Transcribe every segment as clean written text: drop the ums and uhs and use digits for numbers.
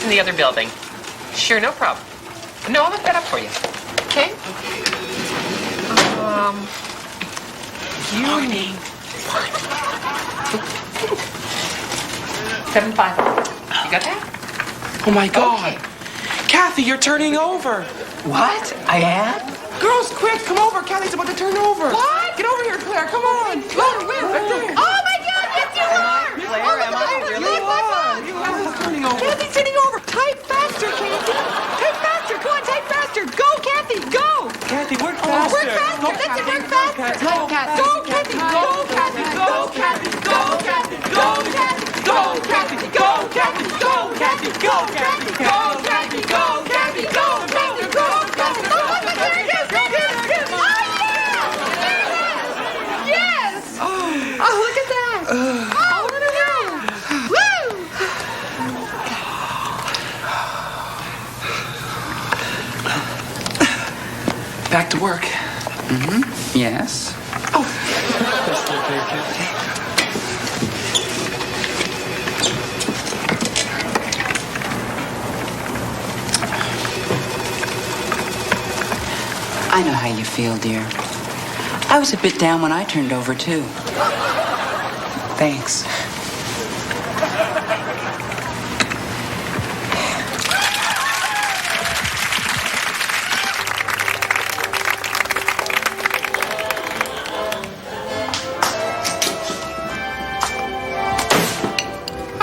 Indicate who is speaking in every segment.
Speaker 1: It's in the other building. Sure, no problem. No, I'll look that up for you. Okay? You need... 7-5. You got that?
Speaker 2: Oh, my God.
Speaker 1: Okay.
Speaker 2: Kathy, you're turning over.
Speaker 1: What? I am?
Speaker 2: Girls, quick, come over. Kathy's about to turn over.
Speaker 1: What?
Speaker 2: Get over here, Claire. Come on. Look, right there.
Speaker 3: Oh my God, yes you are!
Speaker 1: Claire,
Speaker 3: Oh,
Speaker 1: am I really?
Speaker 2: Kathy's turning over.
Speaker 3: Kathy's sitting over. Type faster, Kathy. Type faster. Come on, type faster. Go, Kathy, go.
Speaker 2: Kathy, work faster.
Speaker 3: Work faster.
Speaker 2: Go,
Speaker 3: That's it,
Speaker 2: Kathy.
Speaker 3: work faster.
Speaker 2: Go, Kathy.
Speaker 3: Go, Kathy. Go, Kathy. Go, Kathy. Go, Kathy. Go, Kathy. Go, Kathy. Go, Kathy. Go, Kathy. Go, Kathy. Go, Kathy. Go, Kathy. Go, Kathy. Go, Kathy. Oh, look, there it is. There it is. Oh, yeah. Yes. Oh, look at that. Oh, look at that. Woo.
Speaker 2: Back to work.
Speaker 4: Yes.
Speaker 2: Oh. That's okay, Kathy.
Speaker 4: I know how you feel, dear. I was a bit down when I turned over, too. Thanks.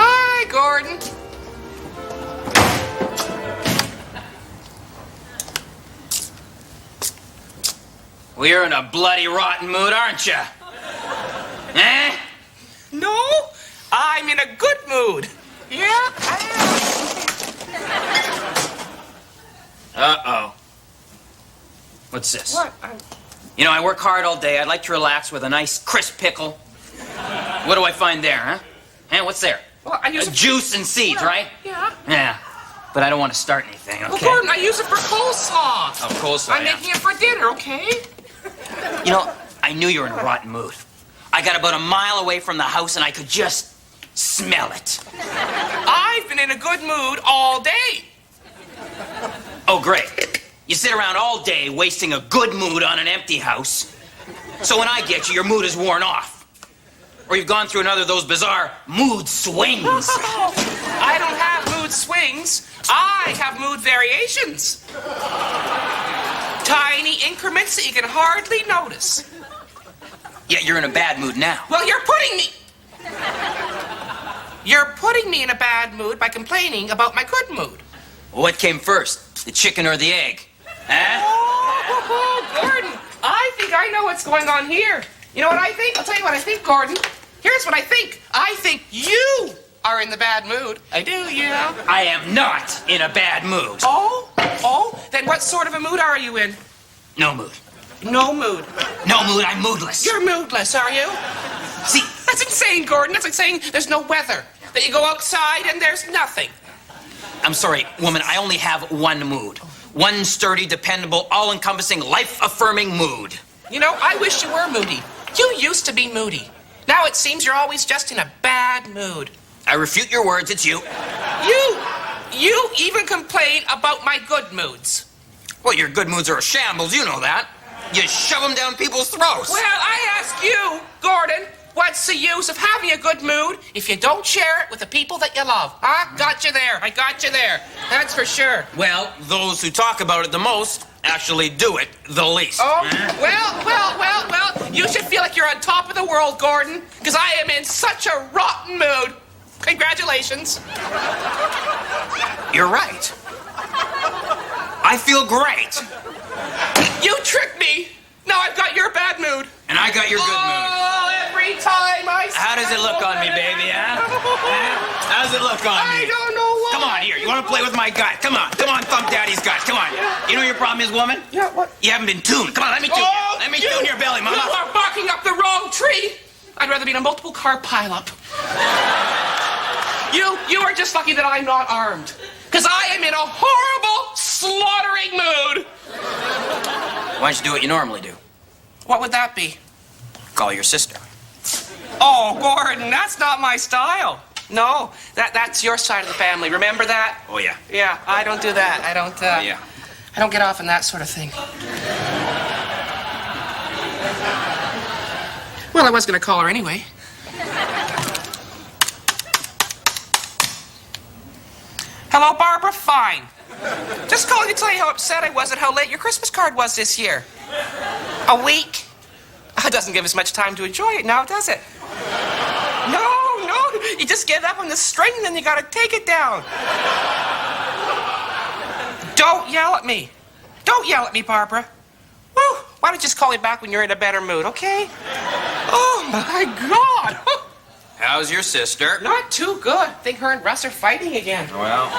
Speaker 1: Hi, Gordon.
Speaker 5: Well, you're in a bloody rotten mood, aren't you? Eh?
Speaker 2: No, I'm in a good mood.
Speaker 1: Yeah, I
Speaker 5: Uh-oh. What's this?
Speaker 1: am. What?
Speaker 5: You know, I work hard all day. I'd like to relax with a nice crisp pickle. What do I find there, huh? Hey, what's there?
Speaker 1: Well, I use it.
Speaker 5: Juice and seeds, right?
Speaker 1: Yeah.
Speaker 5: Yeah. But I don't want to start anything, okay?
Speaker 1: Well, Gordon, I use it for coleslaw.
Speaker 5: Oh, coleslaw,
Speaker 1: I'm
Speaker 5: yeah.
Speaker 1: making it for dinner, okay?
Speaker 5: You know, I knew you were in a rotten mood. I got about a mile away from the house and I could just smell it.
Speaker 2: I've been in a good mood all day.
Speaker 5: Oh, great. You sit around all day wasting a good mood on an empty house. So when I get you, your mood is worn off. Or you've gone through another of those bizarre mood swings.
Speaker 2: I don't have mood swings. I have mood variations. Tiny increments that you can hardly notice.
Speaker 5: Yet you're in a bad mood now.
Speaker 2: Well, you're putting me in a bad mood by complaining about my good mood.
Speaker 5: What came first, the chicken or the egg? Huh?
Speaker 2: Oh, Gordon, I think I know what's going on here. You know what I think? I'll tell you what I think, Gordon. Here's what I think. I think you are in the bad mood. I do, you know.
Speaker 5: I am not in a bad mood.
Speaker 2: Oh? Then what sort of a mood are you in?
Speaker 5: No mood.
Speaker 2: No mood.
Speaker 5: No mood, I'm moodless.
Speaker 2: You're moodless, are you?
Speaker 5: See,
Speaker 2: That's insane, Gordon. That's like saying there's no weather. That you go outside and there's nothing.
Speaker 5: I'm sorry, woman, I only have one mood. One sturdy, dependable, all-encompassing, life-affirming mood.
Speaker 2: You know, I wish you were moody. You used to be moody. Now it seems you're always just in a bad mood.
Speaker 5: I refute your words, it's you.
Speaker 2: You even complain about my good moods.
Speaker 5: Well, your good moods are a shambles, you know that. You shove them down people's throats.
Speaker 2: Well, I ask you, Gordon, what's the use of having a good mood if you don't share it with the people that you love? Huh? Got you there. I got you there. That's for sure.
Speaker 5: Well, those who talk about it the most actually do it the least.
Speaker 2: Oh, well. You should feel like you're on top of the world, Gordon, because I am in such a rotten mood. Congratulations.
Speaker 5: You're right. I feel great.
Speaker 2: You tricked me. Now I've got your bad mood.
Speaker 5: And I got your good mood.
Speaker 2: Oh, every time I...
Speaker 5: How does it look on me, baby, huh? How does it look on me?
Speaker 2: I don't know what...
Speaker 5: Come on, here. You want to play with my gut? Come on, thump daddy's gut. Come on. You know what your problem is, woman?
Speaker 2: Yeah, what?
Speaker 5: You haven't been tuned. Come on, let me tune you. Let me tune your belly, mama.
Speaker 2: You are barking up the wrong tree. I'd rather be in a multiple car pileup. You are just lucky that I'm not armed. Because I am in a horrible, slaughtering mood.
Speaker 5: Why don't you do what you normally do?
Speaker 2: What would that be?
Speaker 5: Call your sister.
Speaker 2: Oh, Gordon, that's not my style. No, that's your side of the family. Remember that?
Speaker 5: Oh, yeah.
Speaker 2: Yeah, I don't do that. I don't.
Speaker 5: Yeah.
Speaker 2: I don't get off on that sort of thing. Well, I was going to call her anyway. Hello, Barbara? Fine. Just calling to tell you how upset I was at how late your Christmas card was this year. A week? It doesn't give us much time to enjoy it now, does it? No. You just get up on the string and then you gotta take it down. Don't yell at me. Don't yell at me, Barbara. Woo, why don't you just call me back when you're in a better mood, okay? Oh, my God.
Speaker 5: How's your sister?
Speaker 2: Not too good. Think her and Russ are fighting again.
Speaker 5: Well,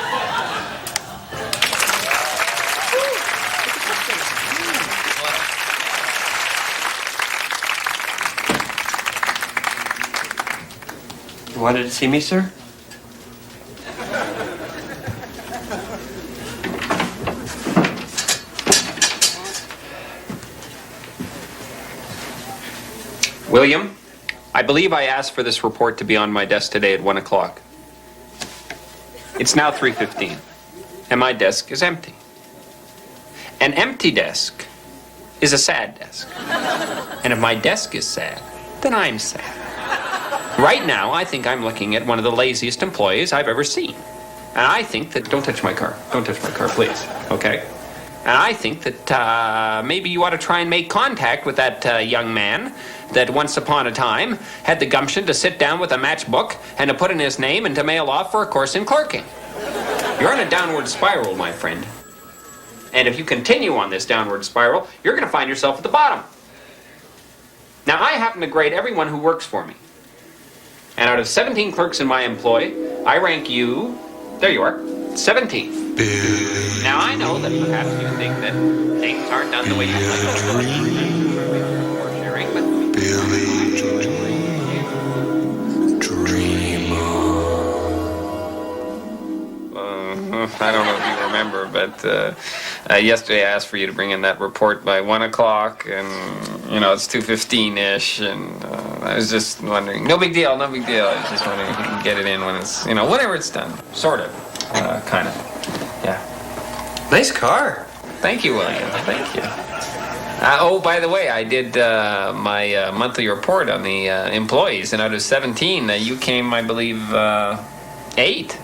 Speaker 6: You wanted to see me, sir?
Speaker 7: William, I believe I asked for this report to be on my desk today at 1 o'clock. It's now 3:15, and my desk is empty. An empty desk is a sad desk. And if my desk is sad, then I'm sad. Right now, I think I'm looking at one of the laziest employees I've ever seen. And I think that... Don't touch my car. Don't touch my car, please. Okay? And I think that maybe you ought to try and make contact with that young man that once upon a time had the gumption to sit down with a matchbook and to put in his name and to mail off for a course in clerking. You're in a downward spiral, my friend. And if you continue on this downward spiral, you're going to find yourself at the bottom. Now, I happen to grade everyone who works for me. And out of 17 clerks in my employ, I rank you, there you are, 17th.
Speaker 8: Billy.
Speaker 7: Now, I know that perhaps you think that things aren't done the way you'd like them.
Speaker 8: Billy. Dreamer.
Speaker 7: I don't know if you remember, but yesterday I asked for you to bring in that report by 1 o'clock, and, it's 2:15-ish, and I was just wondering. No big deal. I was just wondering if you can get it in when it's, whenever it's done. Sort of. Kind of. Yeah.
Speaker 6: Nice car.
Speaker 7: Thank you, William. Thank you. Oh, by the way, I did my monthly report on the employees, and out of 17, you came, I believe, 8.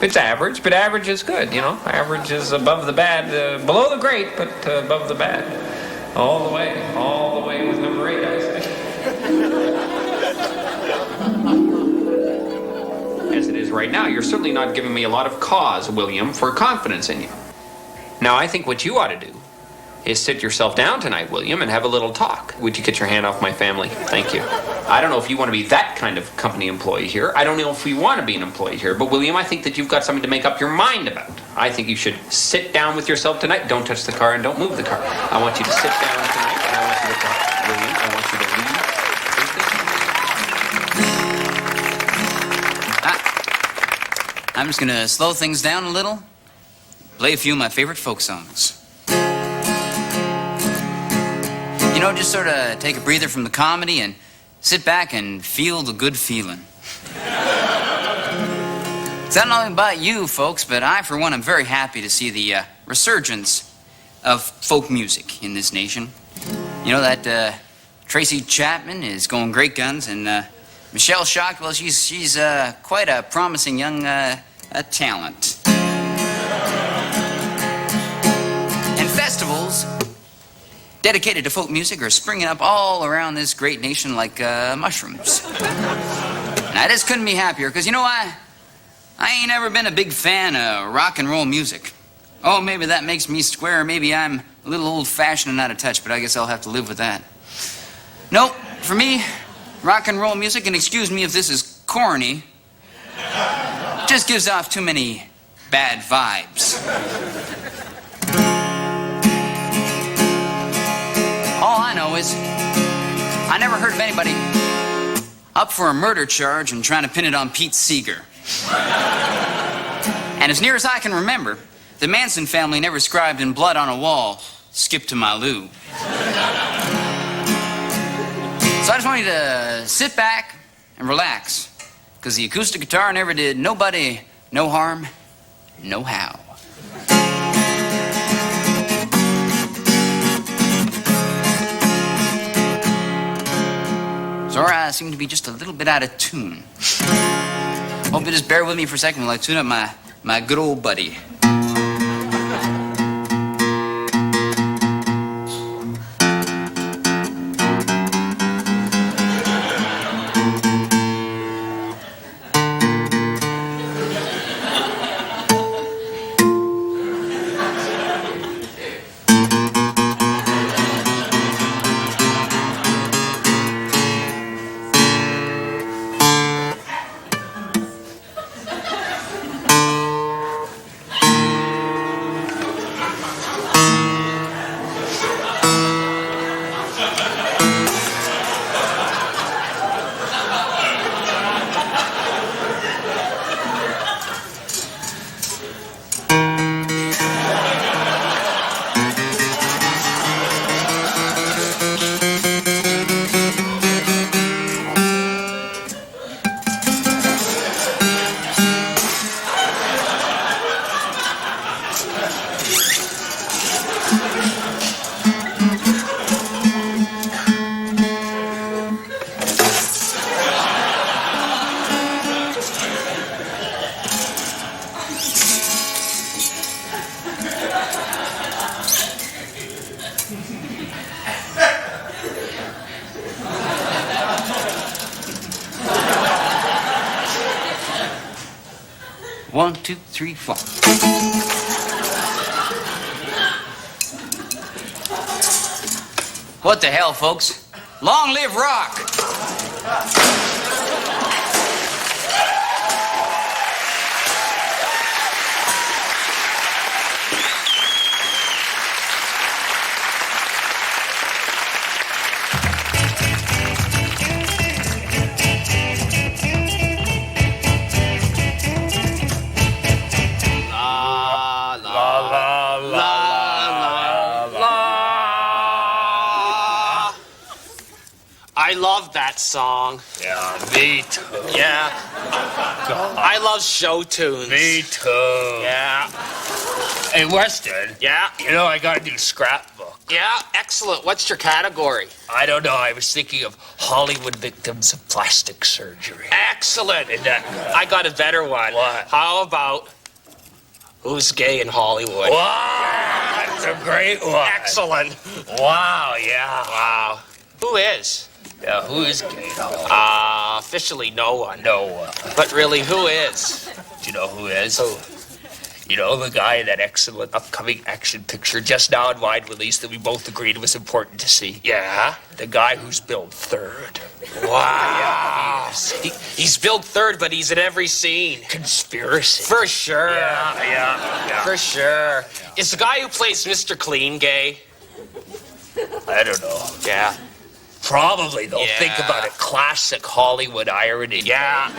Speaker 7: It's average, but average is good, Average is above the bad, below the great, but above the bad. All the way with number 8, I say. As it is right now, you're certainly not giving me a lot of cause, William, for confidence in you. Now, I think what you ought to do is sit yourself down tonight, William, and have a little talk. Would you get your hand off my family? Thank you. I don't know if you want to be that kind of company employee here. I don't know if we want to be an employee here. But, William, I think that you've got something to make up your mind about. I think you should sit down with yourself tonight. Don't touch the car and don't move the car. I want you to sit down tonight, and I want you to talk. William, I want you to leave.
Speaker 9: I'm just going to slow things down a little, play a few of my favorite folk songs. Just sort of take a breather from the comedy and sit back and feel the good feeling. It's not only about you, folks, but I, for one, am very happy to see the resurgence of folk music in this nation. That Tracy Chapman is going great guns, and Michelle Shocked, well, she's quite a promising young talent. And festivals dedicated to folk music are springing up all around this great nation like mushrooms. And I just couldn't be happier, because I ain't ever been a big fan of rock and roll music. Oh, maybe that makes me square, maybe I'm a little old-fashioned and out of touch, but I guess I'll have to live with that. Nope, for me, rock and roll music, and excuse me if this is corny, just gives off too many bad vibes. All I know is I never heard of anybody up for a murder charge and trying to pin it on Pete Seeger. And as near as I can remember, the Manson family never scribed in blood on a wall, "Skip to my loo." So I just want you to sit back and relax Because the acoustic guitar never did nobody no harm, no how. Sorry, I seem to be just a little bit out of tune. Hope you just bear with me for a second while I tune up my good old buddy. One, two, three, four. What the hell, folks? Long live rock!
Speaker 10: I love that song.
Speaker 6: Yeah, me too.
Speaker 10: Yeah.
Speaker 6: God.
Speaker 10: I love show tunes.
Speaker 6: Me too.
Speaker 10: Yeah.
Speaker 6: Hey, Weston.
Speaker 10: Yeah.
Speaker 6: You know, I got a new scrapbook.
Speaker 10: Yeah, excellent. What's your category?
Speaker 6: I don't know. I was thinking of Hollywood victims of plastic surgery.
Speaker 10: Excellent.
Speaker 6: Isn't that good?
Speaker 10: I got a better one.
Speaker 6: What?
Speaker 10: How about who's gay in Hollywood?
Speaker 6: Wow, that's a great one.
Speaker 10: Excellent.
Speaker 6: Wow, yeah.
Speaker 10: Wow. Who is?
Speaker 6: Yeah, who is gay in Hollywood?
Speaker 10: Officially no one.
Speaker 6: No one.
Speaker 10: But really, who is?
Speaker 6: Do you know who is?
Speaker 10: Who?
Speaker 6: You know, the guy in that excellent upcoming action picture just now in wide release that we both agreed was important to see?
Speaker 10: Yeah?
Speaker 6: The guy who's billed third.
Speaker 10: Wow.
Speaker 6: Yeah,
Speaker 10: He's billed third, but he's in every scene.
Speaker 6: Conspiracy.
Speaker 10: For sure.
Speaker 6: Yeah.
Speaker 10: For sure. Is the guy who plays Mr. Clean gay?
Speaker 6: I don't know.
Speaker 10: Yeah.
Speaker 6: Probably, though.
Speaker 10: Yeah.
Speaker 6: Think about it. Classic Hollywood irony.
Speaker 10: Yeah.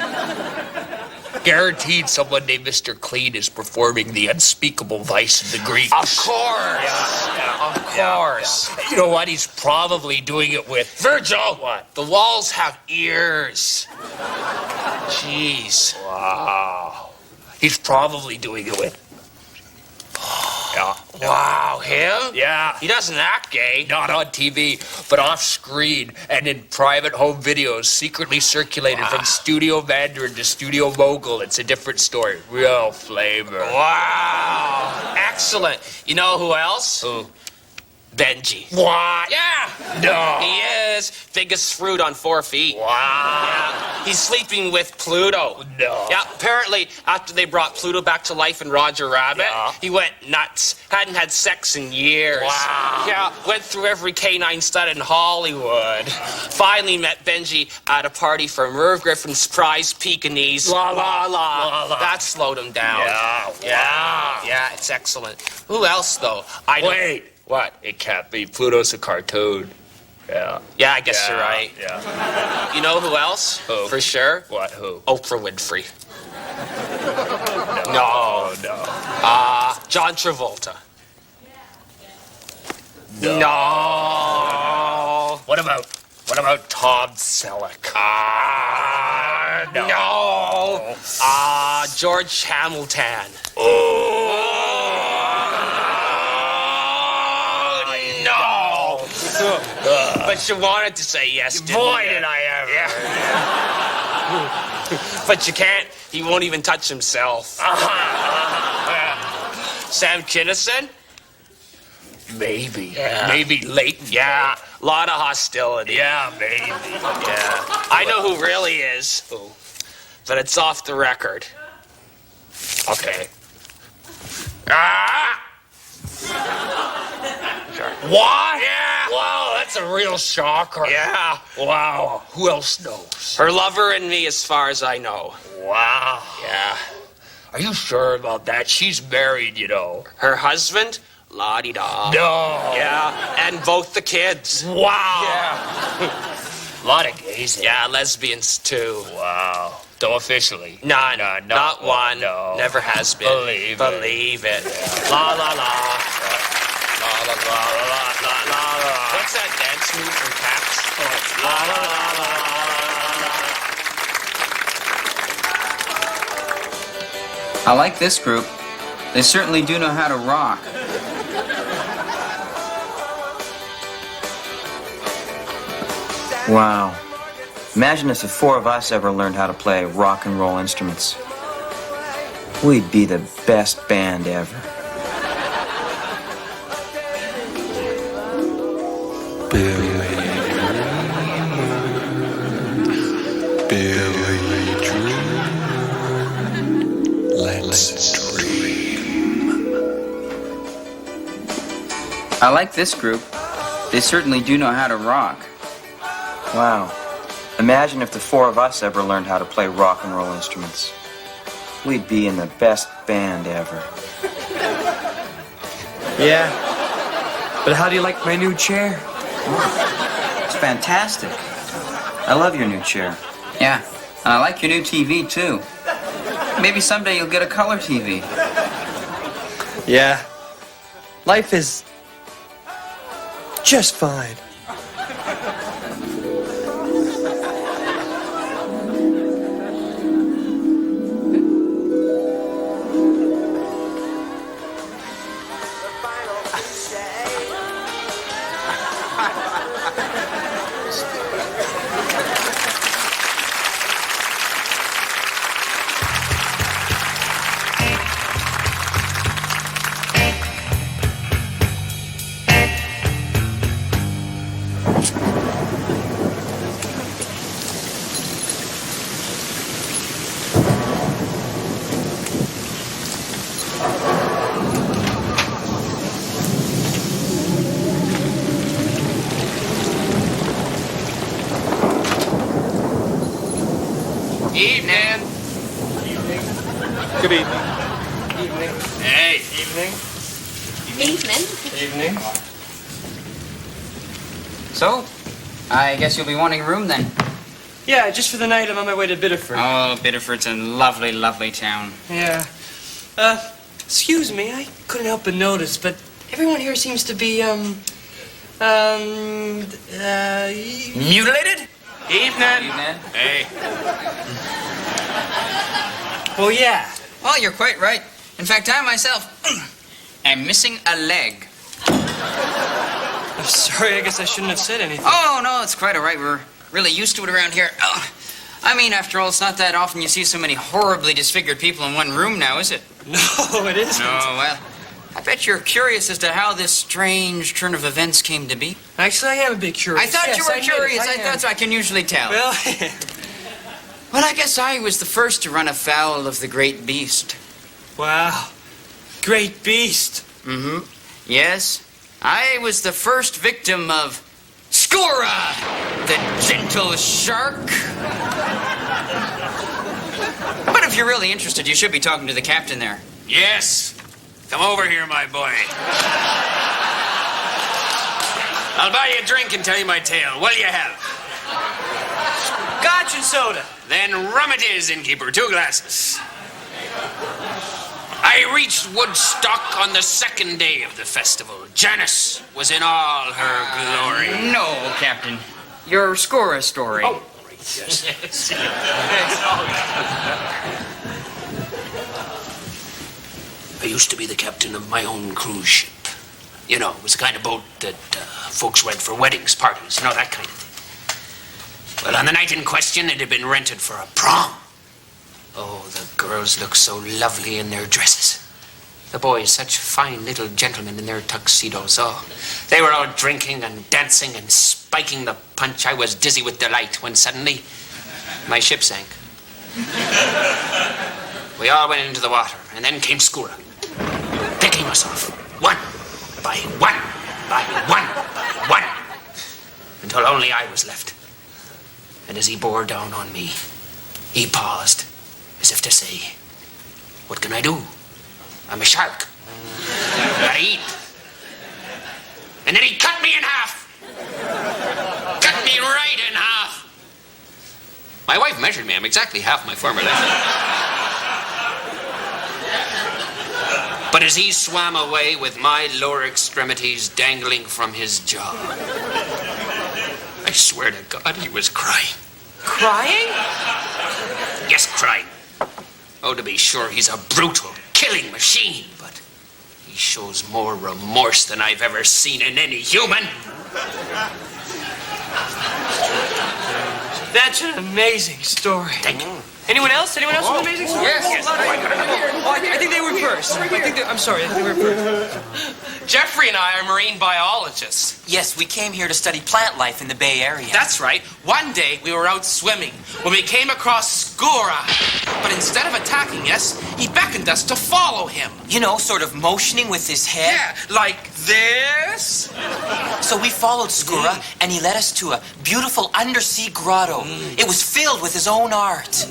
Speaker 6: Guaranteed someone named Mr. Clean is performing the unspeakable vice of the Greeks.
Speaker 10: Of course. Of course.
Speaker 6: Yeah. You know what? He's probably doing it with...
Speaker 10: Virgil!
Speaker 6: What?
Speaker 10: The walls have ears. Jeez.
Speaker 6: Wow. He's probably doing it with... Yeah.
Speaker 10: Wow, him?
Speaker 6: Yeah.
Speaker 10: He doesn't act gay.
Speaker 6: Not on TV, but off screen and in private home videos secretly circulated from Studio Mandarin to Studio Mogul. It's a different story. Real flavor.
Speaker 10: Wow. Excellent. You know who else?
Speaker 6: Who?
Speaker 10: Benji.
Speaker 6: What?
Speaker 10: Yeah.
Speaker 6: No.
Speaker 10: He is. Biggest fruit on 4 feet.
Speaker 6: Wow.
Speaker 10: Yeah. He's sleeping with Pluto.
Speaker 6: No.
Speaker 10: Yeah, apparently after they brought Pluto back to life in Roger Rabbit, he went nuts. Hadn't had sex in years.
Speaker 6: Wow.
Speaker 10: Yeah, went through every canine stud in Hollywood. Finally met Benji at a party for Merv Griffin's prize Pekingese.
Speaker 6: La la.
Speaker 10: That slowed him down.
Speaker 6: Yeah.
Speaker 10: Yeah, it's excellent. Who else, though?
Speaker 6: Wait.
Speaker 10: What?
Speaker 6: It can't be. Pluto's a cartoon. Yeah.
Speaker 10: Yeah, I guess you're right.
Speaker 6: Yeah.
Speaker 10: You know who else?
Speaker 6: Who?
Speaker 10: For sure?
Speaker 6: What? Who?
Speaker 10: Oprah Winfrey.
Speaker 6: No.
Speaker 10: John Travolta.
Speaker 6: No. What about Tom Selleck?
Speaker 10: No. George Hamilton. No. But you wanted to say yes, didn't
Speaker 6: Boy,
Speaker 10: you?
Speaker 6: did I ever.
Speaker 10: Yeah. But you can't. He won't even touch himself. Sam Kinison?
Speaker 6: Maybe.
Speaker 10: Yeah.
Speaker 6: Maybe Leighton.
Speaker 10: Yeah. A lot of hostility.
Speaker 6: Yeah, maybe.
Speaker 10: Yeah. I know who really is. Who? But it's off the record.
Speaker 6: Okay.
Speaker 10: What? Yeah.
Speaker 6: Wow, that's a real shocker.
Speaker 10: Yeah.
Speaker 6: Wow. Who else knows?
Speaker 10: Her lover and me, as far as I know.
Speaker 6: Wow.
Speaker 10: Yeah.
Speaker 6: Are you sure about that? She's married, you know.
Speaker 10: Her husband? La-di-da.
Speaker 6: No.
Speaker 10: Yeah. And both the kids.
Speaker 6: Wow.
Speaker 10: Yeah.
Speaker 6: A lot of gays.
Speaker 10: Yeah, lesbians too.
Speaker 6: Wow. Though officially.
Speaker 10: None.
Speaker 6: No,
Speaker 10: not one.
Speaker 6: No.
Speaker 10: Never has been.
Speaker 6: Believe it.
Speaker 10: Yeah. La la la. La la la la la la la. What's that dance move from Cats? La la la la la.
Speaker 9: I like this group. They certainly do know how to rock. Wow. Imagine if the four of us ever learned how to play rock and roll instruments. We'd be the best band ever.
Speaker 8: Billy Dream. Let's dream.
Speaker 9: I like this group. They certainly do know how to rock. Wow. Imagine if the four of us ever learned how to play rock and roll instruments. We'd be in the best band ever.
Speaker 11: Yeah. But how do you like my new chair?
Speaker 9: It's fantastic. I love your new chair. Yeah, and I like your new TV, too. Maybe someday you'll get a color TV.
Speaker 11: Yeah. Life is just fine.
Speaker 10: Evening.
Speaker 11: Good evening. Evening.
Speaker 10: Hey.
Speaker 11: Evening.
Speaker 12: Evening.
Speaker 11: Evening.
Speaker 9: So, I guess you'll be wanting a room then.
Speaker 11: Yeah, just for the night. I'm on my way to Biddeford.
Speaker 9: Oh, Biddeford's a lovely, lovely town.
Speaker 11: Yeah. Excuse me, I couldn't help but notice, but everyone here seems to be,
Speaker 9: Mutilated?
Speaker 10: Evening.
Speaker 9: Evening.
Speaker 10: Hey.
Speaker 11: Well, yeah.
Speaker 9: Well, you're quite right. In fact, I myself am missing a leg.
Speaker 11: I'm sorry, I guess I shouldn't have said anything.
Speaker 9: Oh, no, it's quite all right. We're really used to it around here. Oh, I mean, after all, it's not that often you see so many horribly disfigured people in one room now, is it?
Speaker 11: No, it isn't.
Speaker 9: No, well, I bet you're curious as to how this strange turn of events came to be.
Speaker 11: Actually, I am a bit curious.
Speaker 9: I thought
Speaker 11: Yes,
Speaker 9: you were
Speaker 11: I am.
Speaker 9: curious.
Speaker 11: I am.
Speaker 9: That's what I can usually tell.
Speaker 11: Well,
Speaker 9: Well, I guess I was the first to run afoul of the great beast.
Speaker 11: wow. Great beast.
Speaker 9: Mm-hmm. Yes, I was the first victim of Skora, the gentle shark. But if you're really interested, you should be talking to the captain there.
Speaker 5: Yes. Come over here, my boy. I'll buy you a drink and tell you my tale. What'll you have?
Speaker 11: Scotch and soda.
Speaker 5: Then rum it is, innkeeper. 2 glasses. I reached Woodstock on the second day of the festival. Janice was in all her glory.
Speaker 9: No, Captain. Your Skora story.
Speaker 5: Oh,
Speaker 6: Yes. I used to be the captain of my own cruise ship. You know, it was the kind of boat that folks rent for weddings, parties, you know, that kind of thing. Well, on the night in question, it had been rented for a prom. Oh, the girls looked so lovely in their dresses. The boys, such fine little gentlemen in their tuxedos. Oh, they were out drinking and dancing and spiking the punch. I was dizzy with delight when suddenly my ship sank. We all went into the water, and then came Skura, picking us off, one by one, by one, by one, until only I was left. And as he bore down on me, he paused, as if to say, "What can I do? I'm a shark. Gotta eat." And then he cut me in half. Cut me right in half. My wife measured me. I'm exactly half my former length. But as he swam away with my lower extremities dangling from his jaw, I swear to God he was crying.
Speaker 11: Crying?
Speaker 6: Yes, crying. Oh, to be sure, he's a brutal, killing machine, but he shows more remorse than I've ever seen in any human.
Speaker 11: That's an amazing story.
Speaker 6: Thank you.
Speaker 11: Anyone else? Anyone else with an amazing story?
Speaker 2: Yes.
Speaker 11: Oh, I think they were first. I'm sorry. I think they were first.
Speaker 2: Jeffrey and I are marine biologists.
Speaker 13: Yes, we came here to study plant life in the Bay Area.
Speaker 2: That's right. One day we were out swimming when we came across Skura. But instead of attacking us, he beckoned us to follow him.
Speaker 13: You know, sort of motioning with his head.
Speaker 2: Yeah, like this.
Speaker 13: So we followed Skura, and he led us to a beautiful undersea grotto. It was filled with his own art.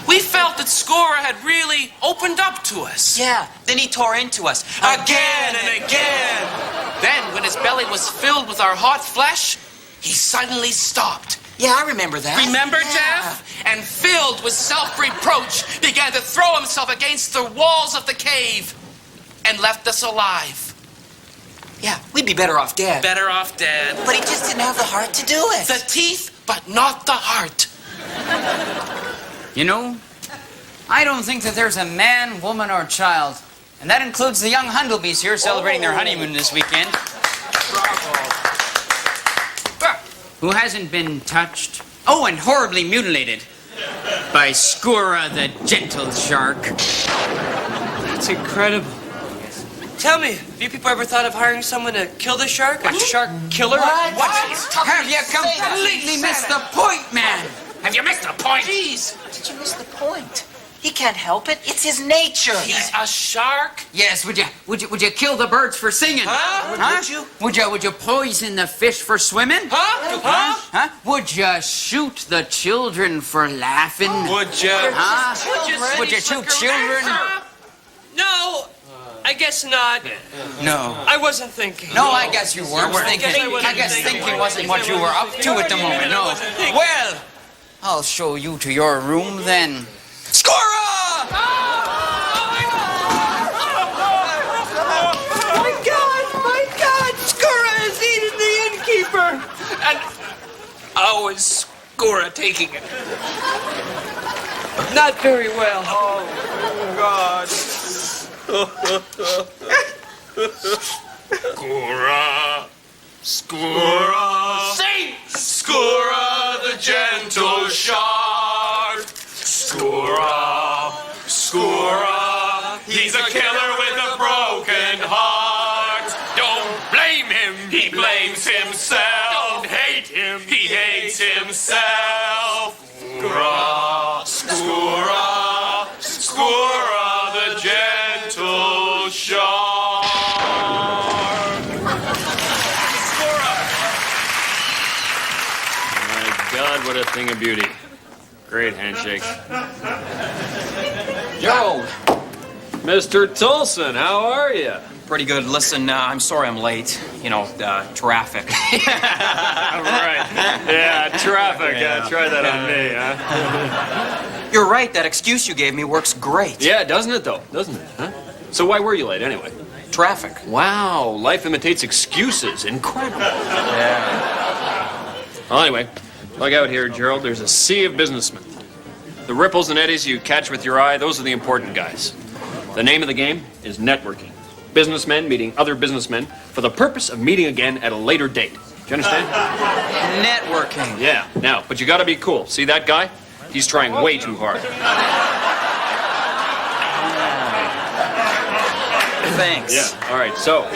Speaker 2: We felt that Skura had really opened up to us.
Speaker 13: Yeah, then he tore into us.
Speaker 2: Again and again. Then, when his belly was filled with our hot flesh, he suddenly stopped.
Speaker 13: Yeah, I remember that.
Speaker 2: Remember, Jeff? And filled with self-reproach, began to throw himself against the walls of the cave and left us alive.
Speaker 13: Yeah, we'd be better off dead.
Speaker 2: Better off dead.
Speaker 13: But he just didn't have the heart to do it.
Speaker 2: The teeth, but not the heart.
Speaker 9: You know, I don't think that there's a man, woman, or child, and that includes the young Hundlebees here celebrating their honeymoon this weekend, who hasn't been touched, and horribly mutilated by Skura the gentle shark.
Speaker 11: That's incredible. Tell me, have you people ever thought of hiring someone to kill the shark? A shark killer?
Speaker 9: What? Have you completely missed the point, man?
Speaker 6: Have you missed the point?
Speaker 2: Jeez.
Speaker 13: Did you miss the point? He can't help it. It's his nature.
Speaker 2: He's a shark?
Speaker 9: Yes, would you kill the birds for singing?
Speaker 13: Huh?
Speaker 9: Would you poison the fish for swimming?
Speaker 2: Huh?
Speaker 9: Would you shoot the children for laughing?
Speaker 2: Would you?
Speaker 9: Would you shoot children?
Speaker 11: No, I guess not.
Speaker 9: No.
Speaker 11: I wasn't thinking.
Speaker 9: No, I guess you weren't thinking.
Speaker 11: I guess
Speaker 9: Thinking wasn't what you were up to at the moment. No. Well, I'll show you to your room then. Skura!
Speaker 11: My God! Skura has eaten the innkeeper!
Speaker 6: And how is Skura taking it?
Speaker 11: Not very well.
Speaker 6: Oh, God. Skura. Sing! Skura the gentle shark. Skura, he's a killer with a broken heart. Don't blame him, he blames himself. Don't hate him, he hates himself. Skura, the gentle shark.
Speaker 7: My God, what a thing of beauty. Great handshake.
Speaker 14: Yo,
Speaker 7: Mr. Tolson, how are you?
Speaker 14: pretty good. Listen, I'm sorry I'm late. You know, traffic.
Speaker 7: Right. Yeah, traffic. Try that on me, huh?
Speaker 14: You're right. That excuse you gave me works great.
Speaker 7: Yeah, doesn't it, though? Doesn't it, huh? So why were you late, anyway?
Speaker 14: Traffic.
Speaker 7: Wow, life imitates excuses. Incredible.
Speaker 14: Yeah.
Speaker 7: Well, anyway, look out here, Gerald. There's a sea of businessmen. The ripples and eddies you catch with your eye, those are the important guys. The name of the game is networking. Businessmen meeting other businessmen for the purpose of meeting again at a later date. Do you understand?
Speaker 9: Networking.
Speaker 7: Yeah. Now, but you gotta be cool. See that guy? He's trying way too hard.
Speaker 9: Thanks.
Speaker 7: Yeah. All right. So,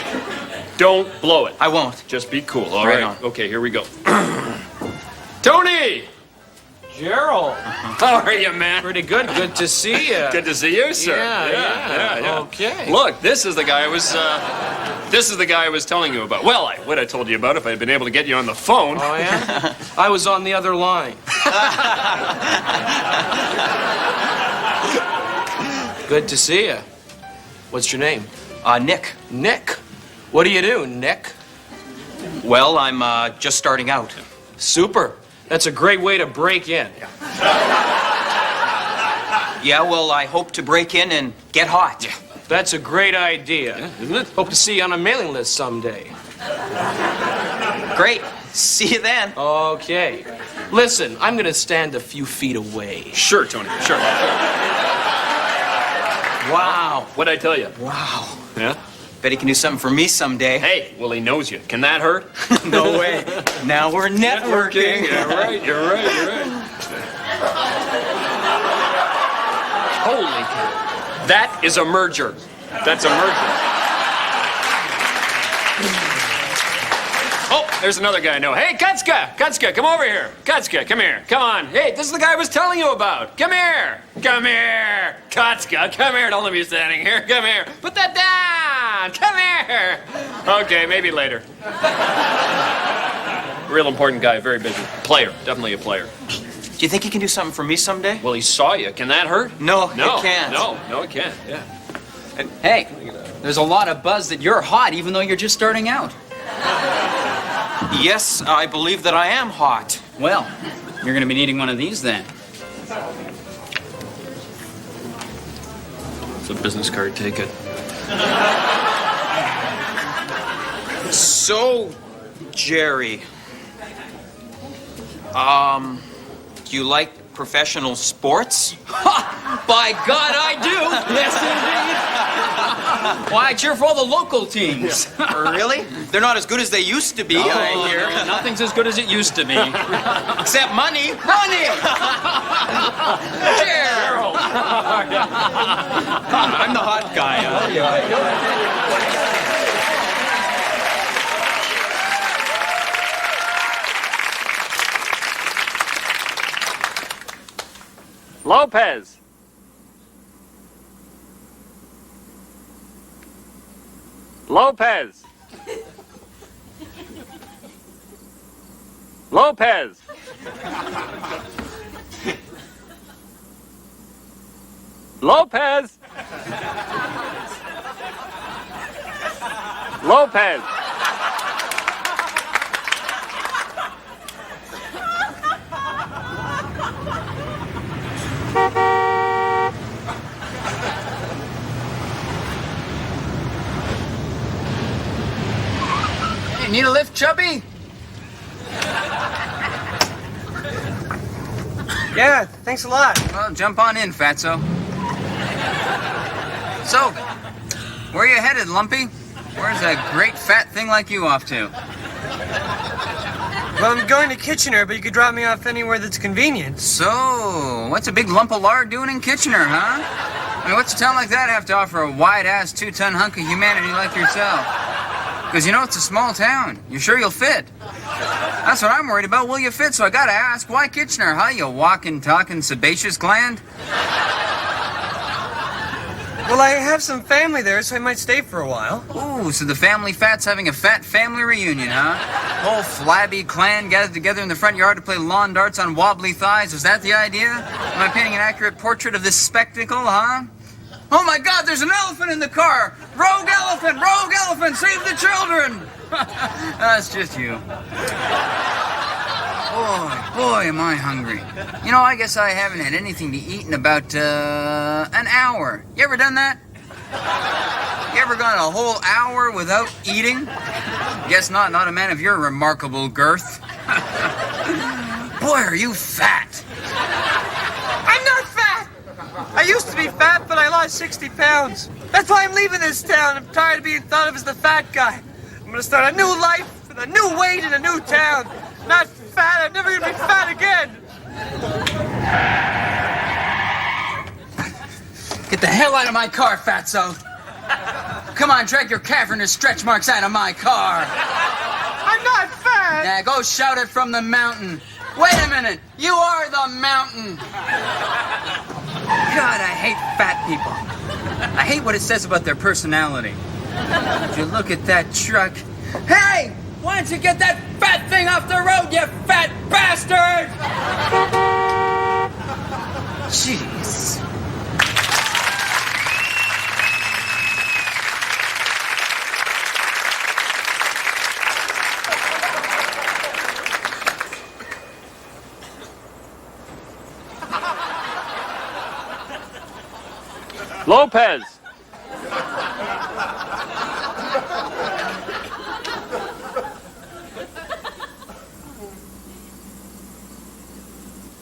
Speaker 7: don't blow it.
Speaker 9: I won't.
Speaker 7: Just be cool. All
Speaker 9: Right
Speaker 7: right.
Speaker 9: on.
Speaker 7: Okay. Here we go. Tony.
Speaker 10: Gerald.
Speaker 7: How are you, man?
Speaker 10: Pretty good. Good to see you.
Speaker 7: Good to see you, sir.
Speaker 10: Yeah. Okay.
Speaker 7: Look, this is the guy I was. This is the guy I was telling you about. Well, I would have told you about if I had been able to get you on the phone.
Speaker 10: Oh, yeah? I was on the other line. Good to see you. What's your name?
Speaker 9: Nick.
Speaker 10: Nick. What do you do, Nick?
Speaker 14: Well, I'm just starting out.
Speaker 10: Super. That's a great way to break in.
Speaker 14: Yeah, well, I hope to break in and get hot.
Speaker 10: Yeah. That's a great idea.
Speaker 7: Yeah, isn't it?
Speaker 10: Hope to see you on a mailing list someday.
Speaker 14: Great. See you then.
Speaker 10: Okay. Listen, I'm going to stand a few feet away.
Speaker 7: Sure, Tony. Sure.
Speaker 14: Wow.
Speaker 7: What'd I tell you?
Speaker 14: Wow.
Speaker 7: Yeah.
Speaker 14: Bet he can do something for me someday.
Speaker 7: Hey, well, he knows you. Can that hurt?
Speaker 14: No way. Now we're networking.
Speaker 7: Yeah, right. You're right. You're right. Holy cow. That is a merger. That's a merger. Oh, there's another guy I know. Hey, Kutska, come over here. Kutska, come here. Come on. Hey, this is the guy I was telling you about. Come here. Come here. Kutska, come here. Don't let me be standing here. Come here. Put that down. Come here. Okay, maybe later. Real important guy, very busy. Player, definitely a player.
Speaker 14: Do you think he can do something for me someday?
Speaker 7: Well, he saw you. Can that hurt?
Speaker 14: No,
Speaker 7: No,
Speaker 14: it can't.
Speaker 7: No, it can't. Yeah.
Speaker 9: Hey, there's a lot of buzz that you're hot even though you're just starting out.
Speaker 14: Yes, I believe that I am hot.
Speaker 9: Well, you're going to be needing one of these then.
Speaker 7: It's a business card. Take it.
Speaker 14: So, Jerry, do you like professional sports?
Speaker 9: Ha! By God, I do! Yes, indeed! Why, I cheer for all the local teams.
Speaker 14: Really? They're not as good as they used to be, I hear.
Speaker 9: Nothing's as good as it used to be.
Speaker 14: Except money.
Speaker 9: Money! Gerald! I'm the hot guy.
Speaker 7: Lopez. Lopez. Lopez. Lopez. Lopez.
Speaker 9: Hey, need a lift, Chubby?
Speaker 11: Yeah, thanks a lot.
Speaker 9: Well, jump on in, Fatso. So, where are you headed, Lumpy? Where's a great fat thing like you off to?
Speaker 11: Well, I'm going to Kitchener, but you could drop me off anywhere that's convenient.
Speaker 9: So, what's a big lump of lard doing in Kitchener, huh? I mean, what's a town like that have to offer a wide-ass 2-ton hunk of humanity like yourself? Because, you know, it's a small town. You sure you'll fit? That's what I'm worried about. Will you fit? So I gotta ask, why Kitchener, huh? You walking, talking, sebaceous gland?
Speaker 11: Well, I have some family there, so I might stay for a while.
Speaker 9: Ooh, so the family fat's having a fat family reunion, huh? Whole flabby clan gathered together in the front yard to play lawn darts on wobbly thighs. Was that the idea? Am I painting an accurate portrait of this spectacle, huh? Oh my God, there's an elephant in the car! Rogue elephant, save the children! That's just you. Boy, am I hungry. You know, I guess I haven't had anything to eat in about, an hour. You ever done that? You ever gone a whole hour without eating? Guess not a man of your remarkable girth. Boy, are you fat.
Speaker 11: I'm not fat! I used to be fat, but I lost 60 pounds. That's why I'm leaving this town. I'm tired of being thought of as the fat guy. I'm gonna start a new life with a new weight in a new town. Not fat, I'm never gonna be fat again.
Speaker 9: Get the hell out of my car, fatso. Come on, drag your cavernous stretch marks out of my car.
Speaker 11: I'm not fat.
Speaker 9: Yeah, go shout it from the mountain. Wait a minute, you are the mountain. God, I hate fat people. I hate what it says about their personality. Would you look at that truck? Hey, why don't you get that fat thing off the road, you fat bastard? Jeez.
Speaker 7: Lopez!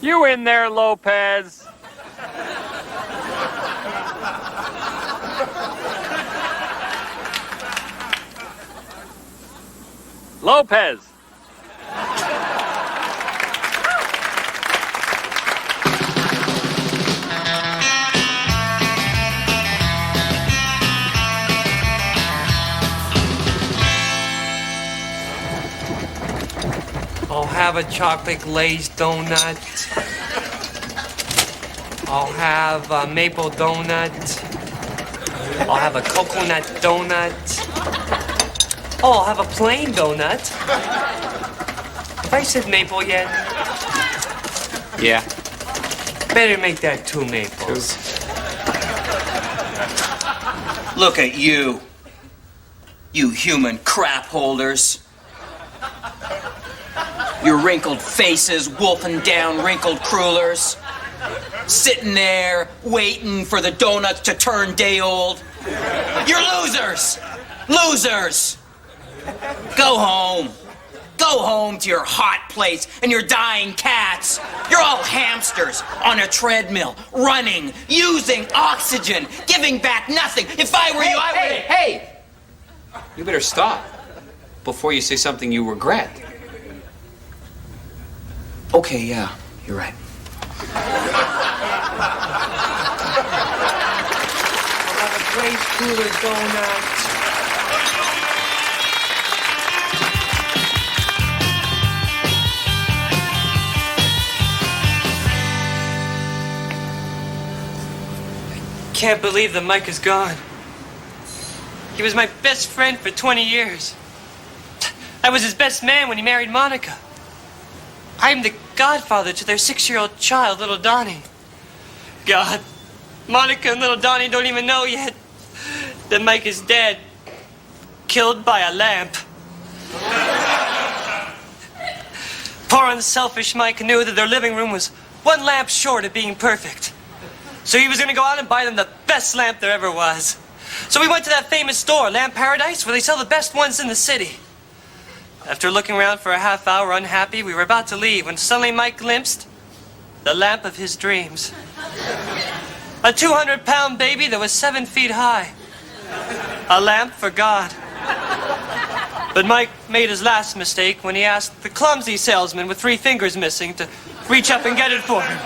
Speaker 7: You in there, Lopez? Lopez!
Speaker 11: I'll have a chocolate glazed donut. I'll have a maple donut. I'll have a coconut donut. Oh, I'll have a plain donut. Have I said maple yet?
Speaker 7: Yeah.
Speaker 11: Better make that 2 maples.
Speaker 5: Look at you. You human crap holders. Your wrinkled faces wolfing down wrinkled crullers. Sitting there waiting for the donuts to turn day old. You're losers! Losers! Go home. Go home to your hot place and your dying cats. You're all hamsters on a treadmill, running, using oxygen, giving back nothing. If I were you, I would...
Speaker 7: Hey! You better stop before you say something you regret.
Speaker 5: Okay, yeah, you're right.
Speaker 11: I'll have a glazed cooler donut. Can't believe that Mike is gone. He was my best friend for 20 years. I was his best man when he married Monica. I'm the godfather to their 6-year-old child, little Donnie. God, Monica and little Donnie don't even know yet that Mike is dead. Killed by a lamp. Poor unselfish Mike knew that their living room was 1 lamp short of being perfect. So he was going to go out and buy them the best lamp there ever was. So we went to that famous store, Lamp Paradise, where they sell the best ones in the city. After looking around for a half hour unhappy, we were about to leave when suddenly Mike glimpsed the lamp of his dreams. A 200-pound baby that was 7 feet high. A lamp for God. But Mike made his last mistake when he asked the clumsy salesman with 3 fingers missing to reach up and get it for him.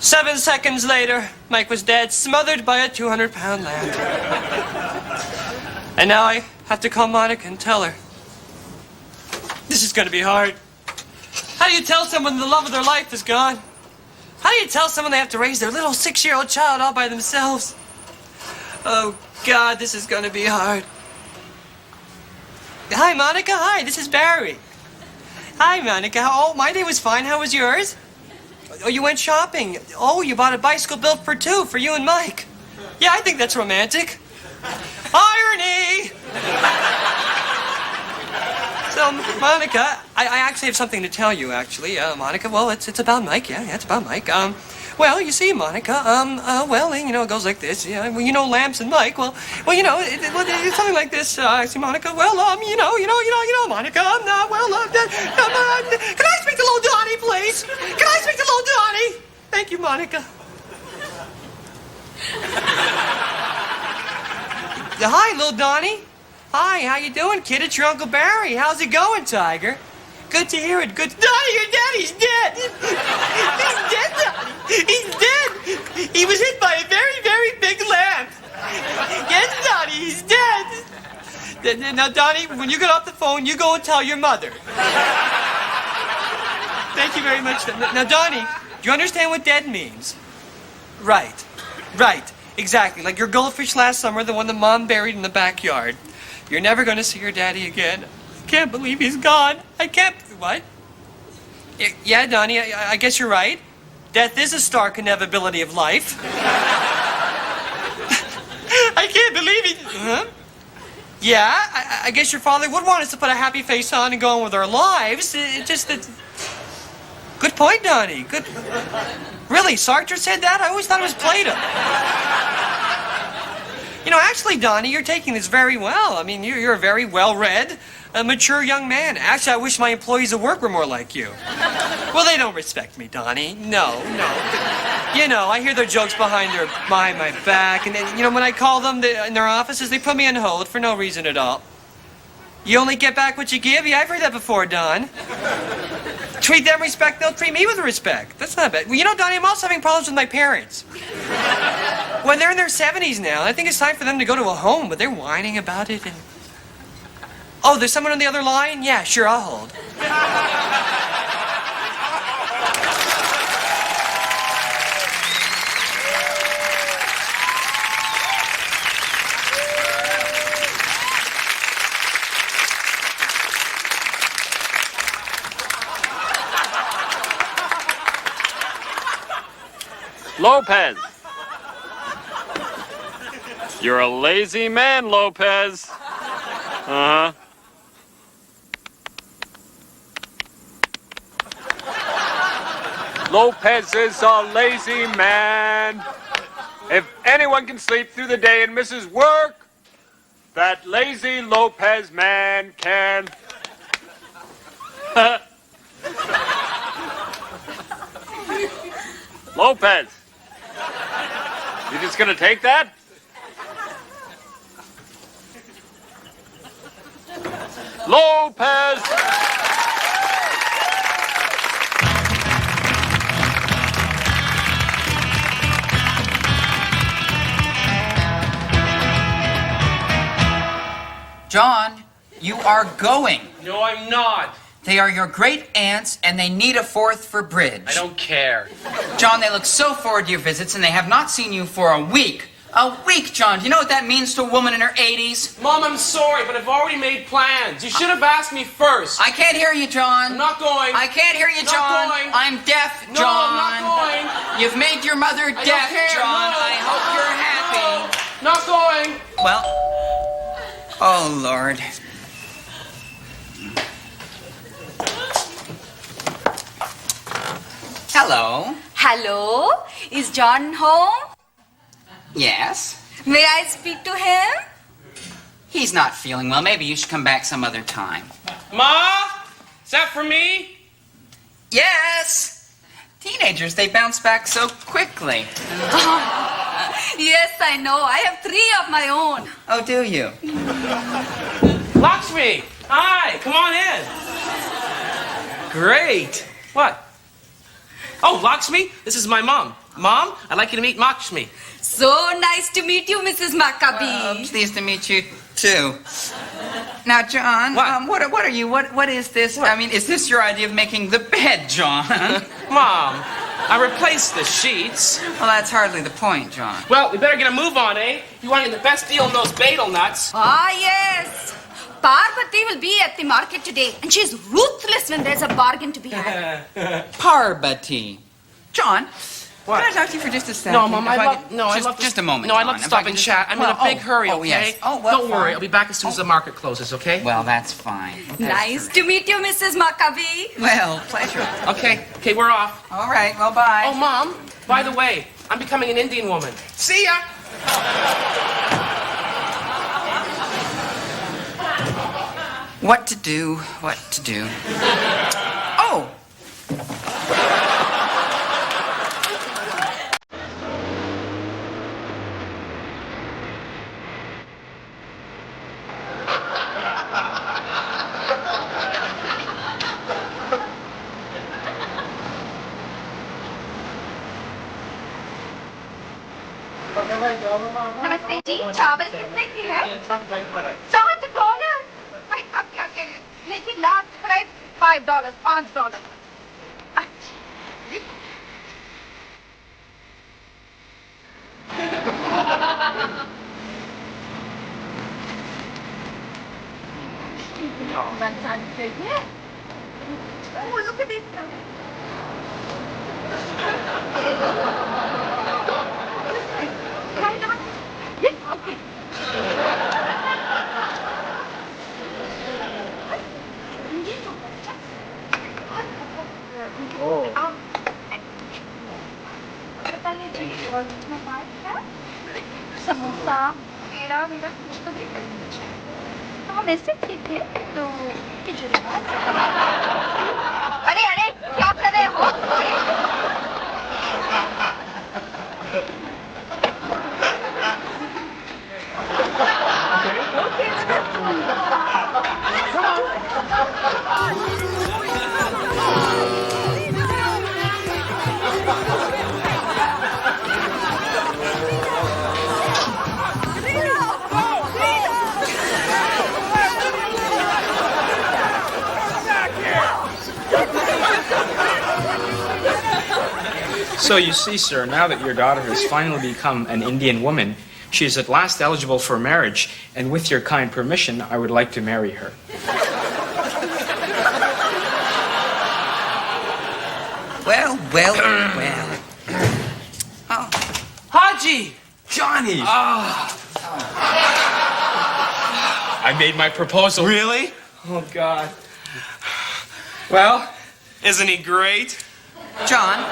Speaker 11: 7 seconds later, Mike was dead, smothered by a 200-pound lamp. And now I have to call Monica and tell her. This is going to be hard. How do you tell someone the love of their life is gone? How do you tell someone they have to raise their little 6-year-old child all by themselves? Oh, God, this is going to be hard. Hi, Monica. Hi, this is Barry. Hi, Monica. Oh, my day was fine. How was yours? Oh, you went shopping. Oh, you bought a bicycle built for 2 for you and Mike. Yeah, I think that's romantic. Irony! So, Monica, I actually have something to tell you, actually. Monica, well, it's about Mike. Yeah, it's about Mike. Well, you see, Monica, well, you know, it goes like this. Yeah, well, you know, Lamps and Mike. Well, you know, it's something like this. See, Monica. Well, you know, Monica. Can I speak to little Donnie, please? Can I speak to little Donnie? Thank you, Monica. Hi, little Donnie. Hi, how you doing, kid? It's your Uncle Barry. How's it going, Tiger? Good to hear it. Good. Donnie, your daddy's dead. He's dead, Donnie. He's dead. He was hit by a very, very big lamp. Yes, Donnie, he's dead. Now, Donnie, when you get off the phone, you go and tell your mother. Thank you very much. Now, Donnie, do you understand what dead means? Right. Exactly. Like your goldfish last summer, the one that Mom buried in the backyard. You're never going to see your daddy again. I can't believe he's gone. I can't... What? Yeah, Donnie, I guess you're right. Death is a stark inevitability of life. I can't believe it. Huh? Yeah, I guess your father would want us to put a happy face on and go on with our lives. It's just that... Good point, Donnie. Good... Really, Sartre said that? I always thought it was Plato. You know, actually, Donnie, you're taking this very well. I mean, you're a very well-read, mature young man. Actually, I wish my employees at work were more like you. Well, they don't respect me, Donnie. No. You know, I hear their jokes behind my back, and then, you know, when I call them in their offices, they put me on hold for no reason at all. You only get back what you give? Yeah, I've heard that before, Don. Treat them respect, they'll treat me with respect. That's not bad. Well, you know, Donnie, I'm also having problems with my parents. Well, they're in their 70s now. I think it's time for them to go to a home, but they're whining about it and... Oh, there's someone on the other line? Yeah, sure, I'll hold.
Speaker 7: Lopez. You're a lazy man, Lopez. Uh-huh. Lopez is a lazy man. If anyone can sleep through the day and miss his work, that lazy Lopez man can. Lopez. You just gonna take that? Lopez!
Speaker 9: John, you are going.
Speaker 10: No, I'm not.
Speaker 9: They are your great aunts, and they need a fourth for bridge.
Speaker 10: I don't care.
Speaker 9: John, they look so forward to your visits, and they have not seen you for a week. A week, John. Do you know what that means to a woman in her 80s?
Speaker 10: Mom, I'm sorry, but I've already made plans. You should have asked me first.
Speaker 9: I can't hear you, John.
Speaker 10: I'm not going.
Speaker 9: I can't hear you, John.
Speaker 10: Not going.
Speaker 9: I'm deaf,
Speaker 10: No,
Speaker 9: John.
Speaker 10: I'm not going.
Speaker 9: You've made your mother
Speaker 10: I
Speaker 9: deaf,
Speaker 10: don't care.
Speaker 9: John.
Speaker 10: No,
Speaker 9: I hope you're happy.
Speaker 10: No, not going.
Speaker 9: Well, oh, Lord. Hello.
Speaker 12: Hello? Is John home?
Speaker 9: Yes.
Speaker 12: May I speak to him?
Speaker 9: He's not feeling well. Maybe you should come back some other time.
Speaker 10: Ma? Is that for me?
Speaker 9: Yes. Teenagers, they bounce back so quickly.
Speaker 12: Yes, I know. I have 3 of my own.
Speaker 9: Oh, do you?
Speaker 10: Lakshmi! Hi, come on in. Great. What? Oh, Lakshmi, this is my mom. Mom, I'd like you to meet Lakshmi.
Speaker 12: So nice to meet you, Mrs. Maccabi.
Speaker 9: Pleased to meet you, too. Now, John, what are you? What is this? What? I mean, is this your idea of making the bed, John?
Speaker 10: Mom, I replaced the sheets.
Speaker 9: Well, that's hardly the point, John.
Speaker 10: Well, we better get a move on, eh? You want to get the best deal on those bagel nuts.
Speaker 12: Ah, yes. Parvati will be at the market today, and she's ruthless when there's a bargain to be had.
Speaker 9: Parvati. John,
Speaker 10: what?
Speaker 9: Can I talk to you for just a second?
Speaker 10: No, Mom, I'd love
Speaker 9: just a moment.
Speaker 10: No, I'd love
Speaker 9: John,
Speaker 10: to stop and chat. I'm in a big hurry, okay?
Speaker 9: Yes. Oh, well,
Speaker 10: don't worry, I'll be back as soon as the market closes, okay?
Speaker 9: Well, that's fine.
Speaker 12: Nice to meet you, Mrs. Maccabi.
Speaker 9: Well, pleasure.
Speaker 10: Okay, we're off.
Speaker 9: All right, well, bye.
Speaker 10: Oh, Mom, By the way, I'm becoming an Indian woman. See ya!
Speaker 9: What to do, what to do. Oh!
Speaker 12: नमस्ते जी चावल कितने की है 100 dollar मैं अब क्या करें लेकिन last price $5 $5 Oh, look at this. Yes, okay. Samosa मेरा मेरा कुछ तो हम ऐसे ठीक है तो अरे अरे क्या कर रहे हो
Speaker 10: So you see, sir, now that your daughter has finally become an Indian woman, she is at last eligible for marriage, and with your kind permission, I would like to marry her.
Speaker 9: Well, well, well. Oh.
Speaker 10: Haji!
Speaker 14: Johnny!
Speaker 10: I made my proposal.
Speaker 14: Really?
Speaker 10: Oh, God. Well, isn't he great?
Speaker 9: John,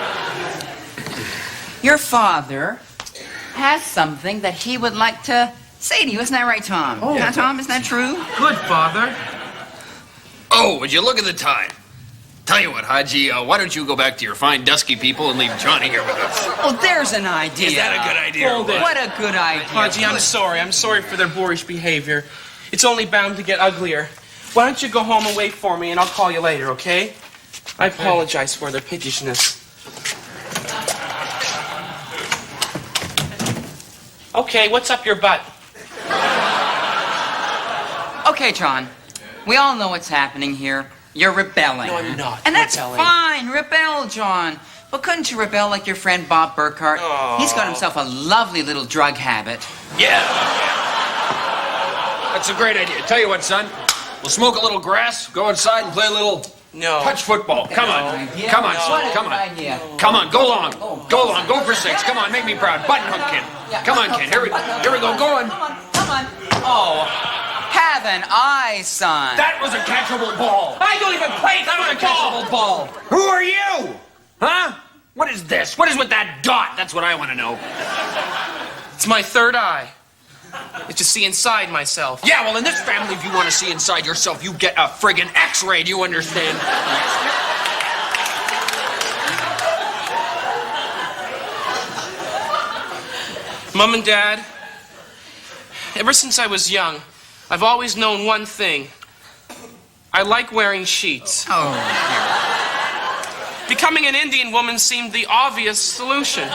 Speaker 9: your father has something that he would like to say to you. Isn't that right, Tom?
Speaker 10: Oh.
Speaker 9: Now, Tom, isn't that true?
Speaker 10: Good, Father.
Speaker 15: Oh, would you look at the time? Tell you what, Haji, why don't you go back to your fine dusky people and leave Johnny here with us?
Speaker 9: Oh, there's an idea.
Speaker 15: Is that a good idea?
Speaker 10: Hold it.
Speaker 9: What a good idea.
Speaker 10: Haji, I'm sorry. I'm sorry for their boorish behavior. It's only bound to get uglier. Why don't you go home and wait for me, and I'll call you later, okay? I apologize for their piggishness. Okay, what's up your butt?
Speaker 9: Okay, John. We all know what's happening here. You're rebelling.
Speaker 10: No, I'm not
Speaker 9: And that's
Speaker 10: rebelling.
Speaker 9: fine. Rebel, John. But couldn't you rebel like your friend Bob Burkhart?
Speaker 10: Oh.
Speaker 9: He's got himself a lovely little drug habit.
Speaker 15: Yeah. That's a great idea. Tell you what, son. We'll smoke a little grass, go outside and play a little touch football. Come on. Come on, son. Come on. Come on, go long. Go long. Go for 6. Come on, make me proud. Button hook, kid. Come on, kid. Here we go. Go on.
Speaker 9: Come on. Oh, have an eye, son.
Speaker 15: That was a catchable ball.
Speaker 10: I don't even play
Speaker 15: That was a catchable ball. Who are you? Huh? What is this? What is with that dot? That's what I want to know.
Speaker 10: It's my third eye. It's to see inside myself.
Speaker 15: Yeah, well, in this family, if you want to see inside yourself, you get a friggin' X-ray. Do you understand?
Speaker 10: Mom and Dad, ever since I was young, I've always known one thing. I like wearing sheets.
Speaker 9: Oh,
Speaker 10: Becoming an Indian woman seemed the obvious solution.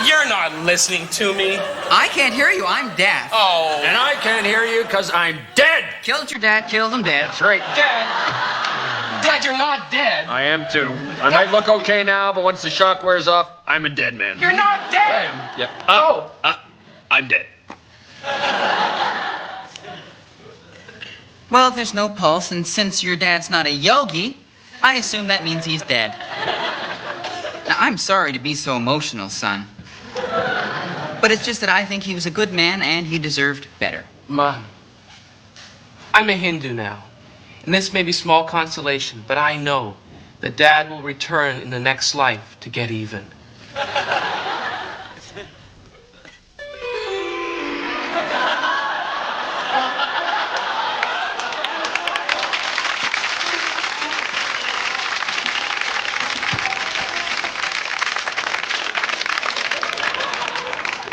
Speaker 10: You're not listening to me.
Speaker 9: I can't hear you. I'm deaf.
Speaker 10: Oh.
Speaker 15: And I can't hear you because I'm dead.
Speaker 9: Killed your dad, killed him dead.
Speaker 15: That's right.
Speaker 10: Dad, you're not dead.
Speaker 15: I am too. I might look okay now, but once the shock wears off, I'm a dead man.
Speaker 10: You're not dead.
Speaker 15: Yep. I'm dead.
Speaker 9: Well, if there's no pulse, and since your dad's not a yogi, I assume that means he's dead. Now, I'm sorry to be so emotional, son. But it's just that I think he was a good man and he deserved better.
Speaker 10: Mom, I'm a Hindu now. And this may be small consolation, but I know that Dad will return in the next life to get even.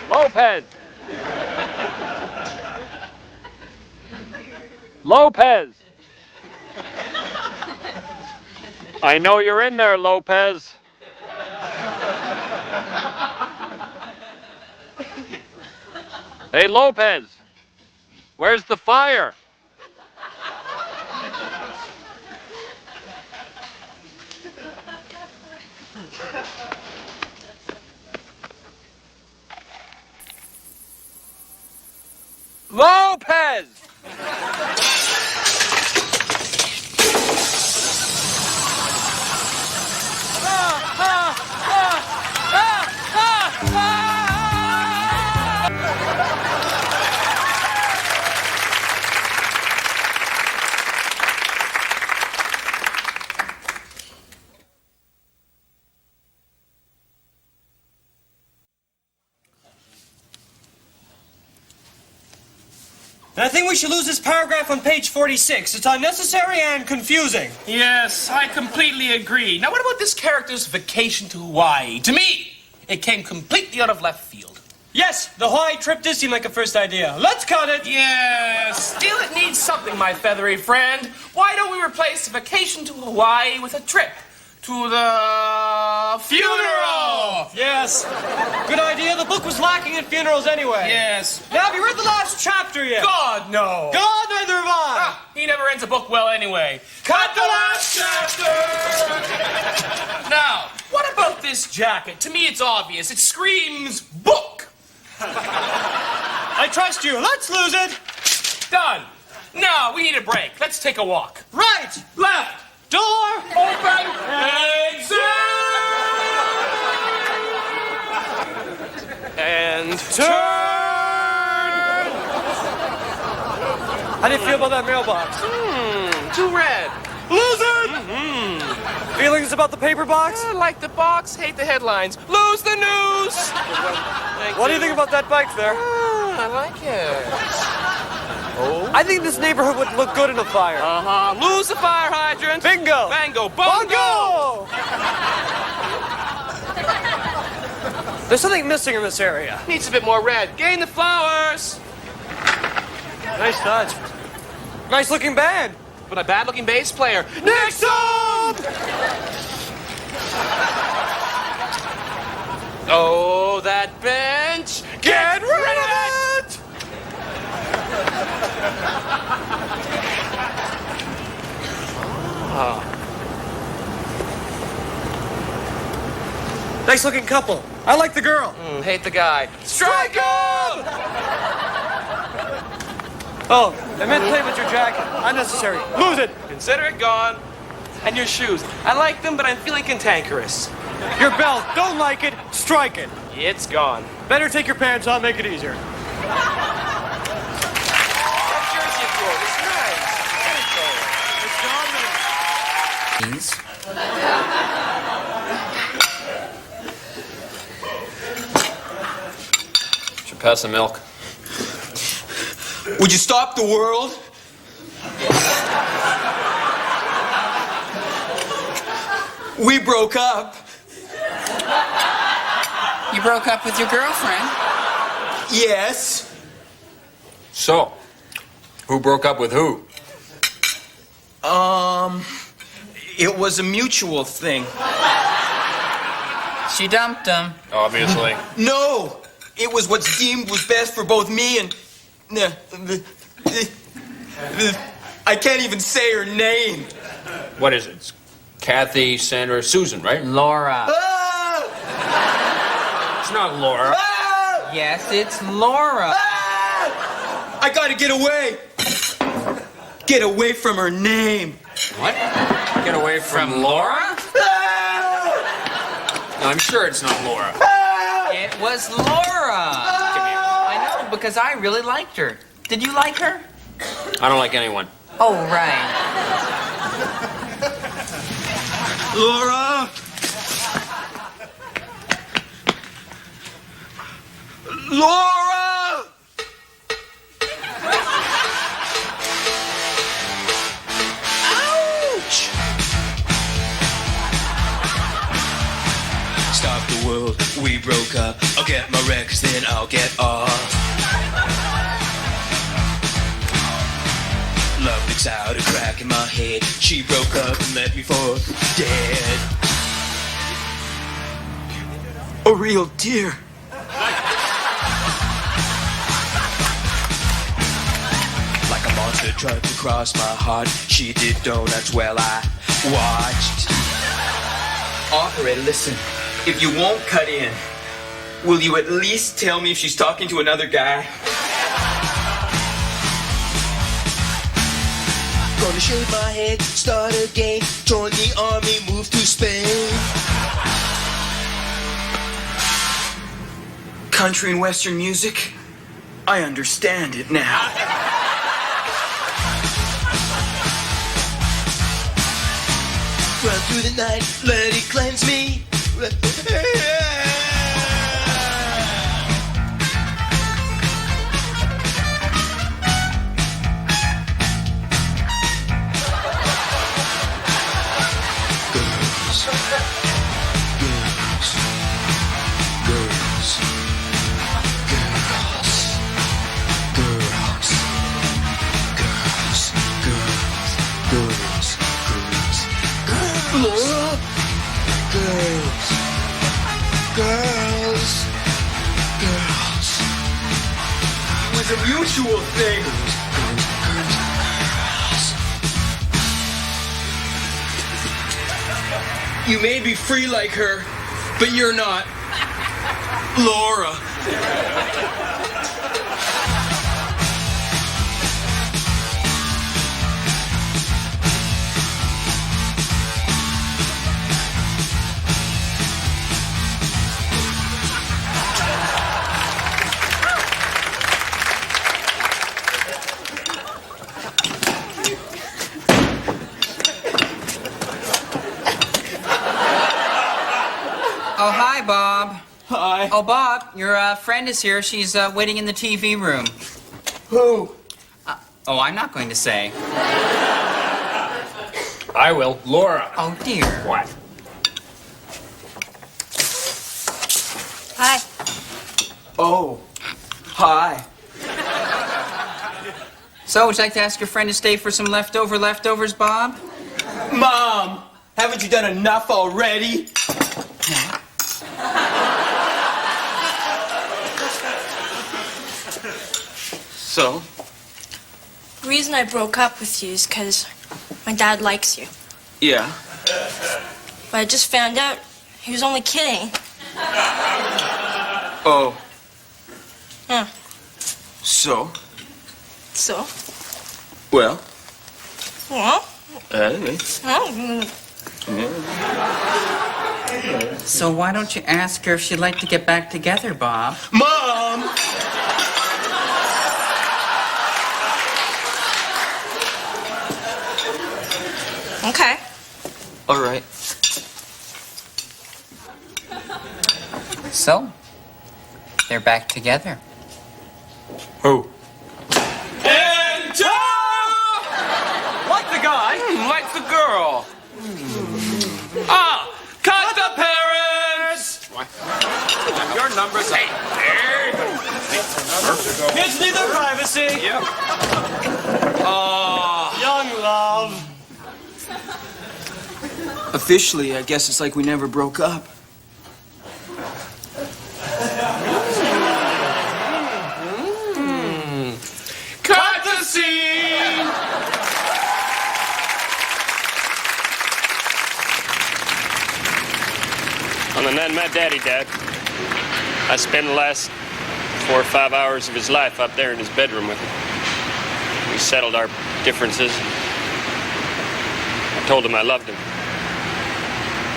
Speaker 7: Lopez! Lopez! I know you're in there, Lopez. Hey, Lopez! Where's the fire? Lopez!
Speaker 11: And I think we should lose this paragraph on page 46. It's unnecessary and confusing.
Speaker 10: Yes, I completely agree. Now, what about this character's vacation to Hawaii? To me, it came completely out of left field.
Speaker 11: Yes, the Hawaii trip did seem like a first idea. Let's cut it.
Speaker 10: Yes, still it needs something, my feathery friend. Why don't we replace the vacation to Hawaii with a trip to the funeral?
Speaker 11: Yes. Good idea. The book was lacking in funerals anyway.
Speaker 10: Yes.
Speaker 11: Now, have you read the last chapter yet?
Speaker 10: God, no.
Speaker 11: God, neither have I.
Speaker 10: He never ends a book well anyway. Cut the last chapter! Now, what about this jacket? To me, it's obvious. It screams book.
Speaker 11: I trust you. Let's lose it.
Speaker 10: Done. Now, we need a break. Let's take a walk.
Speaker 11: Right.
Speaker 10: Left.
Speaker 11: Door.
Speaker 10: Open. Exit. And turn.
Speaker 11: How do you feel about that mailbox?
Speaker 10: Too red.
Speaker 11: Lose it. Feelings about the paper box?
Speaker 10: I like the box, hate the headlines. Lose the news.
Speaker 11: What do you think about that bike there?
Speaker 10: I like it. Oh.
Speaker 11: I think this neighborhood would look good in a fire.
Speaker 10: Lose the fire hydrant.
Speaker 11: Bingo.
Speaker 10: Bango. Bongo.
Speaker 11: There's something missing in this area.
Speaker 10: Needs a bit more red. Gain the flowers.
Speaker 11: Nice touch. Nice looking band.
Speaker 10: But a bad looking bass player. Next song! Oh, that bench. Get rid of it!
Speaker 11: Nice looking couple. I like the girl.
Speaker 10: Hate the guy. Strike him!
Speaker 11: Oh, I meant to play with your jacket. Unnecessary. Lose it.
Speaker 10: Consider it gone. And your shoes. I like them, but I'm feeling cantankerous.
Speaker 11: Your belt. Don't like it. Strike it.
Speaker 10: It's gone.
Speaker 11: Better take your pants off. Make it easier.
Speaker 10: That jersey of yours is nice.
Speaker 9: Please.
Speaker 15: Should pass the milk.
Speaker 13: Would you stop the world? We broke up.
Speaker 9: You broke up with your girlfriend?
Speaker 13: Yes.
Speaker 15: So, who broke up with who?
Speaker 13: It was a mutual thing.
Speaker 9: She dumped him.
Speaker 15: Obviously.
Speaker 13: No! It was what's deemed was best for both me and... I can't even say her name.
Speaker 15: What is it? It's Kathy, Sandra, Susan, right?
Speaker 9: Laura.
Speaker 13: Ah!
Speaker 15: It's not Laura.
Speaker 13: Ah!
Speaker 9: Yes, it's Laura.
Speaker 13: Ah! I gotta get away. Get away from her name.
Speaker 15: What? Get away from Laura?
Speaker 13: Ah!
Speaker 15: No, I'm sure it's not Laura.
Speaker 13: Ah!
Speaker 9: It was Laura. I know, because I really liked her. Did you like her?
Speaker 15: I don't like anyone.
Speaker 9: Oh, right.
Speaker 3: Laura! Laura! Ouch! Stop the world, we broke up. I'll get my records, then I'll get off. Love leaks out a crack in my head. She broke up and left me for dead. A real dear. Like a monster tried to cross my heart. She did donuts while I watched.
Speaker 16: Operator, listen. If you won't cut in, will you at least tell me if she's talking to another guy?
Speaker 3: Gonna shave my head, start again. Join the army, move to Spain.
Speaker 16: Country and Western music? I understand it now.
Speaker 3: Run through the night, let it cleanse me. Laura? Girls.
Speaker 16: It was a mutual thing. You may be free like her, but you're not. Laura.
Speaker 9: Oh, hi, Bob.
Speaker 16: Hi.
Speaker 9: Oh, Bob, your friend is here. She's waiting in the TV room.
Speaker 16: Who?
Speaker 9: Oh, I'm not going to say.
Speaker 15: I will. Laura.
Speaker 9: Oh, dear.
Speaker 15: What?
Speaker 12: Hi.
Speaker 16: Oh. Hi.
Speaker 9: So, would you like to ask your friend to stay for some leftovers, Bob?
Speaker 16: Mom, haven't you done enough already? So?
Speaker 17: The reason I broke up with you is because my dad likes you.
Speaker 16: Yeah.
Speaker 17: But I just found out he was only kidding.
Speaker 16: Oh.
Speaker 17: Huh.
Speaker 16: So?
Speaker 17: So?
Speaker 16: Well.
Speaker 17: Well?
Speaker 16: Anyway.
Speaker 9: So why don't you ask her if she'd like to get back together, Bob?
Speaker 16: Mom!
Speaker 17: Okay.
Speaker 16: All right.
Speaker 9: So, they're back together.
Speaker 16: Who?
Speaker 10: Enter! Like the guy, like the girl. Ah, cut the parents!
Speaker 15: What? Your number's eight.
Speaker 11: It's neither privacy.
Speaker 10: Yep.
Speaker 11: Young love.
Speaker 16: Officially, I guess it's like we never broke up.
Speaker 10: Cut the scene!
Speaker 18: On the night my daddy died, I spent the last 4 or 5 hours of his life up there in his bedroom with him. We settled our differences. I told him I loved him.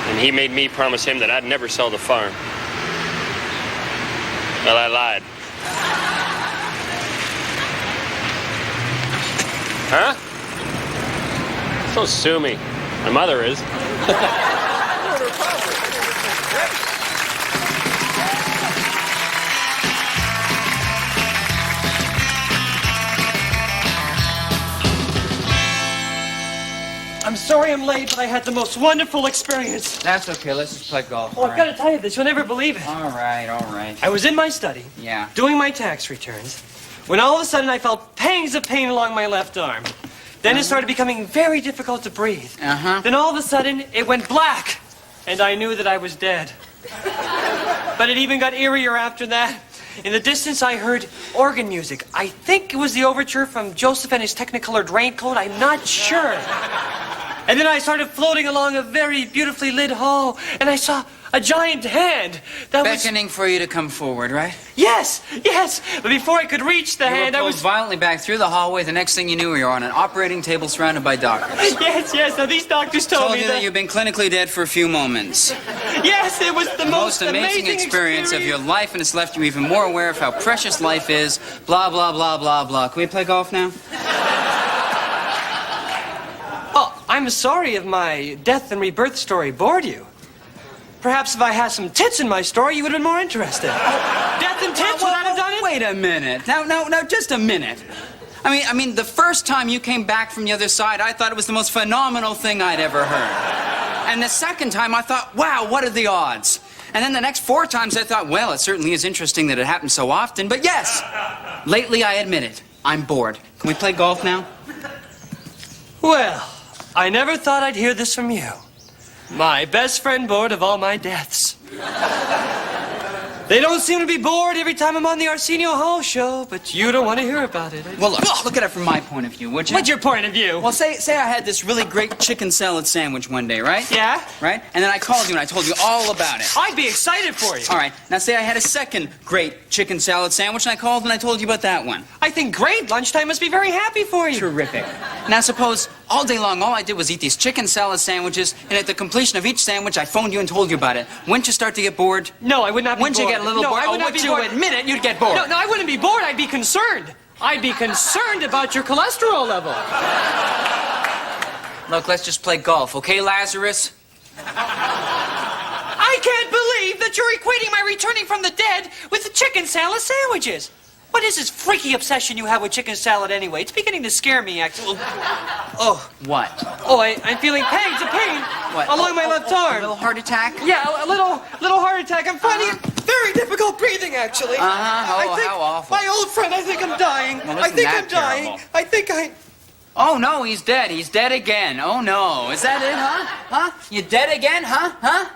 Speaker 18: And he made me promise him that I'd never sell the farm. Well, I lied. Huh? So sue me. My mother is.
Speaker 11: sorry I'm late, but I had the most wonderful experience.
Speaker 9: That's okay. Let's just play golf.
Speaker 11: Oh, I've got to tell you this. You'll never believe it.
Speaker 9: All right, all right.
Speaker 11: I was in my study,
Speaker 9: Yeah.
Speaker 11: doing my tax returns, when all of a sudden I felt pangs of pain along my left arm. Then it started becoming very difficult to breathe. Then all of a sudden, it went black, and I knew that I was dead. But it even got eerier after that. In the distance, I heard organ music. I think it was the overture from Joseph and his Technicolored Raincoat. I'm not sure. And then I started floating along a very beautifully lit hall, and I saw a giant hand that
Speaker 9: beckoning for you to come forward, right?
Speaker 11: Yes, yes. But before I could reach the hand, I
Speaker 9: pulled
Speaker 11: was
Speaker 9: violently back through the hallway. The next thing you knew, you were on an operating table surrounded by doctors.
Speaker 11: Yes, yes. Now these doctors told me
Speaker 9: you that you've been clinically dead for a few moments.
Speaker 11: Yes, it was the most
Speaker 9: amazing experience of your life, and it's left you even more aware of how precious life is. Blah, blah, blah, blah, blah. Can we play golf now?
Speaker 11: Oh, I'm sorry if my death and rebirth story bored you. Perhaps if I had some tits in my story, you would have been more interested. Death and tits, would I have done it?
Speaker 9: Wait a minute. Now, just a minute. I mean, the first time you came back from the other side, I thought it was the most phenomenal thing I'd ever heard. And the second time, I thought, wow, what are the odds? And then the next 4 times, I thought, well, it certainly is interesting that it happens so often. But yes, lately, I admit it, I'm bored. Can we play golf now?
Speaker 11: Well, I never thought I'd hear this from you. My best friend bored of all my deaths. They don't seem to be bored every time I'm on the Arsenio Hall show, but you don't want to hear about it.
Speaker 9: Well, look at it from my point of view, would you?
Speaker 11: What's your point of view?
Speaker 9: Well, say I had this really great chicken salad sandwich one day, right?
Speaker 11: Yeah?
Speaker 9: Right? And then I called you and I told you all about it.
Speaker 11: I'd be excited for you.
Speaker 9: All right. Now say I had a second great chicken salad sandwich and I called and I told you about that one.
Speaker 11: I think great. Lunchtime must be very happy for you.
Speaker 9: Terrific. Now suppose all day long all I did was eat these chicken salad sandwiches, and at the completion of each sandwich I phoned you and told you about it. Wouldn't you start to get bored?
Speaker 11: No, I would not be
Speaker 9: Wouldn't
Speaker 11: bored.
Speaker 9: you get a little bored?
Speaker 11: I would not be bored.
Speaker 9: Admit it, you'd get bored.
Speaker 11: No, I wouldn't be bored. I'd be concerned. I'd be concerned about your cholesterol level.
Speaker 9: Look, let's just play golf, okay, Lazarus?
Speaker 11: I can't believe that you're equating my returning from the dead with the chicken salad sandwiches. What is this freaky obsession you have with chicken salad anyway? It's beginning to scare me, actually. Oh.
Speaker 9: What?
Speaker 11: Oh, I'm feeling pangs of pain along my left arm.
Speaker 9: A little heart attack?
Speaker 11: Yeah, a little heart attack. I'm finding it very difficult breathing, actually.
Speaker 9: How awful.
Speaker 11: My old friend, I think I'm dying.
Speaker 9: Well,
Speaker 11: I think
Speaker 9: I'm
Speaker 11: dying.
Speaker 9: terrible.
Speaker 11: I think I...
Speaker 9: Oh, no, he's dead. He's dead again. Oh, no. Is that it, huh? Huh? You dead again, huh? Huh?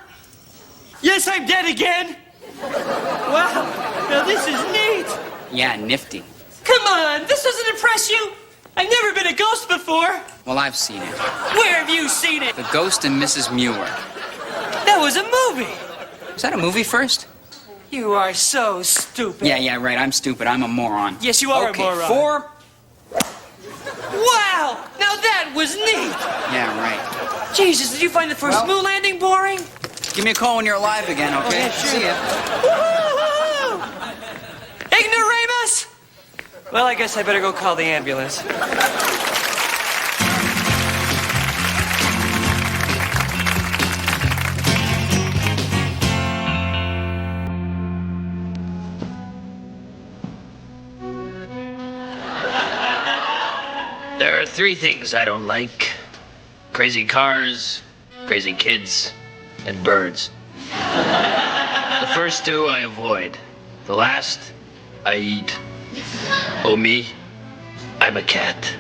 Speaker 11: Yes, I'm dead again. Wow. Now, this is neat.
Speaker 9: Yeah, nifty.
Speaker 11: Come on, this doesn't impress you? I've never been a ghost before.
Speaker 9: Well, I've seen it.
Speaker 11: Where have you seen it?
Speaker 9: The Ghost and Mrs. Muir.
Speaker 11: That was a movie.
Speaker 9: Was that a movie first?
Speaker 11: You are so stupid.
Speaker 9: Yeah, right. I'm stupid. I'm a moron.
Speaker 11: Yes, you are
Speaker 9: okay,
Speaker 11: a moron.
Speaker 9: 4.
Speaker 11: Wow! Now that was neat.
Speaker 9: Yeah, right.
Speaker 11: Jesus, did you find the first moon landing boring?
Speaker 9: Give me a call when you're alive again, okay?
Speaker 11: Oh, yeah, sure.
Speaker 9: See ya.
Speaker 11: Woo-hoo-hoo! Ignoramus! Well, I guess I better go call the ambulance.
Speaker 6: There are 3 things I don't like. Crazy cars, crazy kids, and birds. The first 2 I avoid. The last, I eat. Oh me, I'm a cat.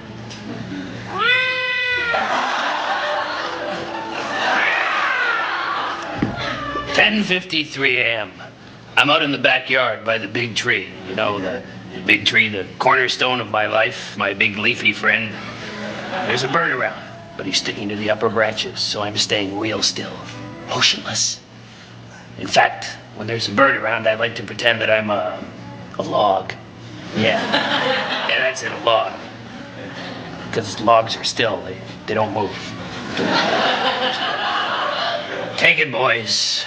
Speaker 6: "10:53 a.m. I'm out in the backyard by the big tree. You know, the big tree, the cornerstone of my life, my big leafy friend. There's a bird around, but he's sticking to the upper branches, so I'm staying real still, motionless. In fact, when there's a bird around, I like to pretend that I'm a log. Yeah, that's it, a log. Because logs are still, they don't move. Take it, boys.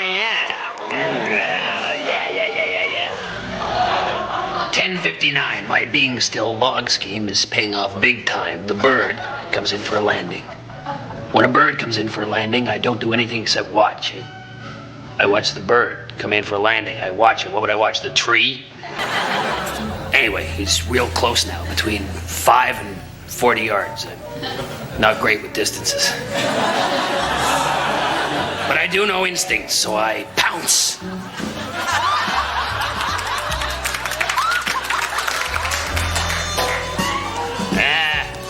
Speaker 6: Yeah. 10:53 10:59. My being still log scheme is paying off big time. The bird comes in for a landing. When a bird comes in for a landing, I don't do anything except watch it. I watch the bird come in for a landing. I watch it. What would I watch? The tree? Anyway, he's real close now, between 5 and 40 yards. I'm not great with distances. But I do know instincts, so I pounce.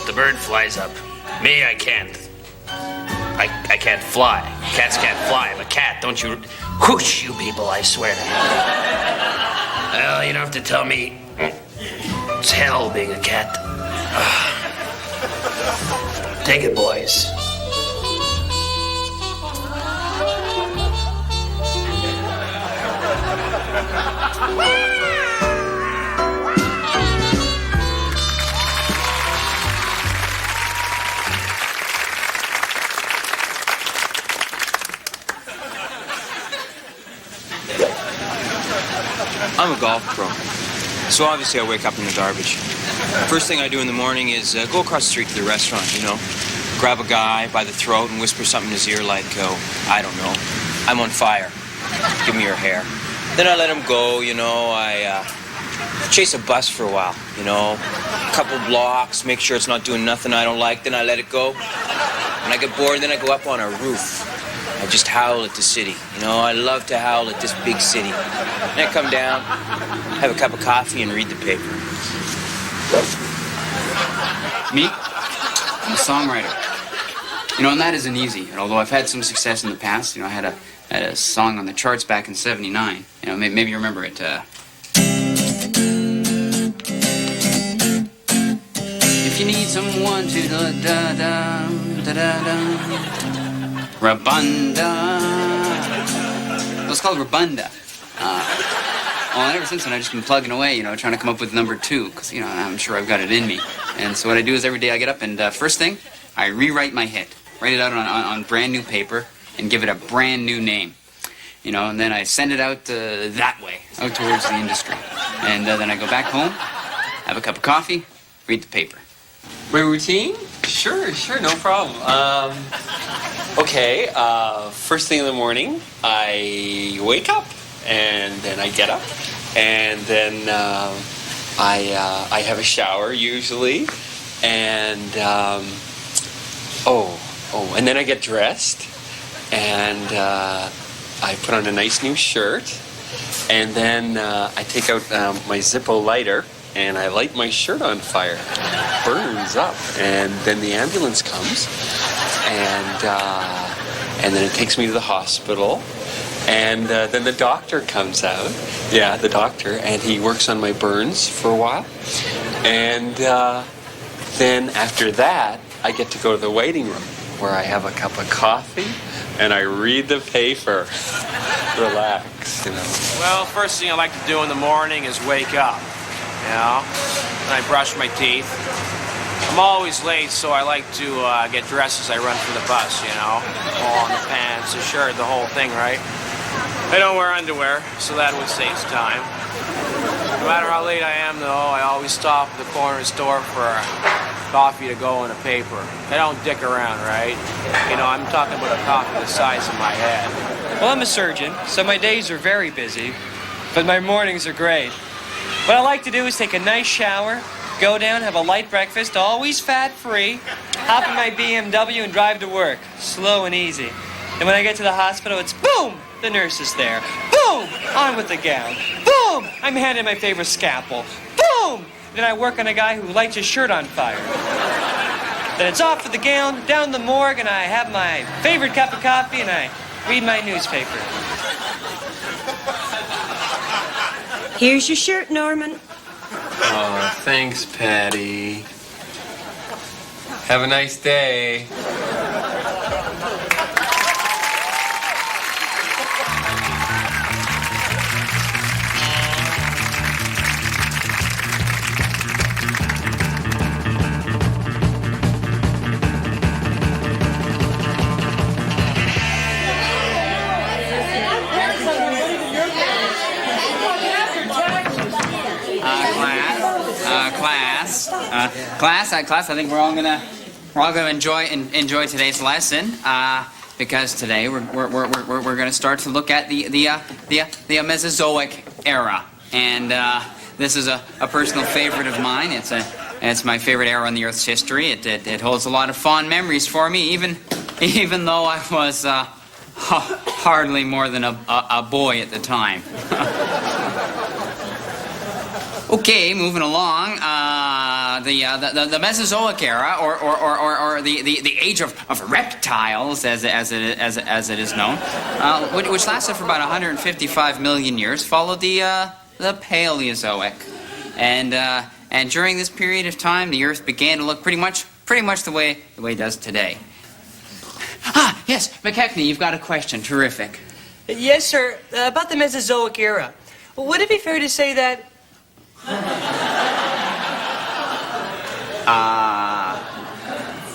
Speaker 6: The bird flies up. Me, I can't. I can't fly. Cats can't fly. I'm a cat, don't you? Whoosh, you people, I swear to you. Well, you don't have to tell me. It's hell being a cat. Take it, boys.
Speaker 14: I'm a golf pro, so obviously I wake up in the garbage. First thing I do in the morning is go across the street to the restaurant, you know, grab a guy by the throat and whisper something in his ear like, I don't know, I'm on fire, give me your hair. Then I let him go, you know, I chase a bus for a while, you know, a couple blocks, make sure it's not doing nothing I don't like, then I let it go. When I get bored, then I go up on a roof. I just howl at the city. You know, I love to howl at this big city. Then I come down, have a cup of coffee, and read the paper.
Speaker 9: Me? I'm a songwriter. You know, and that isn't easy. And although I've had some success in the past, you know, I had a song on the charts back in '79. You know, maybe you remember it. If you need someone to Rabunda. It was called Rabunda. Well, ever since then, I've just been plugging away, you know, trying to come up with number 2, because, you know, I'm sure I've got it in me. And so what I do is every day I get up and first thing, I rewrite my hit. Write it out on brand new paper and give it a brand new name. You know, and then I send it out that way, out towards the industry. And then I go back home, have a cup of coffee, read the paper.
Speaker 7: My routine? Sure, no problem. Okay, first thing in the morning, I wake up, and then I get up, and then I have a shower usually, and and then I get dressed, and I put on a nice new shirt, and then I take out my Zippo lighter, and I light my shirt on fire. It burns up, and then the ambulance comes, and then it takes me to the hospital, and then the doctor comes out. Yeah, the doctor, and he works on my burns for a while, and then after that, I get to go to the waiting room where I have a cup of coffee and I read the paper. Relax, you know.
Speaker 10: Well, first thing I like to do in the morning is wake up. You know, and I brush my teeth. I'm always late, so I like to get dressed as I run for the bus, you know. All on the pants, the shirt, the whole thing, right? I don't wear underwear, so that would save time. No matter how late I am, though, I always stop at the corner store for coffee to go and a paper. I don't dick around, right? You know, I'm talking about a coffee the size of my head.
Speaker 11: Well, I'm a surgeon, so my days are very busy, but my mornings are great. What I like to do is take a nice shower, go down, have a light breakfast, always fat-free, hop in my BMW and drive to work, slow and easy. And when I get to the hospital, it's boom, the nurse is there. Boom, on with the gown. Boom, I'm handed my favorite scalpel. Boom, then I work on a guy who lights his shirt on fire. Then it's off with the gown, down the morgue, and I have my favorite cup of coffee, and I read my newspaper.
Speaker 19: Here's your shirt, Norman.
Speaker 7: Oh, thanks, Patty. Have a nice day.
Speaker 9: Class. Class, I think we're all gonna enjoy today's lesson. Because today we're gonna start to look at the Mesozoic era, and this is a personal favorite of mine. It's my favorite era in the Earth's history. It holds a lot of fond memories for me, even though I was hardly more than a boy at the time. Okay, moving along. The Mesozoic era, or the age of reptiles, as it is known, which lasted for about 155 million years, followed the Paleozoic, and during this period of time, the Earth began to look pretty much the way it does today. Ah, yes, McKechnie, you've got a question. Terrific.
Speaker 11: Yes, sir. About the Mesozoic era. Would it be fair to say that?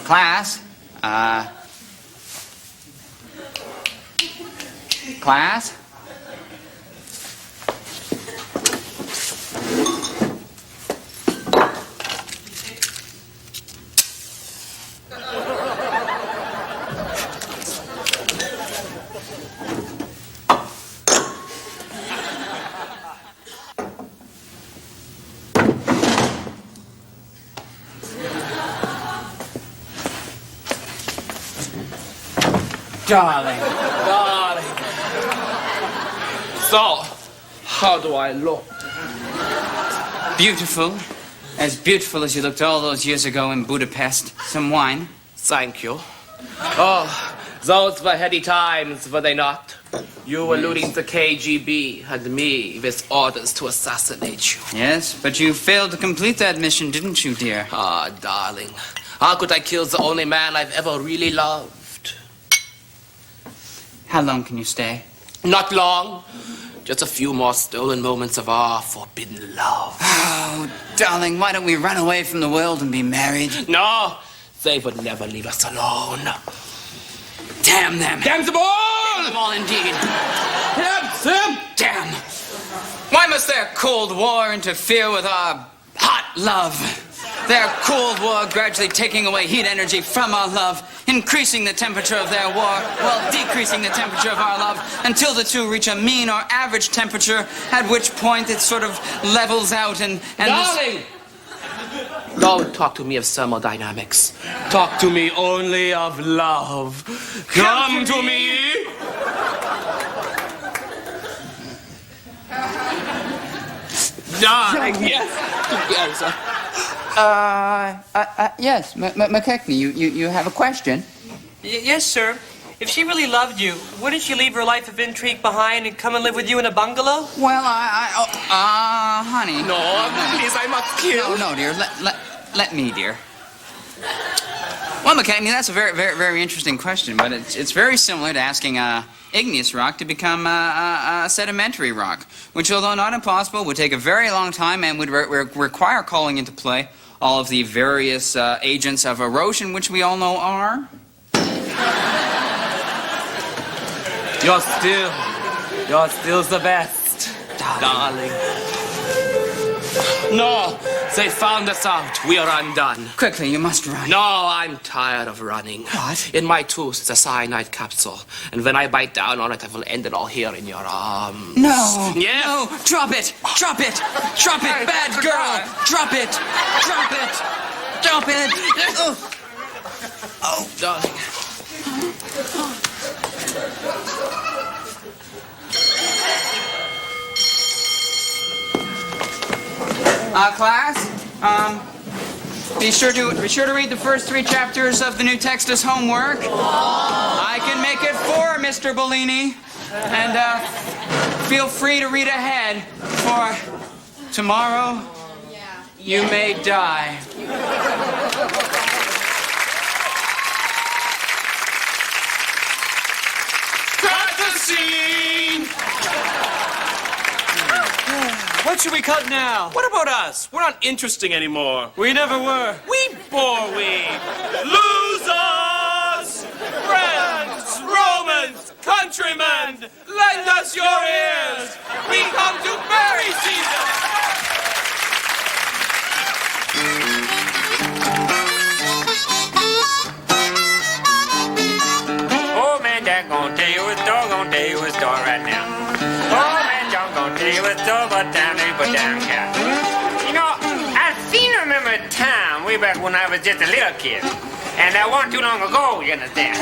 Speaker 9: Class. Class. Darling.
Speaker 10: So, how do I look?
Speaker 9: Beautiful. As beautiful as you looked all those years ago in Budapest. Some wine.
Speaker 10: Thank you. Oh, those were heady times, were they not? You were eluding the KGB and me with orders to assassinate you.
Speaker 9: Yes, but you failed to complete that mission, didn't you, dear?
Speaker 10: Ah, darling. How could I kill the only man I've ever really loved?
Speaker 9: How long can you stay?
Speaker 10: Not long. Just a few more stolen moments of our forbidden love.
Speaker 9: Oh, darling, why don't we run away from the world and be married?
Speaker 10: No, they would never leave us alone.
Speaker 9: Damn them.
Speaker 10: Damn them all!
Speaker 9: Damn them all, indeed.
Speaker 10: Damn them!
Speaker 9: Damn. Why must their Cold War interfere with our hot love? Their Cold War gradually taking away heat energy from our love, increasing the temperature of their war, while decreasing the temperature of our love, until the two reach a mean or average temperature, at which point it sort of levels out and
Speaker 10: Darling! Don't talk to me of thermodynamics. Talk to me only of love. Come to me! Darling, yes. Yes.
Speaker 9: Yes, McKechnie, you have a question?
Speaker 11: Yes, sir. If she really loved you, wouldn't she leave her life of intrigue behind and come and live with you in a bungalow?
Speaker 9: Well, honey.
Speaker 10: No, please, I must kill.
Speaker 9: No, dear. Let me, dear. Well, McKechnie, that's a very interesting question, but it's very similar to asking igneous rock to become a sedimentary rock, which, although not impossible, would take a very long time and would require calling into play all of the various agents of erosion, which we all know are.
Speaker 10: You're still the best, darling. No, they found us out. We are undone.
Speaker 9: Quickly, you must run.
Speaker 10: No, I'm tired of running.
Speaker 9: What?
Speaker 10: In my tooth is a cyanide capsule, and when I bite down on it, I will end it all here in your arms.
Speaker 9: No.
Speaker 10: Yeah.
Speaker 9: No. Drop it. Drop it. Drop it, bad girl. Drop it. Drop it. Drop it.
Speaker 10: Oh, darling.
Speaker 9: Class, be sure to read the first 3 chapters of the new text as homework. I can make it 4, Mr. Bellini, and feel free to read ahead, for tomorrow you may die.
Speaker 10: Cut the scene!
Speaker 11: What should we cut now?
Speaker 10: What about us? We're not interesting anymore.
Speaker 11: We never were.
Speaker 10: We bore we. Losers! Friends, Romans, countrymen, lend us your ears. We come to bury Caesar.
Speaker 6: you a story right now. Oh, man, John gonna tell you a story about down there, but down cow. You know, I seem to remember a time way back when I was just a little kid. And that wasn't too long ago, you understand.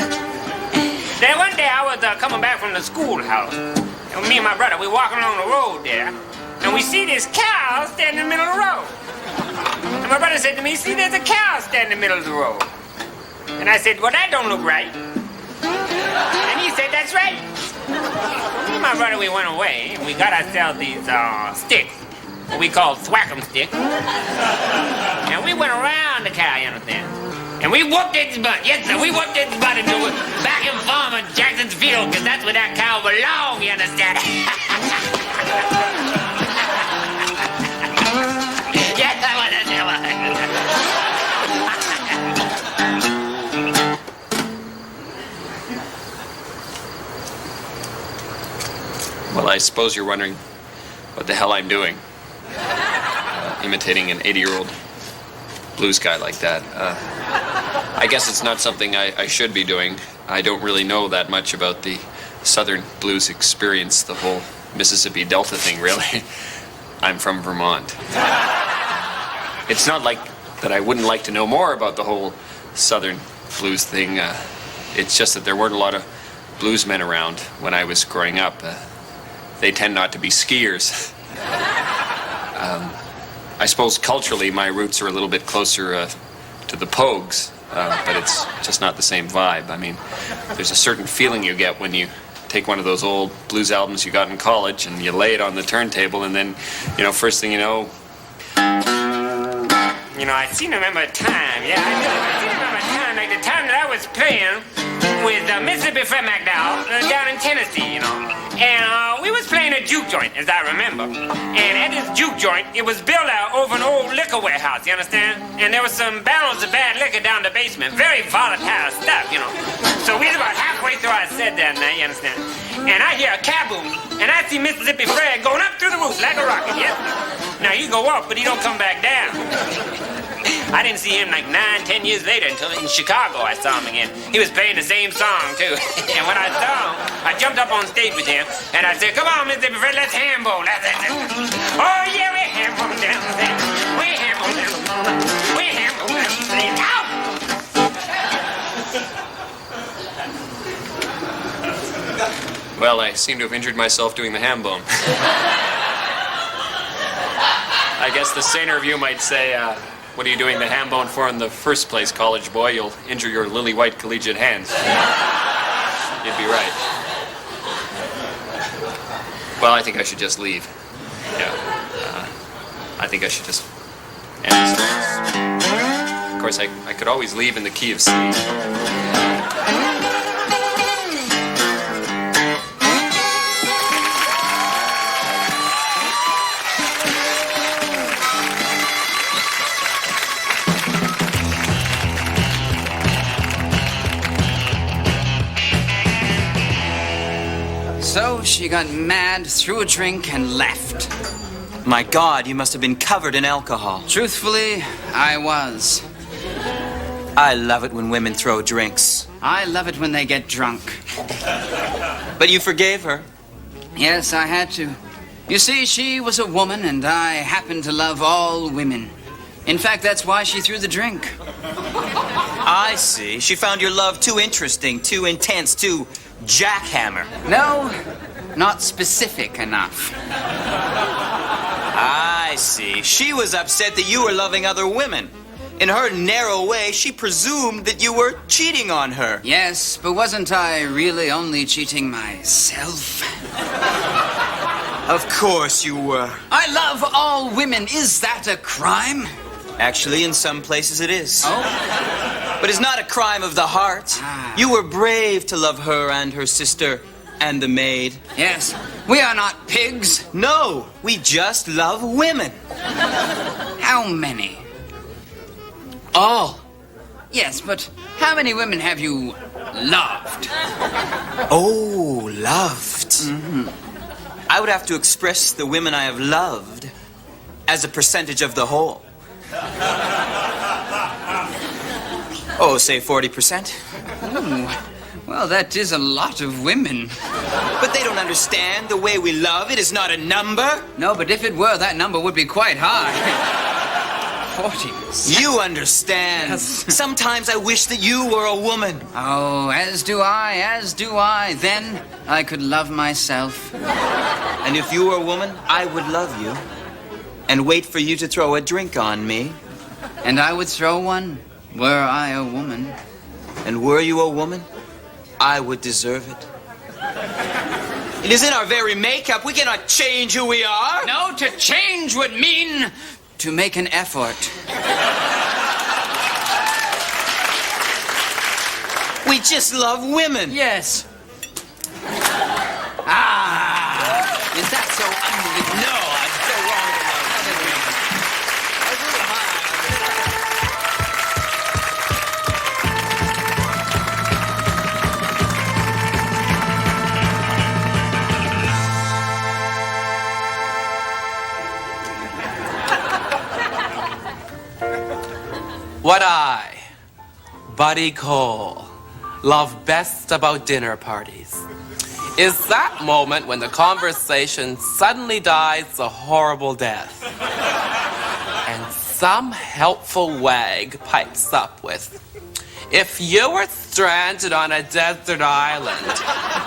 Speaker 6: Then one day I was coming back from the schoolhouse. And me and my brother, we walking along the road there. And we see this cow standing in the middle of the road. And my brother said to me, see, there's a cow standing in the middle of the road. And I said, well, that don't look right. And he said, that's right. Me and my brother, we went away, and we got ourselves these sticks, what we call thwack-em sticks. And we went around the cow, you understand. And we whooped its butt. Yes, sir, we whooped its butt into it back in Farmer Jackson's field, because that's where that cow belonged, you understand. Yes, I was.
Speaker 7: Well, I suppose you're wondering what the hell I'm doing. Imitating an 80-year-old blues guy like that. I guess it's not something I should be doing. I don't really know that much about the Southern blues experience, the whole Mississippi Delta thing, really. I'm from Vermont. It's not like that I wouldn't like to know more about the whole Southern blues thing. It's just that there weren't a lot of bluesmen around when I was growing up. They tend not to be skiers. I suppose culturally my roots are a little bit closer to the Pogues, but it's just not the same vibe. I mean, there's a certain feeling you get when you take one of those old blues albums you got in college and you lay it on the turntable, and then, you know, first thing you know...
Speaker 6: You know, I seem to remember a time, yeah, I do. I seem to remember a time, like the time that I was playing with Mississippi Fred McDowell down in Tennessee, you know. And we was playing a juke joint, as I remember. And at this juke joint, it was built out over an old liquor warehouse, you understand? And there was some barrels of bad liquor down the basement. Very volatile stuff, you know. So we was about halfway through our set that night, you understand? And I hear a kaboom, and I see Mississippi Fred going up through the roof like a rocket, yes? Now, he go up, but he don't come back down. I didn't see him like 9-10 years later until in Chicago I saw him again. He was playing the same song, too. And when I saw him, I jumped up on stage with him, and I said, come on, Mississippi Fred, let's hambo. Oh, yeah, we hambo down there. We hambo down. We hambo down there. Ow!
Speaker 7: Well, I seem to have injured myself doing the ham bone. I guess the saner of you might say, what are you doing the ham bone for in the first place, college boy? You'll injure your lily-white collegiate hands. You'd be right. Well, I think I should just leave. Yeah. I think I should just end this. Of course, I could always leave in the key of C.
Speaker 9: So she got mad, threw a drink, and left.
Speaker 14: My God, you must have been covered in alcohol.
Speaker 9: Truthfully, I was.
Speaker 14: I love it when women throw drinks.
Speaker 9: I love it when they get drunk.
Speaker 14: But you forgave her.
Speaker 9: Yes, I had to. You see, she was a woman, and I happen to love all women. In fact, that's why she threw the drink.
Speaker 14: I see. She found your love too interesting, too intense, too jackhammer.
Speaker 9: No, not specific enough.
Speaker 14: I see. She was upset that you were loving other women. In her narrow way, she presumed that you were cheating on her.
Speaker 9: Yes, but wasn't I really only cheating myself?
Speaker 14: Of course you were.
Speaker 9: I love all women. Is that a crime?
Speaker 14: Actually, in some places it is.
Speaker 9: Oh?
Speaker 14: But it's not a crime of the heart. You were brave to love her and her sister and the maid.
Speaker 9: Yes, we are not pigs.
Speaker 14: No, we just love women.
Speaker 9: How many?
Speaker 14: All.
Speaker 9: Yes, but how many women have you loved?
Speaker 14: Oh, loved.
Speaker 9: Mm-hmm.
Speaker 14: I would have to express the women I have loved as a percentage of the whole. Oh, say 40%.
Speaker 9: Ooh. Well, that is a lot of women.
Speaker 16: But they don't understand the way we love. It is not a number.
Speaker 9: No, but if it were, that number would be quite high. 40%.
Speaker 16: You understand.
Speaker 9: Yes.
Speaker 16: Sometimes I wish that you were a woman.
Speaker 9: Oh, as do I, as do I. Then I could love myself.
Speaker 16: And if you were a woman, I would love you. And wait for you to throw a drink on me.
Speaker 9: And I would throw one, were I a woman.
Speaker 16: And were you a woman, I would deserve it. It is in our very makeup. We cannot change who we are.
Speaker 9: No, to change would mean to make an effort.
Speaker 16: We just love women.
Speaker 9: Yes. Ah! Is that so unbelievable?
Speaker 16: No, I'm so wrong to love women. I was a little high.
Speaker 10: What I, Buddy Cole, love best about dinner parties is that moment when the conversation suddenly dies a horrible death. And some helpful wag pipes up with, if you were stranded on a desert island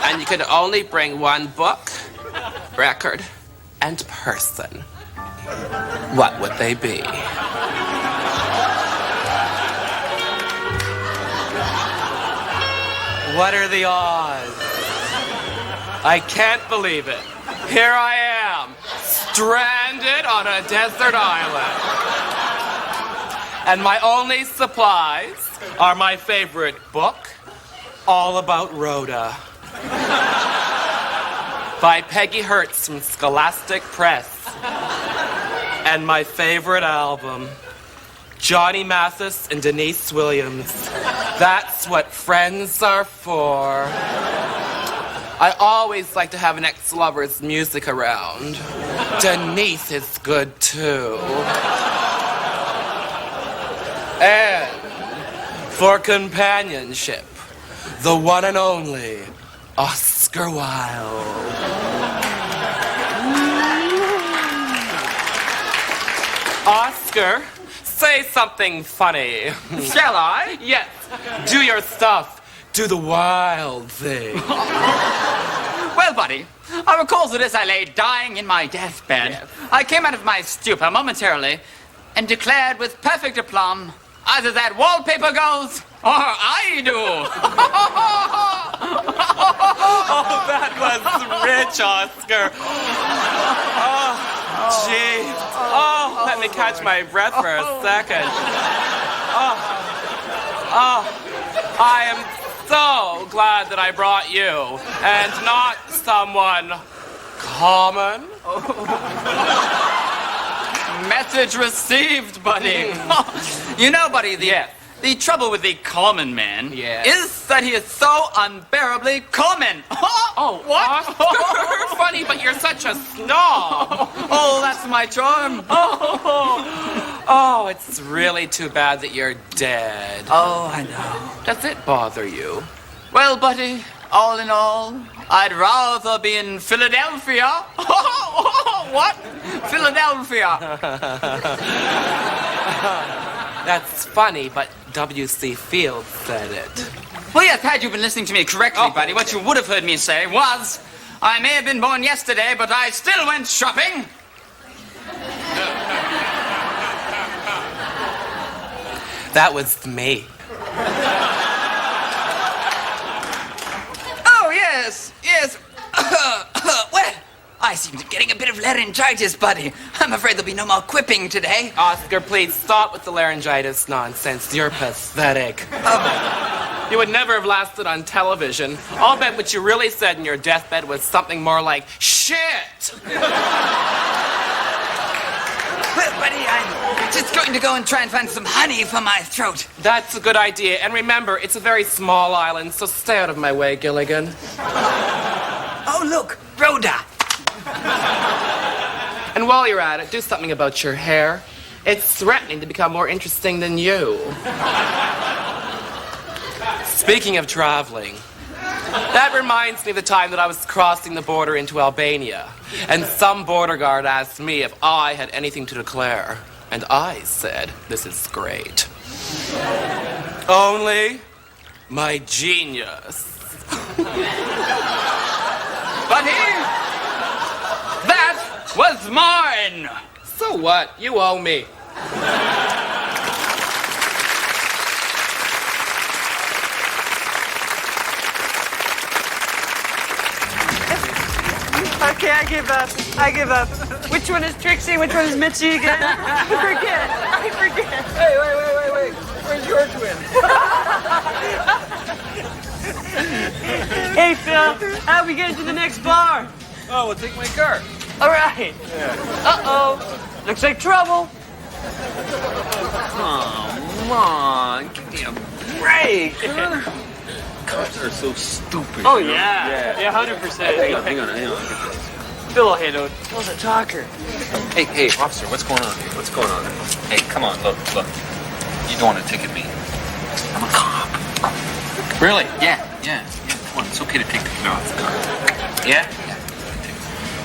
Speaker 10: and you could only bring one book, record, and person, what would they be? What are the odds? I can't believe it. Here I am, stranded on a desert island. And my only supplies are my favorite book, All About Rhoda, by Peggy Hertz from Scholastic Press. And my favorite album, Johnny Mathis and Denise Williams. That's what friends are for. I always like to have an ex-lover's music around. Denise is good too. And for companionship, the one and only Oscar Wilde. Oscar, say something funny.
Speaker 1: Shall I?
Speaker 10: Yes. Do your stuff. Do the wild thing.
Speaker 9: Well, buddy, I recall that as I lay dying in my deathbed,
Speaker 10: Yes.
Speaker 9: I came out of my stupor momentarily and declared with perfect aplomb, either that wallpaper goes or I do.
Speaker 10: Oh, that was rich, Oscar. Oh, gee. Oh, let me catch my breath for a second. Oh, I am so glad that I brought you and not someone common.
Speaker 9: Message received, buddy. You know, buddy, the trouble with the common man is that he is so unbearably common.
Speaker 10: Oh, what? Oscar, funny, but you're such a snob.
Speaker 9: Oh, that's my charm.
Speaker 10: Oh, it's really too bad that you're dead.
Speaker 9: Oh, I know.
Speaker 10: Does it bother you?
Speaker 9: Well, buddy, all in all, I'd rather be in Philadelphia. What? Philadelphia.
Speaker 10: That's funny, but W.C. Fields said it.
Speaker 9: Well, yes, had you been listening to me correctly, buddy, what you would have heard me say was, I may have been born yesterday, but I still went shopping.
Speaker 10: That was me.
Speaker 9: Oh, yes. Well, I seem to be getting a bit of laryngitis, buddy. I'm afraid there'll be no more quipping today.
Speaker 10: Oscar, please stop with the laryngitis nonsense. You're pathetic. You would never have lasted on television. I'll bet what you really said in your deathbed was something more like, shit!
Speaker 9: Well, buddy, I'm just going to go and try and find some honey for my throat.
Speaker 10: That's a good idea. And remember, it's a very small island, so stay out of my way, Gilligan.
Speaker 9: Oh, look, Rhoda.
Speaker 10: And while you're at it, do something about your hair. It's threatening to become more interesting than you. Speaking of traveling,
Speaker 2: That reminds me of the time that I was crossing the border into Albania, and some border guard asked me if I had anything to declare, and I said, "This is great. Only my genius." But that was mine. So what? You owe me.
Speaker 19: Okay, I give up. I give up. Which one is Trixie? Which one is Mitzi again? I forget. I forget.
Speaker 15: Hey, wait. Where's your twin?
Speaker 19: Hey, Phil. How we get into the next bar?
Speaker 15: Oh, we'll take my car.
Speaker 19: All right. Uh-oh. Looks like trouble.
Speaker 15: Come on. Give me a break. Cars are so stupid.
Speaker 11: Oh,
Speaker 15: you know?
Speaker 11: yeah. Yeah, 100%.
Speaker 15: Hang on.
Speaker 11: Phil will handle it. Phil's a talker.
Speaker 15: Hey, officer, what's going on here? What's going on? Hey, come on, look. You don't want to ticket me. I'm a cop. Really? Yeah. Come on, it's okay to take the kid off the car.
Speaker 2: Yeah?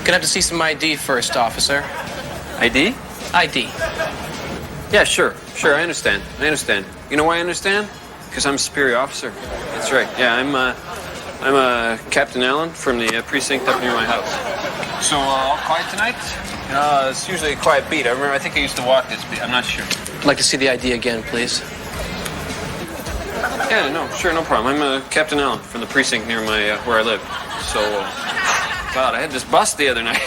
Speaker 2: Gonna have to see some ID first, officer.
Speaker 15: ID?
Speaker 2: ID.
Speaker 7: Yeah, sure, I understand. You know why I understand? Because I'm a superior officer. That's right. Yeah, I'm Captain Allen from the precinct up near my house.
Speaker 15: So, all quiet tonight?
Speaker 7: It's usually a quiet beat. I think I used to walk this beat. I'm not sure.
Speaker 2: I'd like to see the ID again, please.
Speaker 7: Yeah, no, sure, no problem. I'm Captain Allen from the precinct near my where I live. So, God, I had this bust the other night.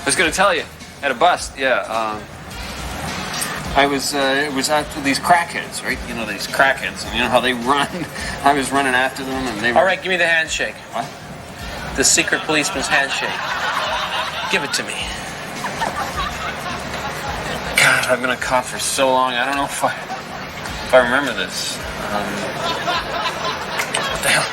Speaker 7: I was going to tell you, I had a bust. Yeah. It was out these crackheads, right? You know these crackheads, and you know how they run. I was running after them, and they were.
Speaker 2: All right, give me the handshake.
Speaker 7: What?
Speaker 2: The secret policeman's handshake. Give it to me.
Speaker 7: God, I've been a cop for so long. I don't know if I remember this. What the hell?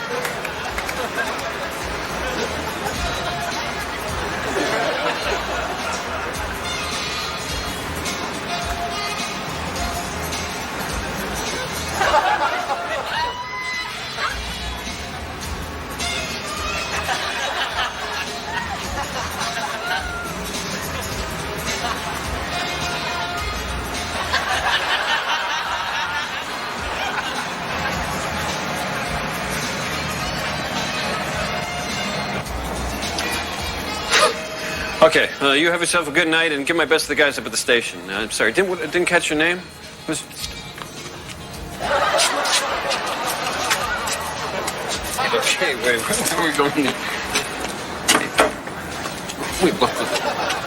Speaker 7: Okay, you have yourself a good night, and give my best to the guys up at the station. I'm sorry, didn't catch your name? Okay, wait, where are we going? Wait, look,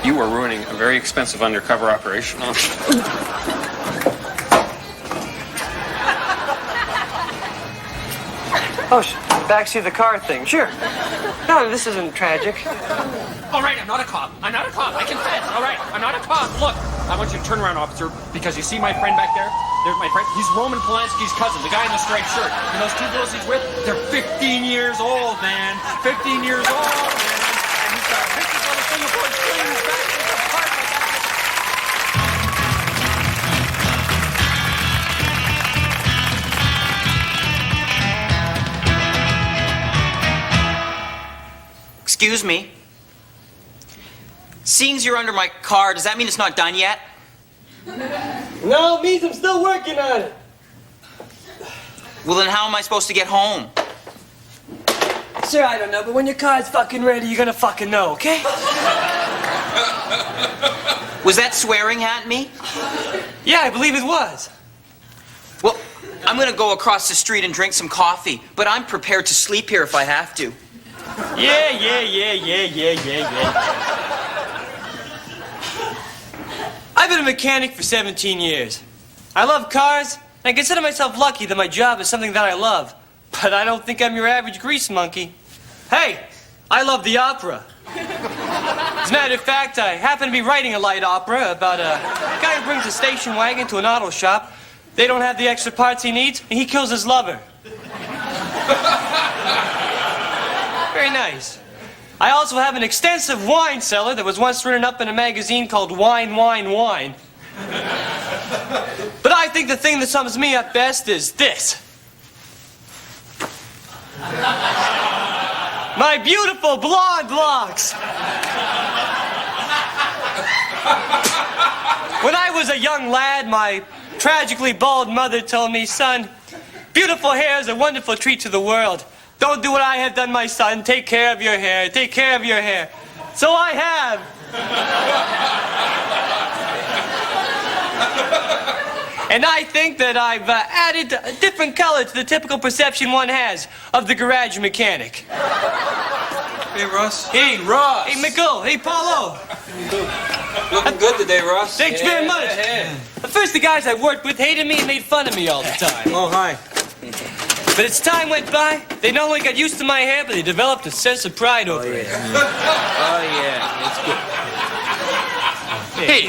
Speaker 7: you are ruining a very expensive undercover operation.
Speaker 11: Oh, backseat of the car thing. Sure. No, this isn't tragic.
Speaker 15: All right, I'm not a cop. I confess. All right, I'm not a cop. Look, I want you to turn around, officer, because you see my friend back there? There's my friend. He's Roman Polanski's cousin, the guy in the striped shirt. And those two girls he's with, they're 15 years old, man. 15 years old, man. And he's got pictures on the Singapore strings back in his apartment.
Speaker 5: Excuse me. Seeing as you're under my car, does that mean it's not done yet?
Speaker 11: No, it means I'm still working on it.
Speaker 5: Well, then how am I supposed to get home?
Speaker 11: Sir, I don't know, but when your car's fucking ready, you're gonna fucking know, okay?
Speaker 5: Was that swearing at me?
Speaker 11: Yeah, I believe it was.
Speaker 5: Well, I'm gonna go across the street and drink some coffee, but I'm prepared to sleep here if I have to.
Speaker 11: Yeah. I've been a mechanic for 17 years. I love cars, and I consider myself lucky that my job is something that I love. But I don't think I'm your average grease monkey. Hey, I love the opera. As a matter of fact, I happen to be writing a light opera about a guy who brings a station wagon to an auto shop. They don't have the extra parts he needs, and he kills his lover. Very nice. I also have an extensive wine cellar that was once written up in a magazine called Wine, Wine, Wine. But I think the thing that sums me up best is this. My beautiful blonde locks. When I was a young lad, my tragically bald mother told me, son, beautiful hair is a wonderful treat to the world. Don't do what I have done, my son. Take care of your hair. Take care of your hair. So I have. And I think that I've added a different color to the typical perception one has of the garage mechanic.
Speaker 14: Hey, Russ.
Speaker 11: Hey,
Speaker 14: Russ.
Speaker 11: Hey, McGill. Hey, Paulo.
Speaker 14: Looking good today, Russ.
Speaker 11: Thanks very much. At first, the guys I worked with hated me and made fun of me all the time.
Speaker 14: Oh, hi.
Speaker 11: But as time went by, they not only got used to my hair, but they developed a sense of pride over it.
Speaker 14: Oh, yeah. That's good.
Speaker 6: Hey,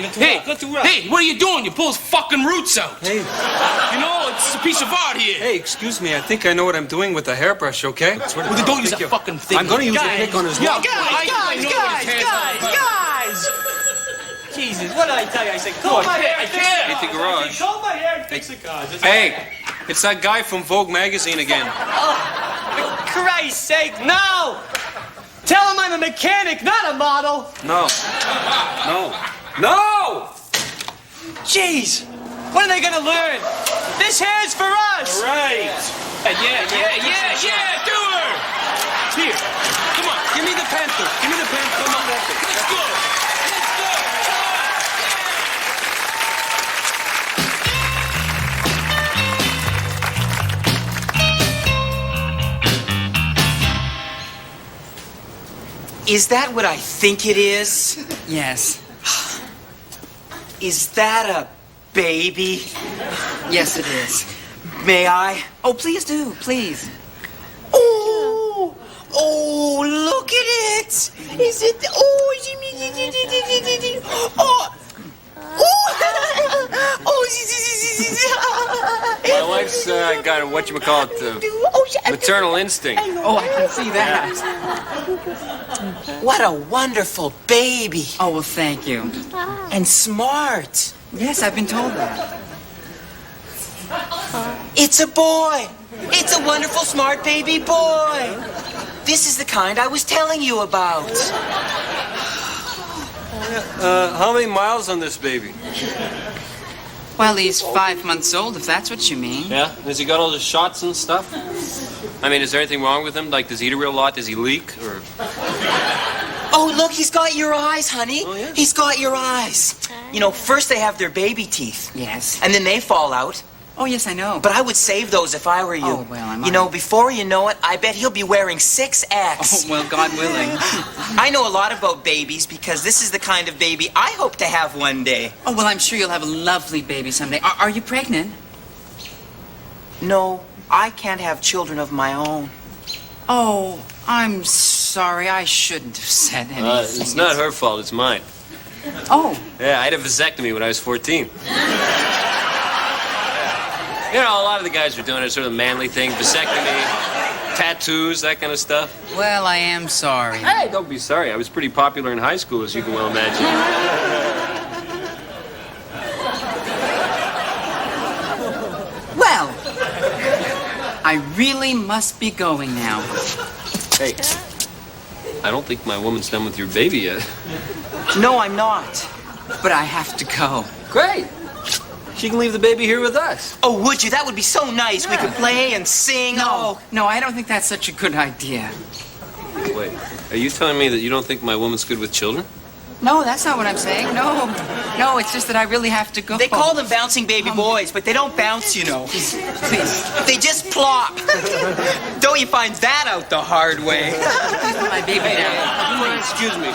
Speaker 6: what are you doing? You pull his fucking roots out.
Speaker 14: Hey.
Speaker 6: You know, it's a piece of art here.
Speaker 14: Hey, excuse me. I think I know what I'm doing with the hairbrush, okay?
Speaker 6: Well, then don't use a fucking thing.
Speaker 14: I'm going to use a pick on his
Speaker 11: Guys,
Speaker 14: log.
Speaker 11: guys! Jesus, what did I tell you? I said, comb my hair, fix the
Speaker 14: Hit the
Speaker 11: cars.
Speaker 14: garage.
Speaker 11: I said, comb my hair, fix the cars.
Speaker 14: Hey, it's that guy from Vogue magazine again.
Speaker 11: Oh, for Christ's sake, no! Tell him I'm a mechanic, not a model.
Speaker 14: No.
Speaker 11: Jeez, what are they gonna learn? This hair's for us.
Speaker 14: Right.
Speaker 6: Yeah, do her. Here, come on.
Speaker 14: Give me the pencil. Give me the pencil. Come on.
Speaker 6: Let's go.
Speaker 13: Is that what I think it is?
Speaker 4: Yes.
Speaker 13: Is that a baby?
Speaker 4: Yes, it is.
Speaker 13: May I?
Speaker 4: Oh, please do, please.
Speaker 13: Oh, look at it. Is it? Oh,
Speaker 15: My wife's got a maternal instinct.
Speaker 4: Oh, I can see that.
Speaker 13: What a wonderful baby.
Speaker 4: Oh, well, thank you.
Speaker 13: And smart.
Speaker 4: Yes, I've been told that.
Speaker 13: It's a boy. It's a wonderful, smart baby boy. This is the kind I was telling you about.
Speaker 14: How many miles on this baby?
Speaker 4: Well, he's 5 months old, if that's what you mean.
Speaker 15: Yeah? Has he got all the shots and stuff? I mean, is there anything wrong with him? Like, does he eat a real lot? Does he leak? Or...
Speaker 13: Oh, look, he's got your eyes, honey.
Speaker 15: Oh, yeah?
Speaker 13: He's got your eyes. You know, first they have their baby teeth.
Speaker 4: Yes.
Speaker 13: And then they fall out.
Speaker 4: Oh, yes, I know.
Speaker 13: But I would save those if I were you.
Speaker 4: Oh, well, I might.
Speaker 13: You know, before you know it, I bet he'll be wearing 6X.
Speaker 4: Oh, well, God willing.
Speaker 13: I know a lot about babies because this is the kind of baby I hope to have one day.
Speaker 4: Oh, well, I'm sure you'll have a lovely baby someday. Are you pregnant?
Speaker 13: No, I can't have children of my own.
Speaker 4: Oh, I'm sorry. I shouldn't have said anything.
Speaker 15: It's not her fault, it's mine.
Speaker 4: Oh.
Speaker 15: Yeah, I had a vasectomy when I was 14. You know, a lot of the guys are doing it, sort of manly thing, vasectomy, tattoos, that kind of stuff.
Speaker 4: Well, I am sorry.
Speaker 15: Hey, don't be sorry. I was pretty popular in high school, as you can well imagine.
Speaker 4: Well, I really must be going now.
Speaker 15: Hey, I don't think my woman's done with your baby yet.
Speaker 13: No, I'm not.
Speaker 4: But I have to go.
Speaker 15: Great. She can leave the baby here with us.
Speaker 13: Oh, would you? That would be so nice. Yeah. We could play and sing.
Speaker 4: No, I don't think that's such a good idea.
Speaker 15: Wait, are you telling me that you don't think my woman's good with children?
Speaker 4: No, that's not what I'm saying. No, it's just that I really have to go.
Speaker 13: They call them bouncing baby boys, but they don't bounce, you know.
Speaker 4: Please.
Speaker 13: They just plop. Don't you find that out the hard way?
Speaker 4: Please put my baby down.
Speaker 15: Excuse me.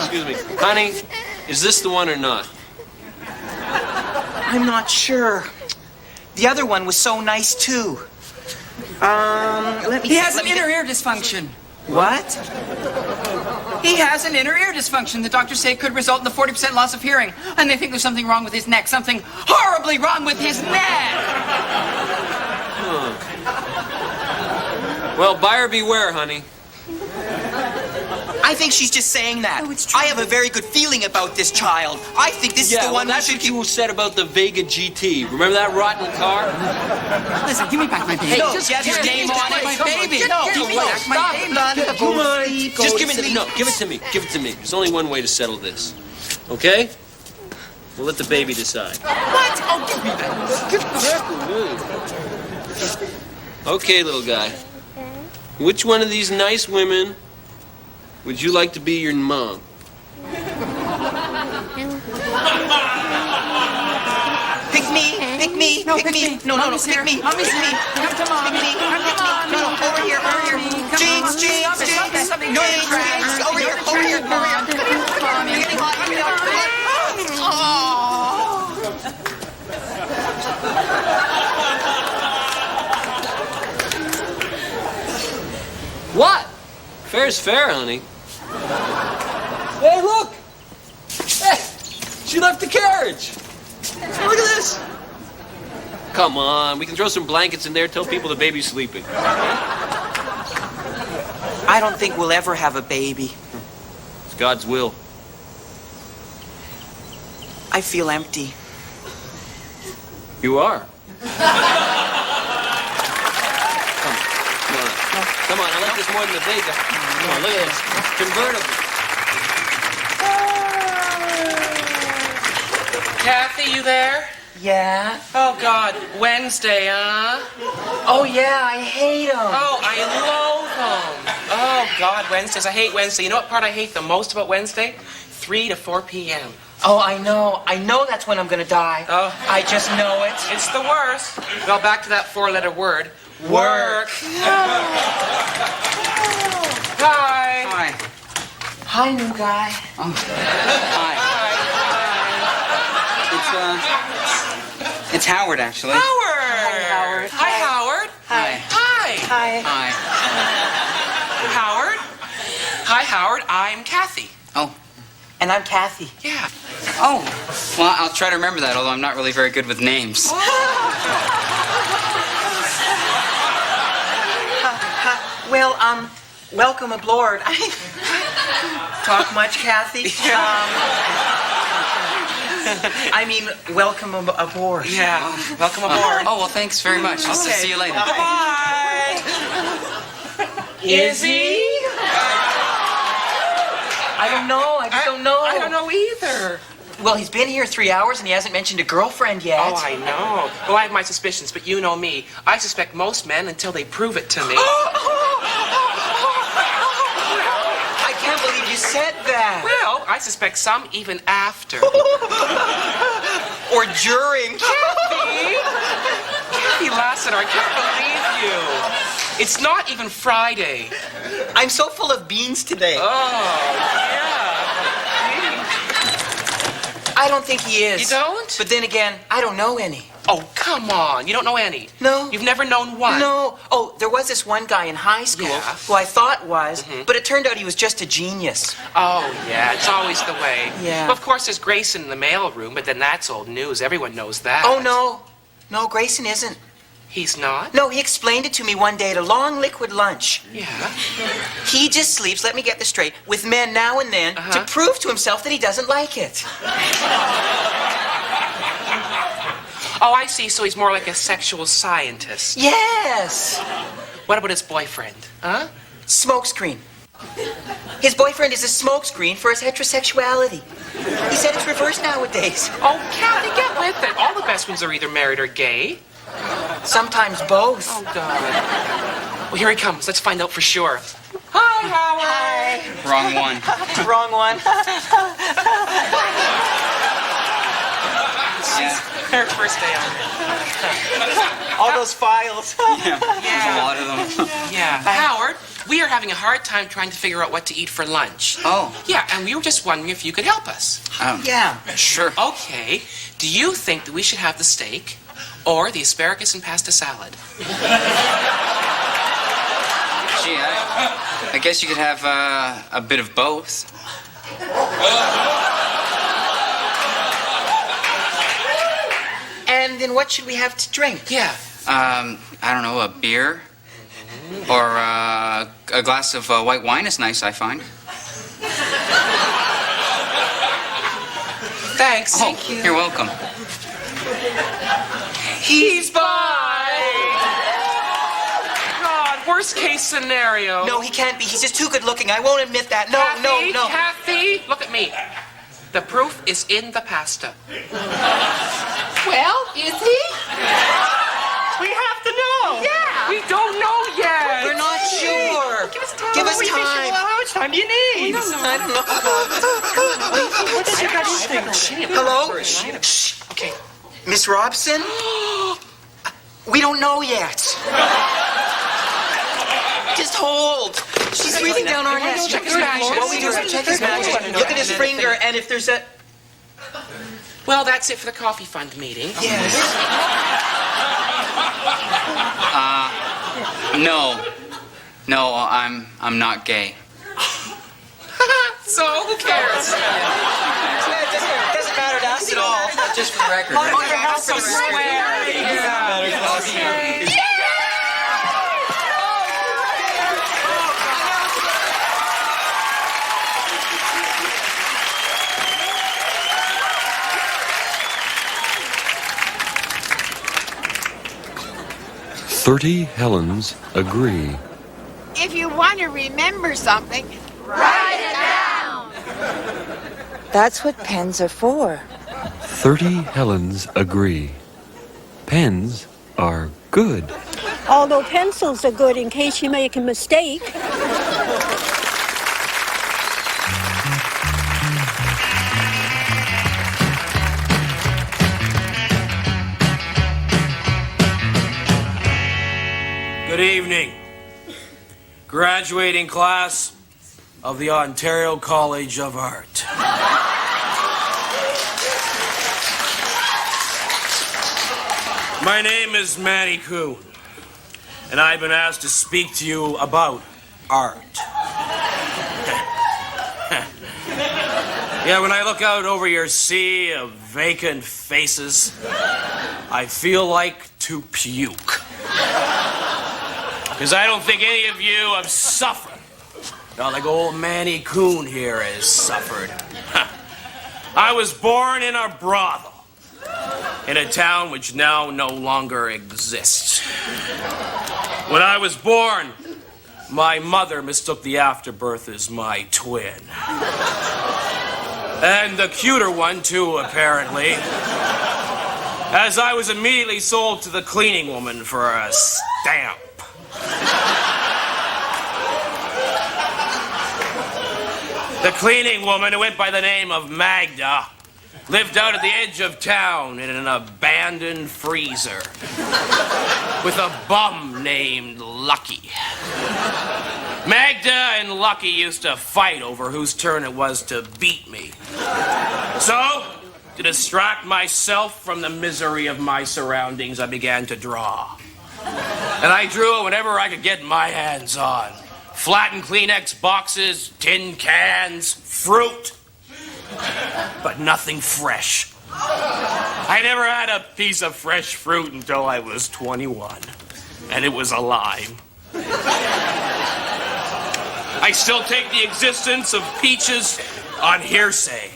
Speaker 15: Honey, is this the one or not?
Speaker 13: I'm not sure. The other one was so nice, too.
Speaker 4: He has an inner ear dysfunction.
Speaker 13: What?
Speaker 4: He has an inner ear dysfunction. The doctors say it could result in a 40% loss of hearing. And they think there's something wrong with his neck. Something horribly wrong with his neck.
Speaker 15: Well, buyer beware, honey.
Speaker 16: I think she's just saying that. I have a very good feeling about this child. I think this is the one
Speaker 15: that's what you said about the Vega GT. Remember that rotten car?
Speaker 4: Listen, give me back my baby.
Speaker 16: Hey,
Speaker 4: No,
Speaker 16: just get your name on it.
Speaker 4: My baby.
Speaker 16: No,
Speaker 4: Give me back my baby.
Speaker 15: Come on. Just give me the... No, give it to me. Give it to me. There's only one way to settle this. Okay? We'll let the baby decide.
Speaker 4: What? Oh, give me that.
Speaker 15: Okay, little guy. Which one of these nice women would you like to be your mom?
Speaker 16: Pick me. Pick me.
Speaker 4: No,
Speaker 16: pick me. No, pick me.
Speaker 4: Mommy's
Speaker 16: Pick me.
Speaker 4: here. Come to mom.
Speaker 16: Pick me.
Speaker 4: Come to mom.
Speaker 16: No, over here. Jinx.
Speaker 4: Something.
Speaker 16: No, Jinx. Over here.
Speaker 4: Mommy.
Speaker 15: What? Fair's fair, honey. Hey, look! Hey, she left the carriage. Look at this. Come on, we can throw some blankets in there, tell people the baby's sleeping.
Speaker 16: I don't think we'll ever have a baby.
Speaker 15: It's God's will.
Speaker 16: I feel empty.
Speaker 15: You are. Come on, I like this more than the Vega. Come on, look at this. Convertible.
Speaker 2: Kathy, you there?
Speaker 16: Yeah?
Speaker 2: Oh, God. Wednesday, huh?
Speaker 16: Oh, yeah, I hate them.
Speaker 2: Oh, I loathe them. Oh, God, Wednesdays. I hate Wednesday. You know what part I hate the most about Wednesday? 3 to 4 p.m.
Speaker 16: Oh, I know. I know that's when I'm gonna die.
Speaker 2: Oh.
Speaker 16: I just know it.
Speaker 2: It's the worst. Well, back to that 4-letter word. Work. Hi.
Speaker 4: Hi.
Speaker 16: Hi, new guy.
Speaker 4: Oh. Hi. It's Howard, actually.
Speaker 2: Howard. Hi, Howard.
Speaker 4: Hi.
Speaker 2: Hi.
Speaker 16: Hi.
Speaker 2: Howard. Hi, Howard. I'm Kathy.
Speaker 4: Oh.
Speaker 16: And I'm Kathy.
Speaker 2: Yeah.
Speaker 4: Oh. Well, I'll try to remember that, although I'm not really very good with names.
Speaker 16: Well, welcome aboard. Talk much, Kathy? I mean, welcome aboard.
Speaker 2: Yeah. Welcome aboard.
Speaker 4: Oh, well, thanks very much. I'll see you later.
Speaker 2: Bye. Is he?
Speaker 16: I don't know. I just don't know.
Speaker 2: I don't know either.
Speaker 16: Well, he's been here 3 hours and he hasn't mentioned a girlfriend yet.
Speaker 2: Oh, I know. Well, I have my suspicions, but you know me. I suspect most men until they prove it to me.
Speaker 16: I can't believe you said that.
Speaker 2: Well, I suspect some even after.
Speaker 16: Or during.
Speaker 2: Kathy Lassiter, I can't believe you. It's not even Friday.
Speaker 16: I'm so full of beans today.
Speaker 2: Oh, yeah.
Speaker 16: I don't think he is.
Speaker 2: You don't?
Speaker 16: But then again, I don't know any.
Speaker 2: Oh, come on. You don't know any?
Speaker 16: No.
Speaker 2: You've never known one?
Speaker 16: No. Oh, there was this one guy in high school who I thought was, but it turned out he was just a genius.
Speaker 2: Oh, yeah. It's always the way.
Speaker 16: Yeah.
Speaker 2: Well, of course, there's Grayson in the mailroom, but then that's old news. Everyone knows that.
Speaker 16: Oh, no. No, Grayson isn't.
Speaker 2: He's not?
Speaker 16: No, he explained it to me one day at a long liquid lunch.
Speaker 2: Yeah.
Speaker 16: He just sleeps, let me get this straight, with men now and then to prove to himself that he doesn't like it.
Speaker 2: Oh, I see. So he's more like a sexual scientist.
Speaker 16: Yes.
Speaker 2: What about his boyfriend? Huh?
Speaker 16: Smokescreen. His boyfriend is a smokescreen for his heterosexuality. He said it's reversed nowadays.
Speaker 2: Oh, Kathy, get with it. All the best ones are either married or gay.
Speaker 16: Sometimes both.
Speaker 2: Oh, God. Well, here he comes. Let's find out for sure. Hi, Howard.
Speaker 16: Hi.
Speaker 4: Wrong one.
Speaker 16: Wrong one.
Speaker 2: Her first day on.
Speaker 16: All those files.
Speaker 4: Yeah. There's a lot of them.
Speaker 2: Yeah. Howard, we are having a hard time trying to figure out what to eat for lunch.
Speaker 4: Oh.
Speaker 2: Yeah, and we were just wondering if you could help us.
Speaker 16: Yeah.
Speaker 4: Sure.
Speaker 2: Okay. Do you think that we should have the steak or the asparagus and pasta salad?
Speaker 4: Gee, I guess you could have a bit of both.
Speaker 16: And then what should we have to drink?
Speaker 2: Yeah.
Speaker 4: I don't know, a beer? Or a glass of white wine is nice, I find.
Speaker 2: Thanks.
Speaker 9: Oh, you're welcome.
Speaker 2: He's bi! God, worst case scenario.
Speaker 13: No, he can't be. He's just too good looking. I won't admit that. No,
Speaker 2: Kathy,
Speaker 13: no.
Speaker 2: Kathy, look at me. The proof is in the pasta.
Speaker 1: Well, is he?
Speaker 2: We have to know.
Speaker 1: Yeah.
Speaker 2: We don't know yet.
Speaker 13: We're not sure. Give us time.
Speaker 4: How much time do you need?
Speaker 13: I don't know.
Speaker 4: What does your gut instinct?
Speaker 13: Hello? Shh. Okay. Miss Robson? We don't know yet. Just hold. She's breathing down our nest.
Speaker 2: Check his matches.
Speaker 13: What we do is check his matches. Look at his finger, and if there's a...
Speaker 2: Well, that's it for the coffee fund meeting.
Speaker 13: Yes.
Speaker 9: No, I'm not gay.
Speaker 2: So, who cares?
Speaker 13: It doesn't matter to us at all.
Speaker 9: Just for the record.
Speaker 2: Oh, your house so square.
Speaker 13: Yeah.
Speaker 2: Yeah.
Speaker 8: "30 Helens agree."
Speaker 12: If you want to remember something, write it down.
Speaker 20: That's what pens are for.
Speaker 8: 30 Helens agree. Pens are good.
Speaker 21: Although pencils are good in case you make a mistake.
Speaker 10: Good evening. Graduating class of the Ontario College of Art. My name is Manny Kuhn, and I've been asked to speak to you about art. Yeah, when I look out over your sea of vacant faces, I feel like to puke. Because I don't think any of you have suffered. Not like old Manny Kuhn here has suffered. I was born in a brothel in a town which now no longer exists. When I was born, my mother mistook the afterbirth as my twin. And the cuter one, too, apparently. As I was immediately sold to the cleaning woman for a stamp. The cleaning woman, who went by the name of Magda, lived out at the edge of town in an abandoned freezer with a bum named Lucky. Magda and Lucky used to fight over whose turn it was to beat me. So, to distract myself from the misery of my surroundings, I began to draw. And I drew whenever I could get my hands on. Flattened Kleenex boxes, tin cans, fruit. But nothing fresh. I never had a piece of fresh fruit until I was 21. And it was a lime. I still take the existence of peaches on hearsay.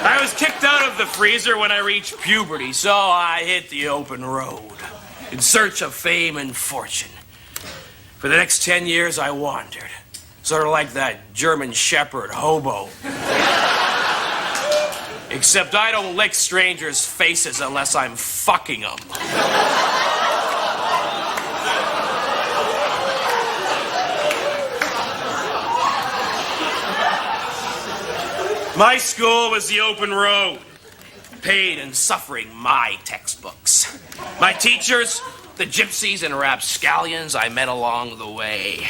Speaker 10: I was kicked out of the freezer when I reached puberty, so I hit the open road in search of fame and fortune. For the next 10 years, I wandered, sort of like that German Shepherd hobo. Except I don't lick strangers' faces unless I'm fucking them. My school was the open road. Pain and suffering, my textbooks. My teachers, the gypsies and rapscallions I met along the way.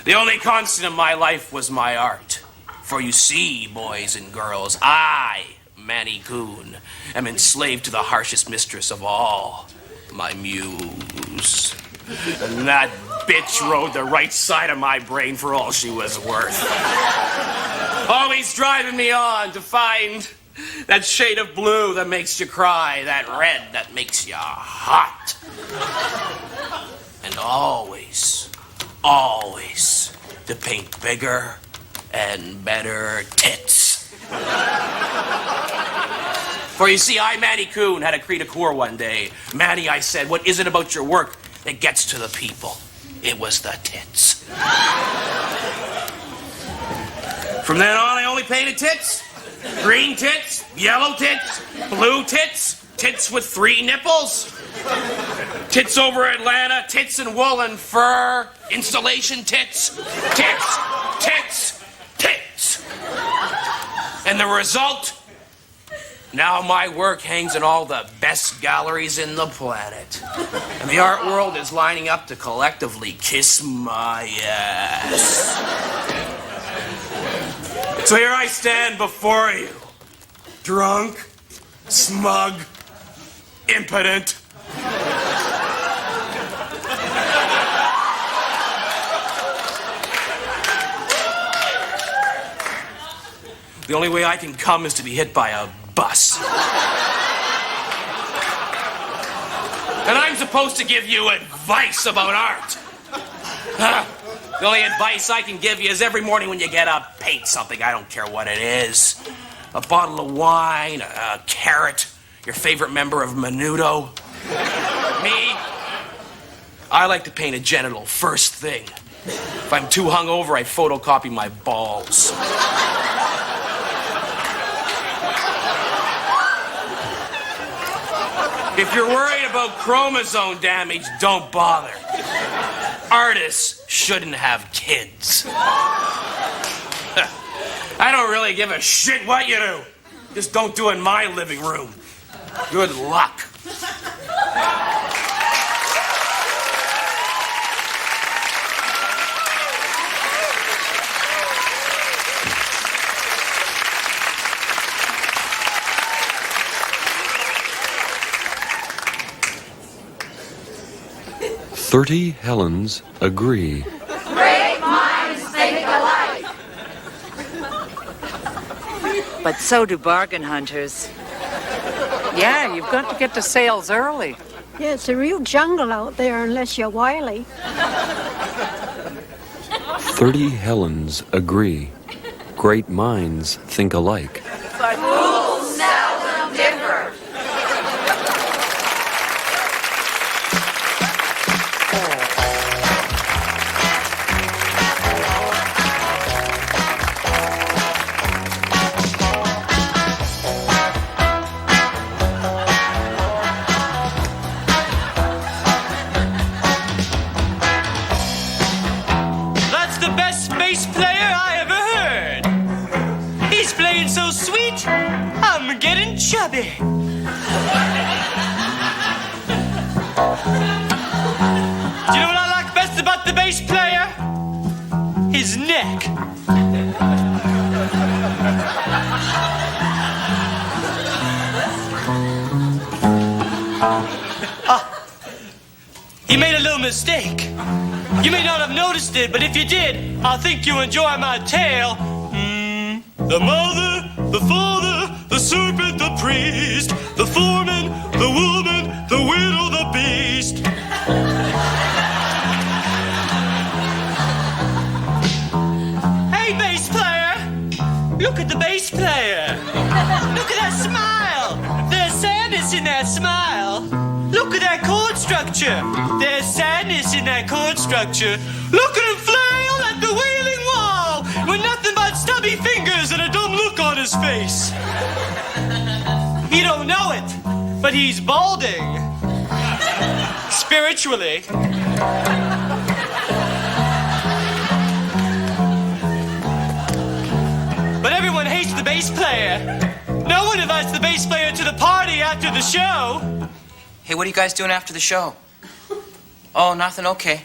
Speaker 10: The only constant in my life was my art. For you see, boys and girls, I, Manny Kuhn, am enslaved to the harshest mistress of all, my muse. And that bitch rode the right side of my brain for all she was worth. Always driving me on to find that shade of blue that makes you cry, that red that makes you hot. And always, always to paint bigger and better tits. For you see, I, Manny Coon, had a cri de coeur one day. Manny, I said, what is it about your work that gets to the people? It was the tits. From then on, I only painted tits. Green tits, yellow tits, blue tits, tits with 3 nipples. Tits over Atlanta, tits and wool and fur, installation tits, tits, tits, tits. And the result? Now my work hangs in all the best galleries in the planet. And the art world is lining up to collectively kiss my ass. So here I stand before you, drunk, smug, impotent. The only way I can come is to be hit by a bus. And I'm supposed to give you advice about art. The only advice I can give you is every morning when you get up, paint something. I don't care what it is. A bottle of wine, a carrot, your favorite member of Menudo. Me, I like to paint a genital first thing. If I'm too hungover, I photocopy my balls. If you're worried about chromosome damage, don't bother. Artists shouldn't have kids. I don't really give a shit what you do. Just don't do it in my living room. Good luck.
Speaker 8: "30 Helens agree."
Speaker 12: Great minds think alike.
Speaker 20: But so do bargain hunters.
Speaker 3: Yeah, you've got to get to sales early.
Speaker 21: Yeah, it's a real jungle out there unless you're wily.
Speaker 8: 30 Helens agree. Great minds think alike.
Speaker 12: But rules seldom differ.
Speaker 11: That's the best bass player I ever heard. He's playing so sweet, I'm getting chubby. Do you know what I like best about the bass player? His neck. He made a little mistake. You may not have noticed it, but if you did, I think you'll enjoy my tale. The mother, the father, the serpent, the priest, the foreman, the woman, the widow, the beast. Hey, bass player! Look at the bass player! Look at that smile! There's sadness in that smile! Look at that chord structure! There's sadness in that chord structure! Look at him flail at the wailing wall with nothing but stubby fingers and a dumb look on his face! He don't know it, but he's balding. Spiritually. But everyone hates the bass player. No one invites the bass player to the party after the show.
Speaker 5: Hey, what are you guys doing after the show? Oh, nothing? Okay.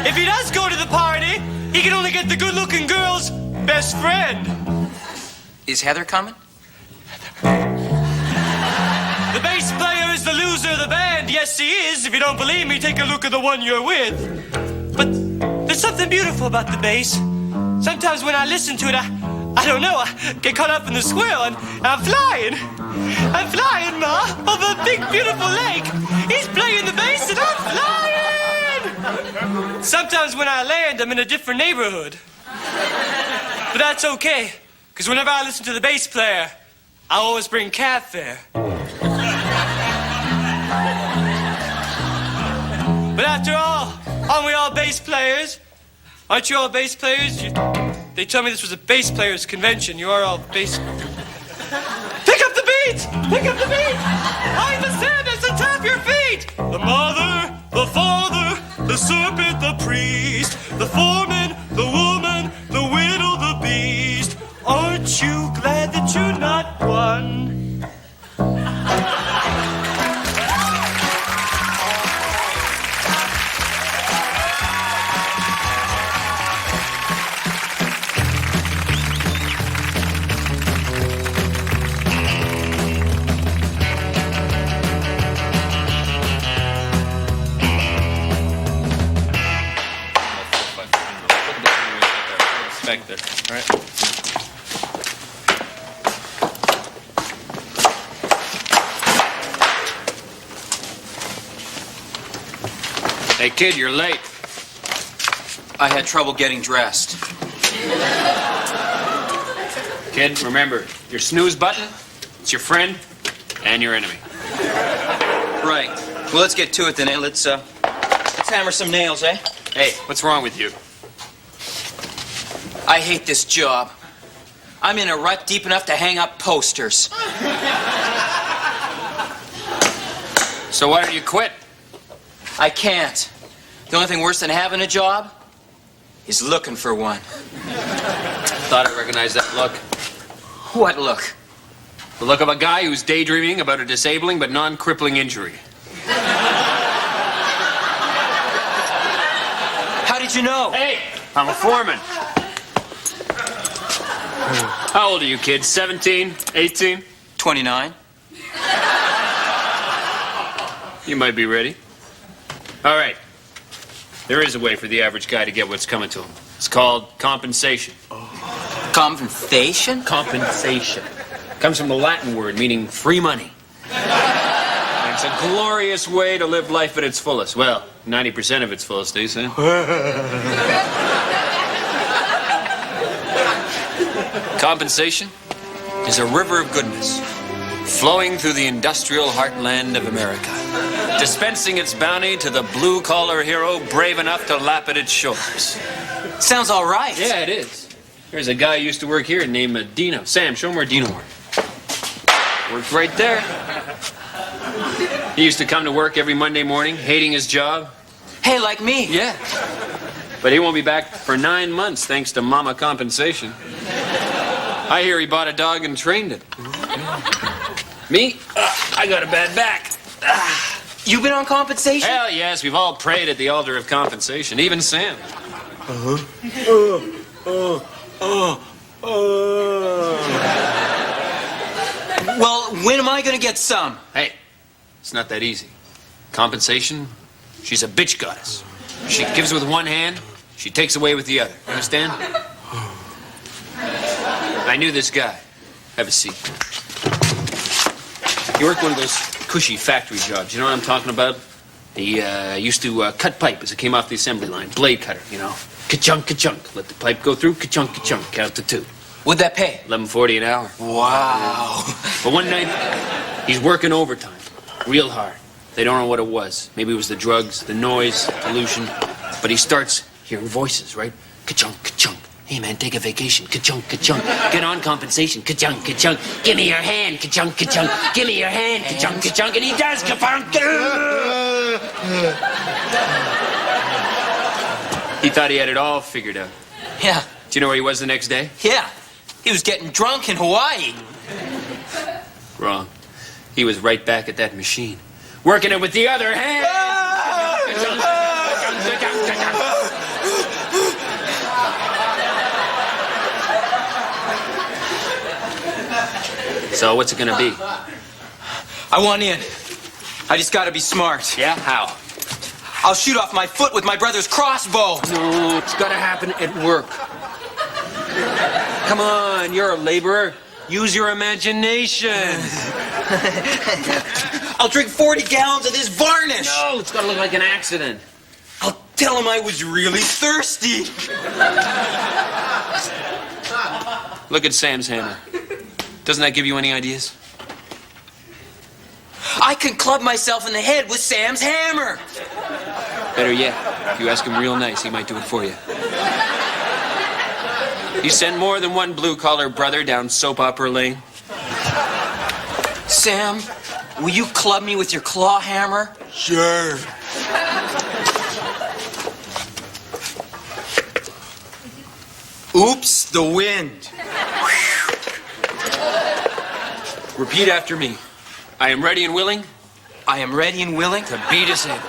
Speaker 11: If he does go to the party, he can only get the good-looking girl's best friend.
Speaker 5: Is Heather coming?
Speaker 11: The bass player is the loser of the band. Yes, he is. If you don't believe me, take a look at the one you're with. But there's something beautiful about the bass. Sometimes when I listen to it, I don't know, I get caught up in the swirl and I'm flying. I'm flying, Ma, over a big, beautiful lake. He's playing the bass and I'm flying. Sometimes when I land, I'm in a different neighborhood. But that's okay, Because whenever I listen to the bass player, I always bring cat fare. But after all, aren't we all bass players? Aren't you all bass players? They tell me this was a bass players convention. You are all bass... Pick up the beat! Pick up the beat! I'm the sadness and tap your feet! The mother, the father, the serpent, the priest, the foreman, the woman, the widow, the beast. Aren't you glad that you're not one?
Speaker 7: Back there. All right. Hey, kid, you're late.
Speaker 16: I had trouble getting dressed.
Speaker 7: Kid, remember, your snooze button, it's your friend and your enemy.
Speaker 16: Right. Well, let's get to it then, eh? Let's hammer some nails, eh?
Speaker 7: Hey, what's wrong with you?
Speaker 16: I hate this job. I'm in a rut deep enough to hang up posters.
Speaker 7: So why don't you quit?
Speaker 16: I can't. The only thing worse than having a job is looking for one.
Speaker 7: Thought I recognized that look.
Speaker 16: What look?
Speaker 7: The look of a guy who's daydreaming about a disabling but non-crippling injury.
Speaker 16: How did you know?
Speaker 7: Hey, I'm a foreman. How old are you, kid? 17? 18?
Speaker 16: 29.
Speaker 7: You might be ready. All right. There is a way for the average guy to get what's coming to him. It's called compensation.
Speaker 16: Compensation?
Speaker 7: Compensation. Comes from the Latin word meaning free money. And it's a glorious way to live life at its fullest. Well, 90% of its fullest, they say. Compensation is a river of goodness flowing through the industrial heartland of America, dispensing its bounty to the blue-collar hero brave enough to lap at its shores.
Speaker 16: Sounds all right.
Speaker 7: Yeah, it is. There's a guy who used to work here named Dino. Sam, show him where Dino worked. Worked right there. He used to come to work every Monday morning, hating his job.
Speaker 16: Hey, like me.
Speaker 7: Yeah. But he won't be back for 9 months, thanks to Mama Compensation. I hear he bought a dog and trained it. Me? I got a bad back.
Speaker 16: You been on compensation?
Speaker 7: Hell yes, we've all prayed at the altar of compensation, even Sam.
Speaker 16: Well, when am I gonna get some?
Speaker 7: Hey, it's not that easy. Compensation, she's a bitch goddess. She gives with one hand, she takes away with the other. Understand? I knew this guy. Have a seat. He worked one of those cushy factory jobs. You know what I'm talking about? He used to cut pipe as it came off the assembly line. Blade cutter, you know. Ka-chunk, ka-chunk. Let the pipe go through. Ka-chunk, ka-chunk. Count to 2.
Speaker 16: What'd that pay?
Speaker 7: $11.40 an hour.
Speaker 16: Wow.
Speaker 7: But one night, he's working overtime. Real hard. They don't know what it was. Maybe it was the drugs, the noise, pollution. But he starts hearing voices, right? Ka-chunk, ka-chunk. Hey, man, take a vacation. Ka-chunk, ka-chunk. Get on compensation. Ka-chunk, ka-chunk. Give me your hand. Ka-chunk, ka-chunk. Give me your hand. Ka-chunk, ka-chunk. And he does. Ka-chunk. He thought he had it all figured out.
Speaker 16: Yeah.
Speaker 7: Do you know where he was the next day?
Speaker 16: Yeah. He was getting drunk in Hawaii.
Speaker 7: Wrong. He was right back at that machine. Working it with the other hand. So what's it gonna be?
Speaker 16: I want in. I just gotta be smart.
Speaker 7: Yeah? How?
Speaker 16: I'll shoot off my foot with my brother's crossbow.
Speaker 7: No, it's gotta happen at work. Come on, you're a laborer. Use your imagination.
Speaker 16: I'll drink 40 gallons of this varnish.
Speaker 7: No, it's gotta look like an accident.
Speaker 16: I'll tell him I was really thirsty.
Speaker 15: Look at Sam's hammer. Doesn't that give you any ideas?
Speaker 16: I can club myself in the head with Sam's hammer.
Speaker 15: Better yet, if you ask him real nice, he might do it for you. You sent more than one blue-collar brother down soap opera lane.
Speaker 16: Sam, will you club me with your claw hammer?
Speaker 15: Sure.
Speaker 16: Oops, the wind.
Speaker 15: Repeat after me. I am ready and willing.
Speaker 16: I am ready and willing
Speaker 15: to be disabled.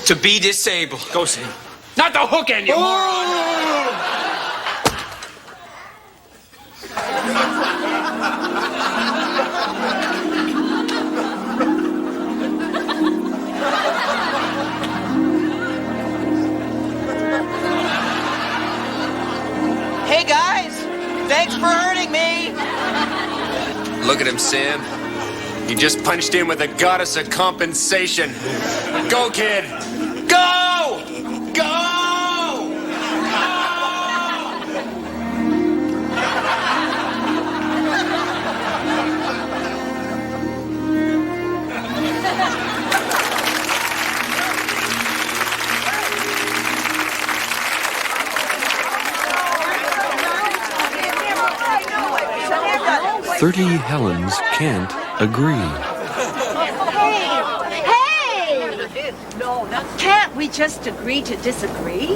Speaker 16: To be disabled.
Speaker 15: Go, Sam. Not the hook end, you moron!
Speaker 16: 'Hey guys, thanks for hurting me.
Speaker 15: Look at him, Sam. You just punched in with a goddess of compensation. Go, kid. Go! Go!
Speaker 8: 30 Helens can't agree.
Speaker 20: Hey! Can't we just agree to disagree?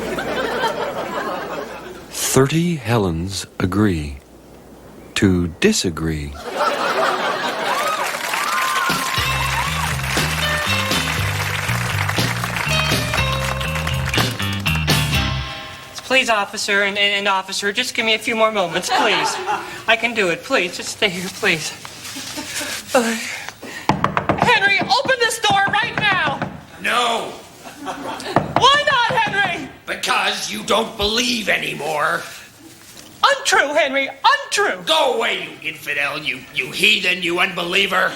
Speaker 8: 30 Helens agree to disagree.
Speaker 11: Please, officer and officer, just give me a few more moments, please. I can do it. Please, just stay here, please. Henry, open this door right now!
Speaker 15: No!
Speaker 11: Why not, Henry?
Speaker 15: Because you don't believe anymore.
Speaker 11: Untrue, Henry, untrue.
Speaker 15: Go away, you infidel, you heathen, you unbeliever.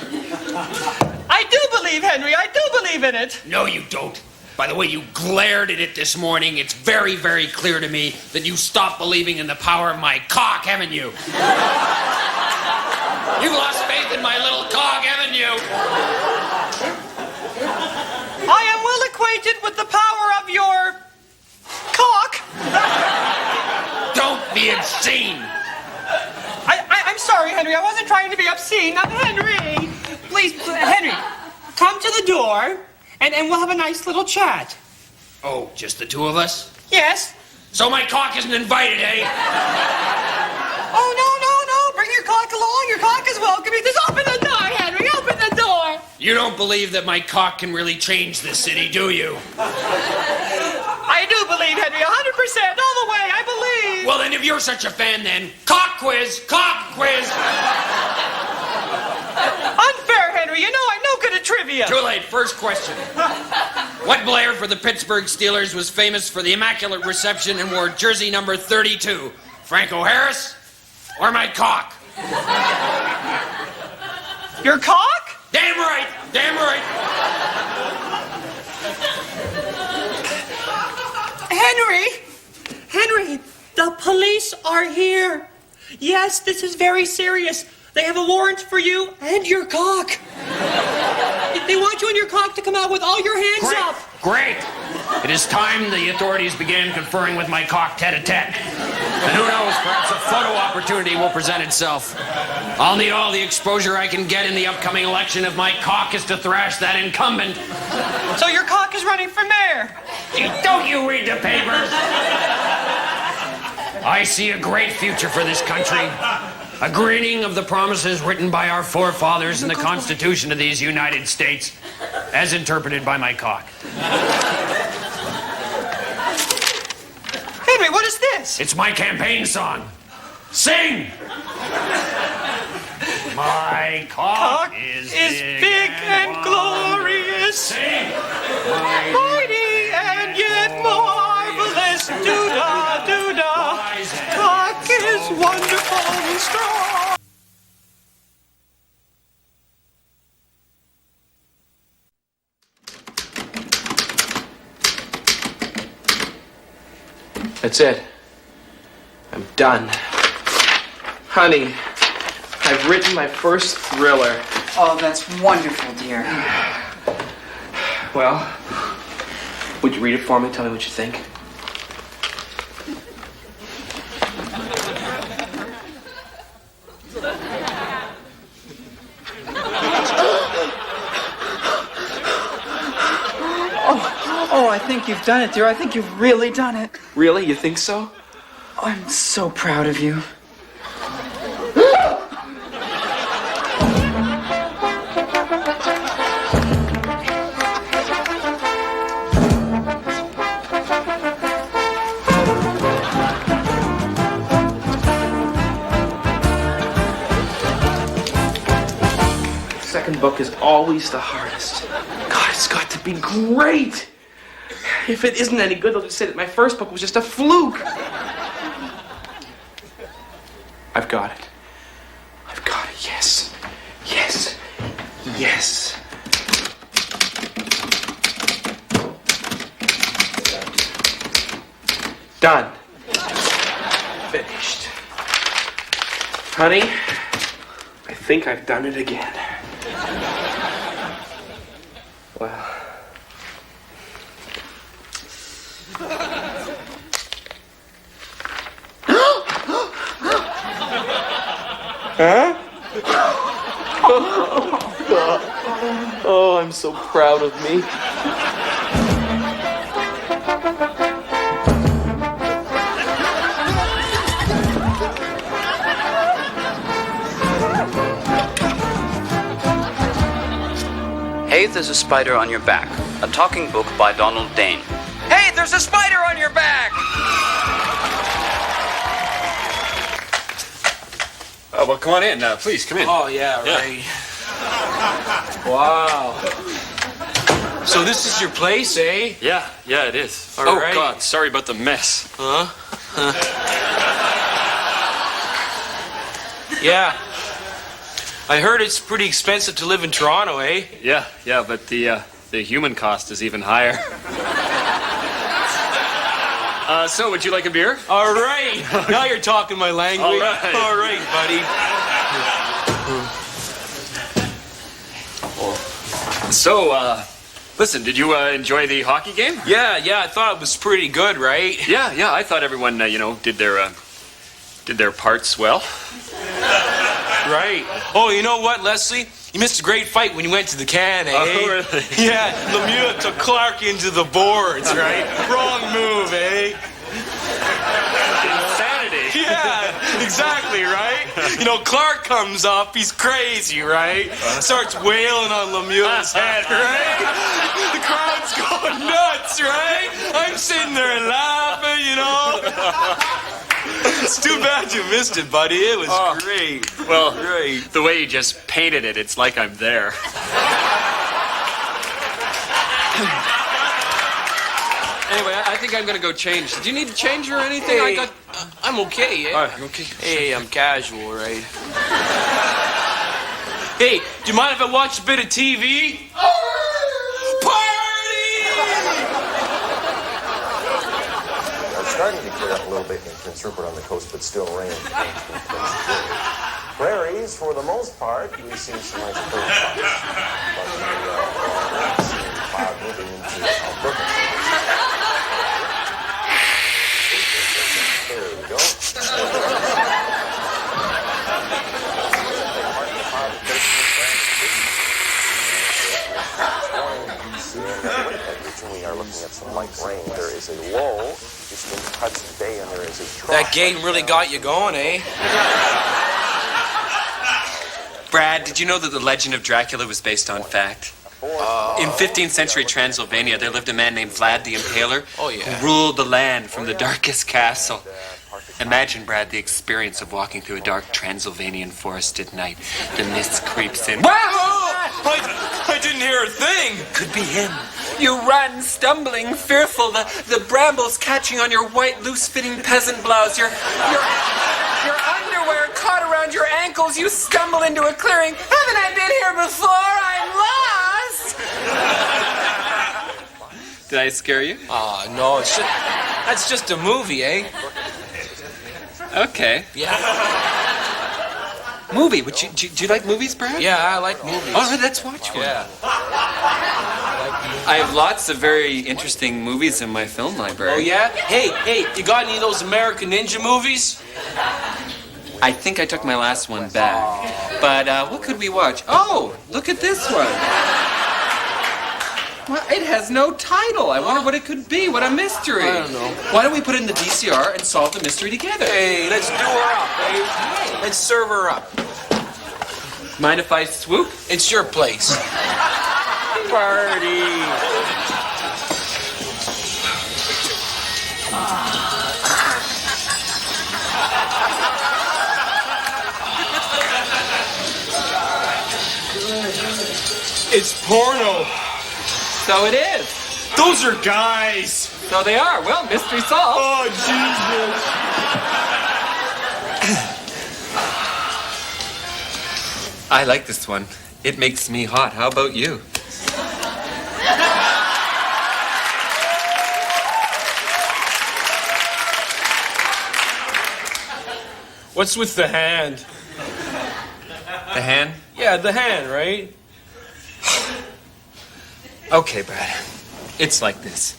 Speaker 11: I do believe, Henry, I do believe in it.
Speaker 15: No, you don't. By the way you glared at it this morning, it's very, very clear to me that you stopped believing in the power of my cock, haven't you? You've lost faith in my little cock, haven't you?
Speaker 11: I am well acquainted with the power of your cock.
Speaker 15: Don't be obscene.
Speaker 11: I'm sorry, Henry. I wasn't trying to be obscene. Henry, please, Henry, come to the door. And we'll have a nice little chat.
Speaker 15: Oh, just the two of us?
Speaker 11: Yes.
Speaker 15: So my cock isn't invited, eh?
Speaker 11: Oh, no. Bring your cock along. Your cock is welcome. Just open the door, Henry. Open the door.
Speaker 15: You don't believe that my cock can really change this city, do you?
Speaker 11: I do believe, Henry, 100%, all the way. I believe.
Speaker 15: Well, then, if you're such a fan, then, cock quiz, cock quiz.
Speaker 11: Unfair, Henry. You know I'm no good at trivia.
Speaker 15: Too late. First question. What player for the Pittsburgh Steelers was famous for the immaculate reception and wore jersey number 32? Franco Harris or my cock?
Speaker 11: Your cock?
Speaker 15: Damn right. Damn right.
Speaker 11: Henry, the police are here. Yes, this is very serious. They have a warrant for you and your cock. They want you and your cock to come out with all your hands up.
Speaker 15: Great. It is time the authorities began conferring with my cock tete-a-tete. And who knows, perhaps a photo opportunity will present itself. I'll need all the exposure I can get in the upcoming election if my cock is to thrash that incumbent.
Speaker 11: So your cock is running for mayor.
Speaker 15: Don't you read the papers? I see a great future for this country. A greening of the promises written by our forefathers in the Constitution of these United States, as interpreted by my cock.
Speaker 11: Henry, what is this?
Speaker 15: It's my campaign song. Sing! My cock is
Speaker 11: big and glorious.
Speaker 15: Sing!
Speaker 11: Mighty and yet marvelous. Doo-da, doo-da. Cock is wonderful and strong.
Speaker 15: That's it.
Speaker 2: I'm done. Honey, I've written my first thriller.
Speaker 4: Oh, that's wonderful, dear.
Speaker 2: Well, would you read it for me? Tell me what you think.
Speaker 4: Oh, I think you've done it, dear. I think you've really done it.
Speaker 2: Really? You think so?
Speaker 4: Oh, I'm so proud of you.
Speaker 2: Second book is always the hardest. God, it's got to be great. If it isn't any good, they'll just say that my first book was just a fluke. I've got it. I've got it, yes. Yes. Yes. Done. Finished. Honey, I think I've done it again. Well. Huh? Oh, God. Oh, I'm so proud of me.
Speaker 9: Hey, There's a Spider on Your Back, a talking book by Donald Dane. Hey, there's a spider on your back!
Speaker 15: Oh, well, come on in. Please, come in.
Speaker 10: Oh, yeah, right. Wow. So this is your place, eh?
Speaker 15: Yeah, it is.
Speaker 10: All
Speaker 15: oh,
Speaker 10: right.
Speaker 15: God, sorry about the mess.
Speaker 10: Huh? Yeah. I heard it's pretty expensive to live in Toronto, eh?
Speaker 15: Yeah, but the human cost is even higher. So, would you like a beer?
Speaker 10: All right. Now you're talking my language.
Speaker 15: All right,
Speaker 10: buddy.
Speaker 15: So, listen, did you enjoy the hockey game?
Speaker 10: Yeah, I thought it was pretty good, right?
Speaker 15: Yeah, I thought everyone, did their parts well.
Speaker 10: Right. Oh, you know what, Leslie? You missed a great fight when you went to the can, eh?
Speaker 15: Oh, really?
Speaker 10: Yeah, Lemieux took Clark into the boards, right? Wrong move, eh?
Speaker 15: Insanity.
Speaker 10: Yeah, exactly, right? Clark comes up, he's crazy, right? Starts wailing on Lemieux's head, right? The crowd's going nuts, right? I'm sitting there laughing, It's too bad you missed it, buddy. It was great.
Speaker 15: Well,
Speaker 10: great.
Speaker 15: The way you just painted it, it's like I'm there. Anyway, I think I'm gonna go change. Do you need to change or anything?
Speaker 10: Hey, I'm okay, eh?
Speaker 15: All right, okay.
Speaker 10: Hey, I'm casual, right? Hey, do you mind if I watch a bit of TV?
Speaker 17: Starting to clear up a little bit in Prince Rupert on the coast, but still rain. Prairies, for the most part, we see some nice bird spots. But we see cloud moving into Alberta. There we go. We are looking at some light rain. There is a low just in Hudson Bay, and there is a trough.
Speaker 10: That game really got you going, eh?
Speaker 22: Brad, did you know that the legend of Dracula was based on fact? In 15th century Transylvania, there lived a man named Vlad the Impaler who ruled the land from the darkest castle. Imagine, Brad, the experience of walking through a dark Transylvanian forest at night. The mist creeps in.
Speaker 10: Wow! I didn't hear a thing.
Speaker 22: Could be him. You run, stumbling, fearful, the brambles catching on your white, loose-fitting peasant blouse, your underwear caught around your ankles. You stumble into a clearing. Haven't I been here before? I'm lost. Did I scare you?
Speaker 10: No, that's just a movie, eh?
Speaker 22: Okay.
Speaker 10: Yeah.
Speaker 22: Movie. Do you like movies, Brad?
Speaker 10: Yeah, I like movies.
Speaker 22: All right, let's watch one.
Speaker 10: Yeah.
Speaker 22: I have lots of very interesting movies in my film library.
Speaker 10: Oh, yeah? Hey, you got any of those American Ninja movies?
Speaker 22: I think I took my last one back. But what could we watch? Oh, look at this one. Well, it has no title. I wonder what it could be. What a mystery.
Speaker 10: I don't know.
Speaker 22: Why don't we put it in the VCR and solve the mystery together?
Speaker 10: Hey, let's do her up, babe. Let's serve her up.
Speaker 22: Mind if I swoop?
Speaker 10: It's your place. Party. It's porno.
Speaker 22: So it is.
Speaker 10: Those are guys.
Speaker 22: So they are. Well, mystery solved.
Speaker 10: Oh, Jesus.
Speaker 22: I like this one. It makes me hot. How about you?
Speaker 10: What's with the hand?
Speaker 22: The hand?
Speaker 10: Yeah, the hand, right?
Speaker 22: Okay, Brad. It's like this.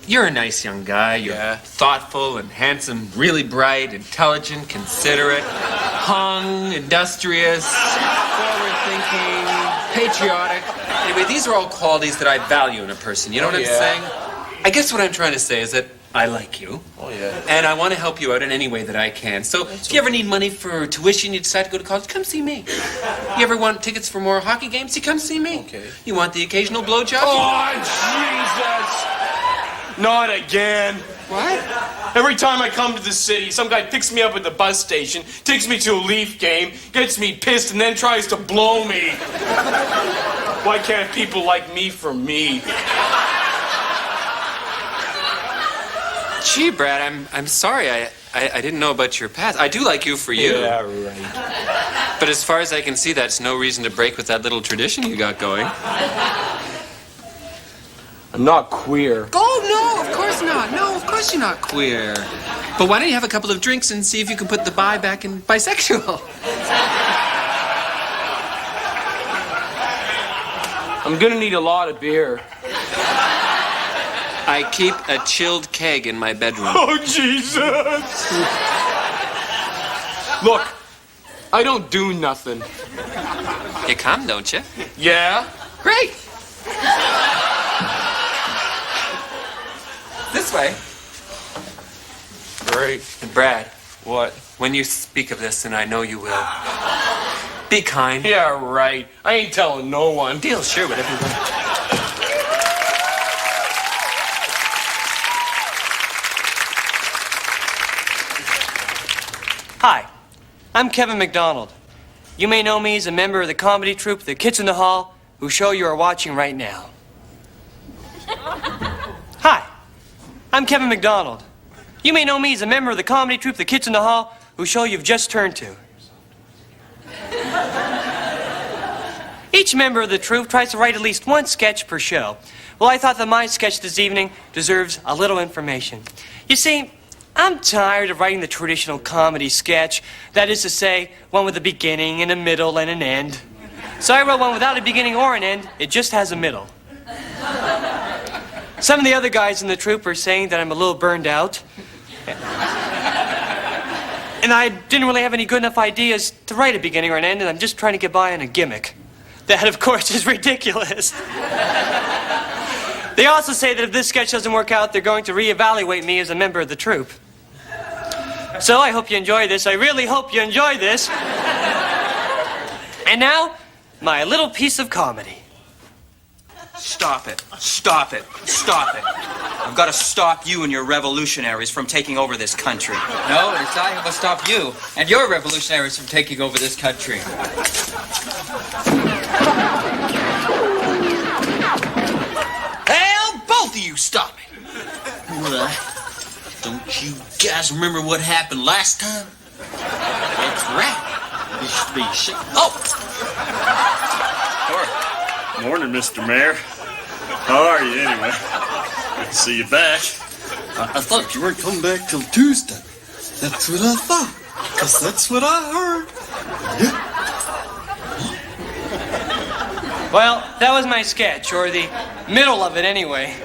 Speaker 22: You're a nice young guy. You're thoughtful and handsome, really bright, intelligent, considerate, hung, industrious, forward-thinking, patriotic. Anyway, these are all qualities that I value in a person. You know what I'm saying? I guess what I'm trying to say is that I like you.
Speaker 10: Oh, yeah.
Speaker 22: And I want to help you out in any way that I can. So if you ever need money for tuition, you decide to go to college, come see me. You ever want tickets for more hockey games, you come see me.
Speaker 10: Okay.
Speaker 22: You want the occasional blowjob?
Speaker 10: Oh, Jesus! Not again.
Speaker 22: What?
Speaker 10: Every time I come to the city, some guy picks me up at the bus station, takes me to a Leaf game, gets me pissed, and then tries to blow me. Why can't people like me for me?
Speaker 22: Gee, Brad, I'm sorry. I didn't know about your past. I do like you for you.
Speaker 10: Yeah, right.
Speaker 22: But as far as I can see, that's no reason to break with that little tradition you got going.
Speaker 10: I'm not queer.
Speaker 22: Oh, no, of course not. No, of course you're not queer. But why don't you have a couple of drinks and see if you can put the bi back in bisexual?
Speaker 10: I'm gonna need a lot of beer.
Speaker 22: I keep a chilled keg in my bedroom.
Speaker 10: Oh, Jesus! Look, I don't do nothing.
Speaker 22: You come, don't you?
Speaker 10: Yeah?
Speaker 22: Great. This way.
Speaker 10: Great.
Speaker 22: And Brad.
Speaker 10: What?
Speaker 22: When you speak of this, and I know you will, be kind.
Speaker 10: Yeah, right. I ain't telling no one.
Speaker 22: Deal, sure, with everyone.
Speaker 11: Hi, I'm Kevin McDonald. You may know me as a member of the comedy troupe The Kids in the Hall, whose show you are watching right now. Hi, I'm Kevin McDonald. You may know me as a member of the comedy troupe The Kids in the Hall, whose show you've just turned to. Each member of the troupe tries to write at least one sketch per show. Well, I thought that my sketch this evening deserves a little information. You see, I'm tired of writing the traditional comedy sketch. That is to say, one with a beginning and a middle and an end. So I wrote one without a beginning or an end. It just has a middle. Some of the other guys in the troupe are saying that I'm a little burned out. And I didn't really have any good enough ideas to write a beginning or an end, and I'm just trying to get by on a gimmick. That, of course, is ridiculous. They also say that if this sketch doesn't work out, they're going to reevaluate me as a member of the troupe. So I hope you enjoy this. I really hope you enjoy this. And now, my little piece of comedy.
Speaker 16: Stop it. Stop it. Stop it. I've got to stop you and your revolutionaries from taking over this country.
Speaker 9: No, it's I who must stop you and your revolutionaries from taking over this country.
Speaker 16: Hell, both of you stop it. Don't you guys remember what happened last time? That's right. Used to be shit. Oh!
Speaker 18: Morning, Mr. Mayor. How are you, anyway? Good to see you back. I thought you weren't coming back till Tuesday.
Speaker 6: That's what I thought, 'cause that's what I heard.
Speaker 11: Well, that was my sketch, or the middle of it anyway.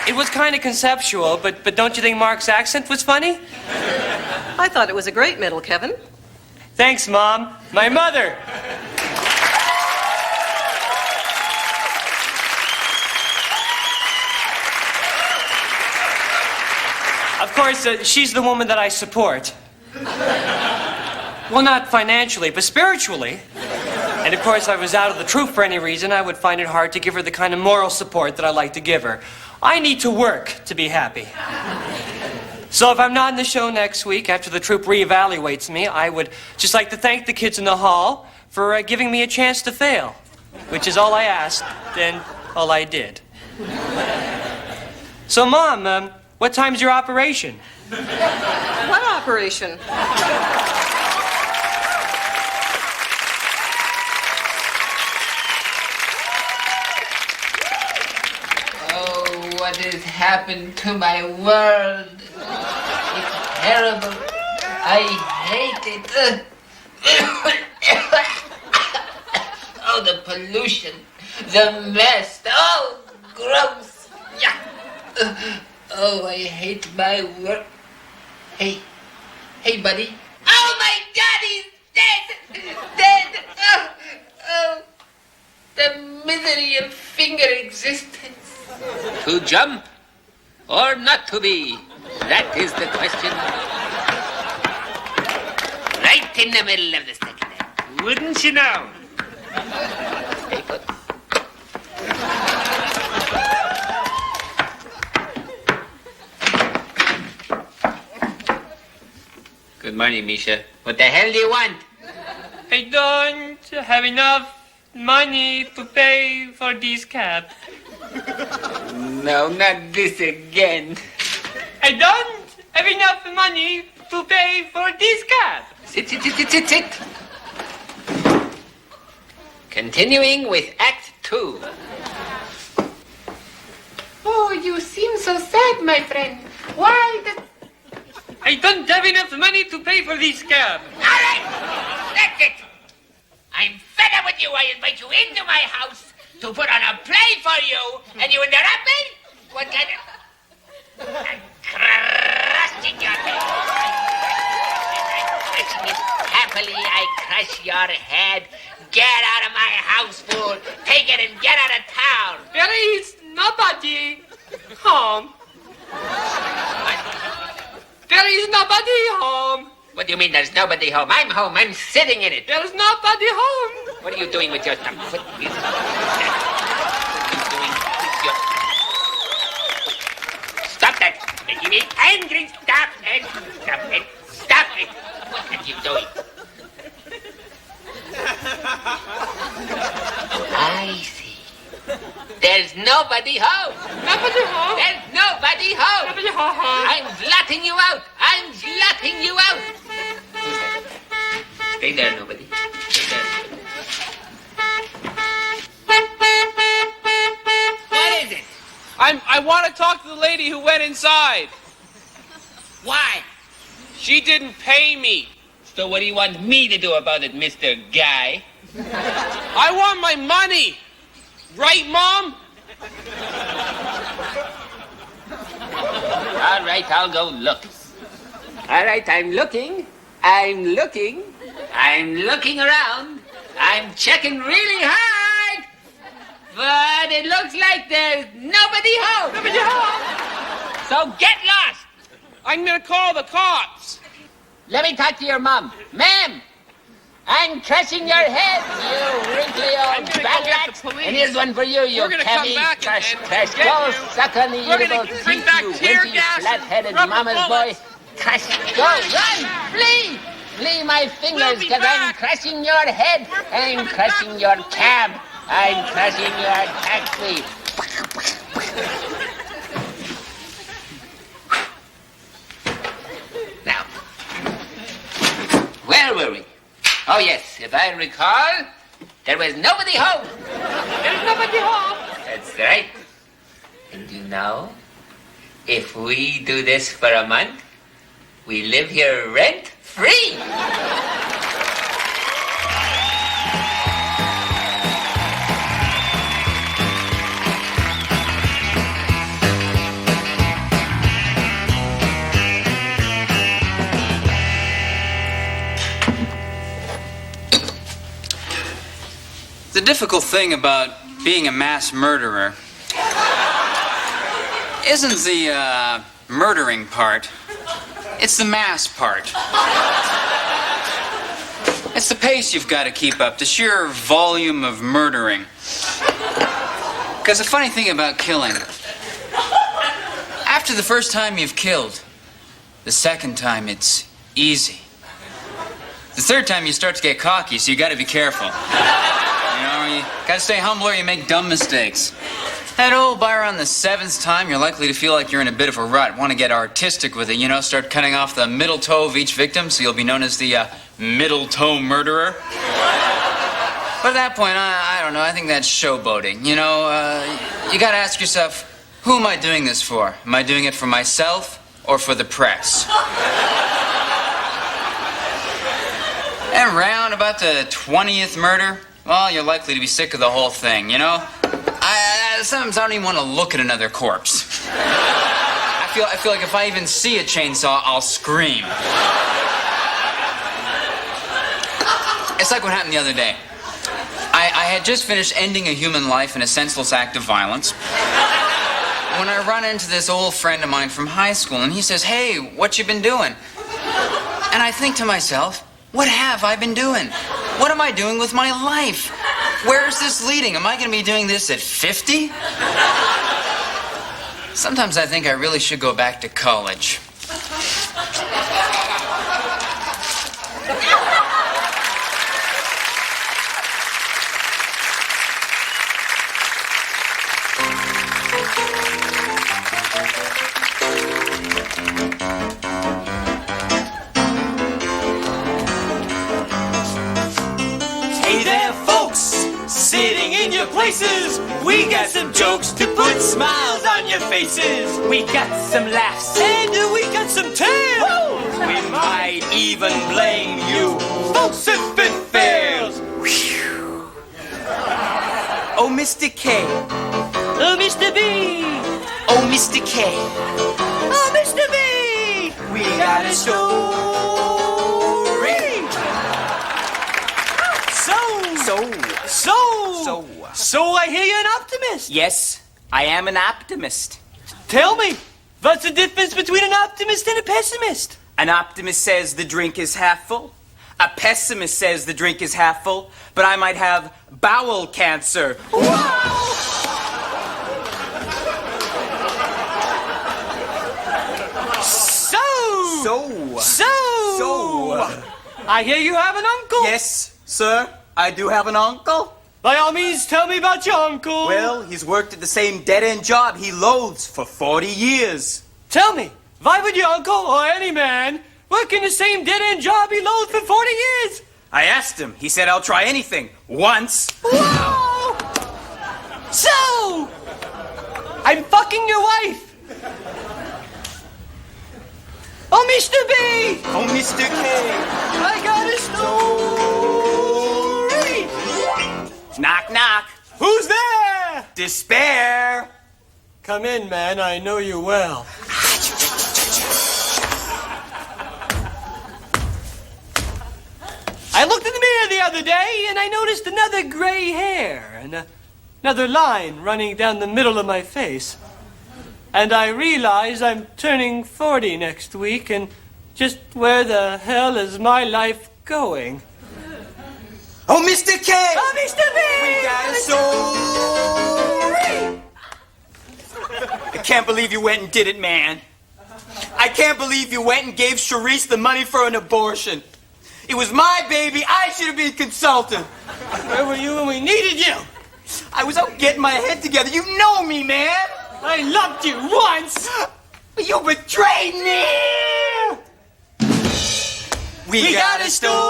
Speaker 11: It was kind of conceptual, but don't you think Mark's accent was funny?
Speaker 19: I thought it was a great middle, Kevin.
Speaker 11: Thanks, Mom. My mother. Of course, she's the woman that I support. Well, not financially, but spiritually. And of course, if I was out of the troupe for any reason, I would find it hard to give her the kind of moral support that I like to give her. I need to work to be happy. So if I'm not in the show next week, after the troupe reevaluates me, I would just like to thank the kids in the hall for giving me a chance to fail, which is all I asked and all I did. So, Mom, what time's your operation?
Speaker 19: What operation?
Speaker 1: What has happened to my world? It's terrible. I hate it. Oh, the pollution, the mess. Oh, gross. Yuck. Oh, I hate my work. Hey, buddy. Oh my God, he's dead. Dead. Oh, the misery of finger existence.
Speaker 23: To jump or not to be? That is the question. Right in the middle of the second act. Wouldn't you know? Stay put. Good morning, Misha. What the hell do you want?
Speaker 11: I don't have enough money to pay for this cab.
Speaker 23: No, not this again.
Speaker 11: I don't have enough money to pay for this cab.
Speaker 23: Sit. Continuing with Act 2.
Speaker 1: Oh, you seem so sad, my friend. Why the...
Speaker 11: I don't have enough money to pay for this cab.
Speaker 23: All right, that's it. I'm fed up with you. I invite you into my house to put on a play for you, and you interrupt me? What kind of... I'm crushing your head. I'm crushing it happily. I crush your head. Get out of my house, fool. Take it and get out of town.
Speaker 11: There is nobody home. There is nobody home.
Speaker 23: What do you mean there's nobody home? I'm home. I'm sitting in it.
Speaker 11: There's nobody home.
Speaker 23: What are you doing with your stuff? What are you doing with your... Stop that. Making me angry. Stop it. Stop it. Stop it. What are you doing? I see. There's nobody home.
Speaker 11: Nobody home.
Speaker 23: There's nobody home.
Speaker 11: Nobody home.
Speaker 23: I'm blotting you out. I'm blotting you out. Stay there, nobody. Stay there. What is it?
Speaker 10: I want to talk to the lady who went inside.
Speaker 23: Why?
Speaker 10: She didn't pay me.
Speaker 23: So what do you want me to do about it, Mr. Guy?
Speaker 10: I want my money. Right, Mom?
Speaker 23: All right, I'll go look. All right, I'm looking. I'm looking around. I'm checking really hard. But it looks like there's nobody home.
Speaker 11: Nobody home.
Speaker 23: So get lost.
Speaker 10: I'm going to call the cops.
Speaker 23: Let me talk to your mom. Ma'am, I'm crushing your head, you wrinkly old badass. And here's one for you, you cabby. Crush. Go suck on the eatable teeth, you wimpy, flat-headed mama's boy. Crush. Go, run, flee. Flee my fingers, because I'm crushing your head. I'm crushing your cab. I'm crushing your taxi. Now, where were we? Oh, yes, if I recall, There was nobody home.
Speaker 12: There's nobody home.
Speaker 23: That's right. And you know, if we do this for a month, we live here rent-free.
Speaker 9: The difficult thing about being a mass murderer isn't the murdering part. It's the mass part. It's the pace you've got to keep up, the sheer volume of murdering. Because the funny thing about killing, after the first time you've killed, the second time it's easy. The third time you start to get cocky, so you got to be careful. You know, you got to stay humble or you make dumb mistakes. That old by around the seventh time, you're likely to feel like you're in a bit of a rut. Want to get artistic with it, you know, start cutting off the middle toe of each victim so you'll be known as the middle toe murderer. But at that point, I don't know, I think that's showboating. You know, you got to ask yourself, who am I doing this for? Am I doing it for myself or for the press? And round about the 20th murder, well, you're likely to be sick of the whole thing, you know? Sometimes I don't even want to look at another corpse. I feel like if I even see a chainsaw, I'll scream. It's like what happened the other day. I had just finished ending a human life in a senseless act of violence when I run into this old friend of mine from high school, and he says, "Hey, what you been doing?" And I think to myself, what have I been doing? What am I doing with my life? Where is this leading? Am I going to be doing this at 50? Sometimes I think I really should go back to college.
Speaker 11: Hey there, folks, sitting in your places. We got some jokes to put smiles on your faces. We got some laughs, and we got some tales. We might even blame you, folks, if it fails. Whew. Oh, Mr. K. Oh, Mr. B. Oh, Mr. K. Oh, Mr. B. We got a story. So I hear you're an optimist.
Speaker 16: Yes, I am an optimist.
Speaker 11: Tell me, what's the difference between an optimist and a pessimist?
Speaker 16: An optimist says the drink is half full. A pessimist says the drink is half full, but I might have bowel cancer.
Speaker 11: So, I hear you have an uncle.
Speaker 16: Yes, sir, I do have an uncle.
Speaker 11: By all means, tell me about your uncle.
Speaker 16: Well, he's worked at the same dead-end job he loathes for 40 years.
Speaker 11: Tell me, why would your uncle, or any man, work in the same dead-end job he loathed for 40 years?
Speaker 16: I asked him. He said, I'll try anything. Once.
Speaker 11: Whoa! So, I'm fucking your wife. Oh, Mr. B!
Speaker 16: Oh, Mr. K!
Speaker 11: I got a story!
Speaker 16: Knock, knock.
Speaker 11: Who's there?
Speaker 16: Despair.
Speaker 11: Come in, man. I know you well. I looked in the mirror the other day, and I noticed another gray hair and another line running down the middle of my face. And I realize I'm turning 40 next week, and just where the hell is my life going?
Speaker 16: Oh, Mr. K!
Speaker 11: Oh, Mr. B!
Speaker 16: We got a story! I can't believe you went and did it, man. I can't believe you went and gave Charisse the money for an abortion. It was my baby. I should have been consulted.
Speaker 11: Where were you when we needed you?
Speaker 16: I was out getting my head together. You know me, man.
Speaker 11: I loved you once.
Speaker 16: But you betrayed me. We got a story.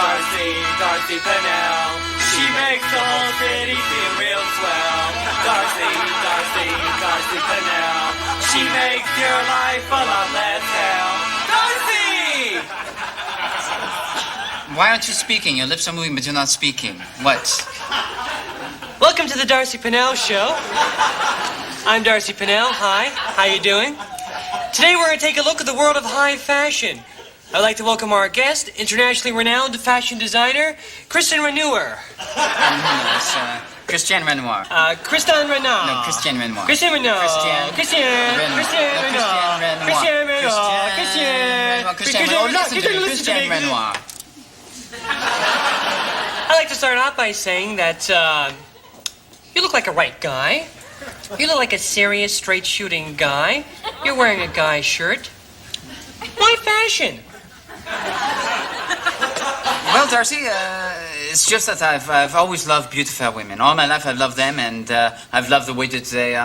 Speaker 11: Darcy Pennell. She makes the whole city feel real swell. Darcy Pennell. She makes your life a lot less hell. Darcy!
Speaker 4: Why aren't you speaking? Your lips are moving, but you're not speaking. What?
Speaker 11: Welcome to the Darcy Pennell Show. I'm Darcy Pennell. Hi. How you doing? Today we're going to take a look at the world of high fashion. I'd like to welcome our guest, internationally renowned fashion designer, Christian Renoir.
Speaker 4: Christian Renoir.
Speaker 11: Christian Renoir.
Speaker 4: No, Christian Renoir.
Speaker 11: Christian Renoir. Christian
Speaker 4: Renoir.
Speaker 11: I'd like to start off by saying that you look like a right guy. You look like a serious, straight-shooting guy. You're wearing a guy shirt. Why fashion?
Speaker 4: Well, Darcy, it's just that I've always loved beautiful women. All my life I've loved them, and I've loved the way that they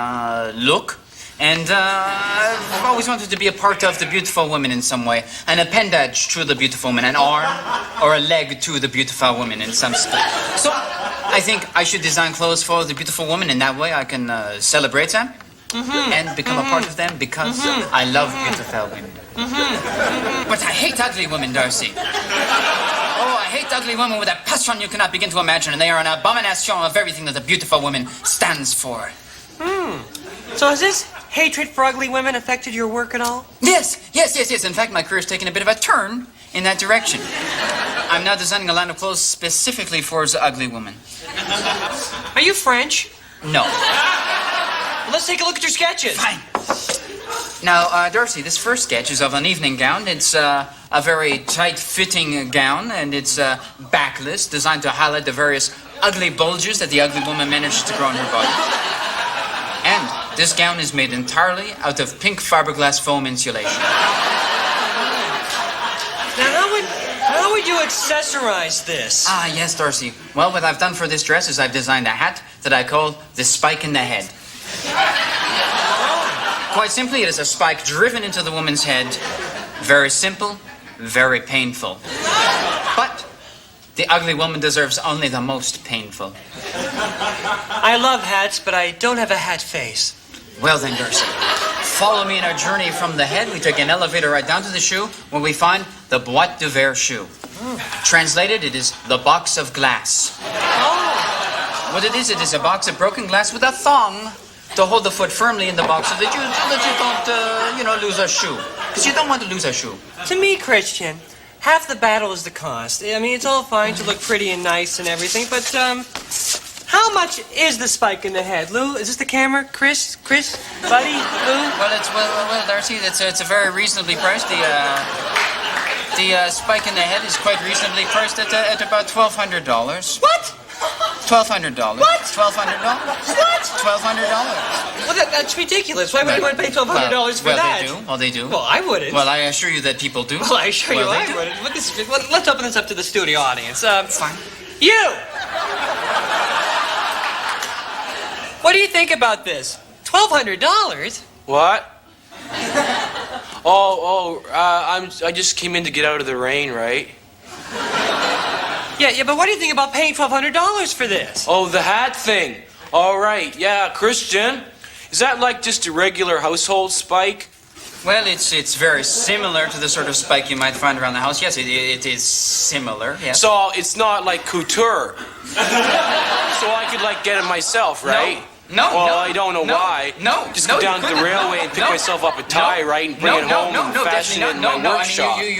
Speaker 4: look. And I've always wanted to be a part of the beautiful women in some way. An appendage to the beautiful woman, an arm or a leg to the beautiful woman in some state. So I think I should design clothes for the beautiful woman, and that way I can celebrate them and become a part of them because I love beautiful women. But I hate ugly women, Darcy. Oh, I hate ugly women with a passion you cannot begin to imagine, and they are an abomination of everything that a beautiful woman stands for.
Speaker 11: So has this hatred for ugly women affected your work at all?
Speaker 4: Yes. In fact, my career's taken a bit of a turn in that direction. I'm now designing a line of clothes specifically for the ugly woman.
Speaker 11: Are you French?
Speaker 4: No.
Speaker 11: Well, let's take a look at your sketches.
Speaker 4: Fine. Now, Darcy, this first sketch is of an evening gown. It's a very tight-fitting gown, and it's backless, designed to highlight the various ugly bulges that the ugly woman manages to grow in her body. And this gown is made entirely out of pink fiberglass foam insulation.
Speaker 11: Now, how would you accessorize this?
Speaker 4: Ah, yes, Darcy. Well, what I've done for this dress is I've designed a hat that I call the spike in the head. Quite simply, it is a spike driven into the woman's head. Very simple, very painful. But the ugly woman deserves only the most painful.
Speaker 11: I love hats, but I don't have a hat face.
Speaker 4: Well then, Darcy, follow me in our journey from the head. We take an elevator right down to the shoe, where we find the boîte de verre shoe. Translated, it is the box of glass. What it is a box of broken glass with a thong to hold the foot firmly in the box so that you don't, lose a shoe. Because you don't want to lose a shoe.
Speaker 11: To me, Christian, half the battle is the cost. I mean, it's all fine to look pretty and nice and everything, but, how much is the spike in the head? Lou, is this the camera? Chris, buddy, Lou?
Speaker 4: Well, Darcy, it's a very reasonably priced. The spike in the head is quite reasonably priced at about $1,200.
Speaker 11: What?
Speaker 4: $1,200.
Speaker 11: What?
Speaker 4: $1,200.
Speaker 11: What?
Speaker 4: $1,200.
Speaker 11: Well, that's ridiculous. Why would anyone pay $1,200 for that?
Speaker 4: They do.
Speaker 11: Well, I wouldn't.
Speaker 4: Well, I assure you that people do.
Speaker 11: Well, I assure you I wouldn't. Let's open this up to the studio audience.
Speaker 4: Fine.
Speaker 11: You! What do you think about this? $1,200?
Speaker 10: What? I just came in to get out of the rain, right?
Speaker 11: Yeah, but what do you think about paying $1,200 for this?
Speaker 10: Oh, the hat thing. All right, yeah, Christian. Is that like just a regular household spike?
Speaker 4: Well, it's very similar to the sort of spike you might find around the house. Yes, it is similar, yes.
Speaker 10: So it's not like couture. So I could like get it myself, right?
Speaker 4: No.
Speaker 10: Well, I don't know why.
Speaker 4: No.
Speaker 10: Just go down to the railway and pick myself up a tie, right, and bring it home and fashion it in my workshop.
Speaker 4: I mean,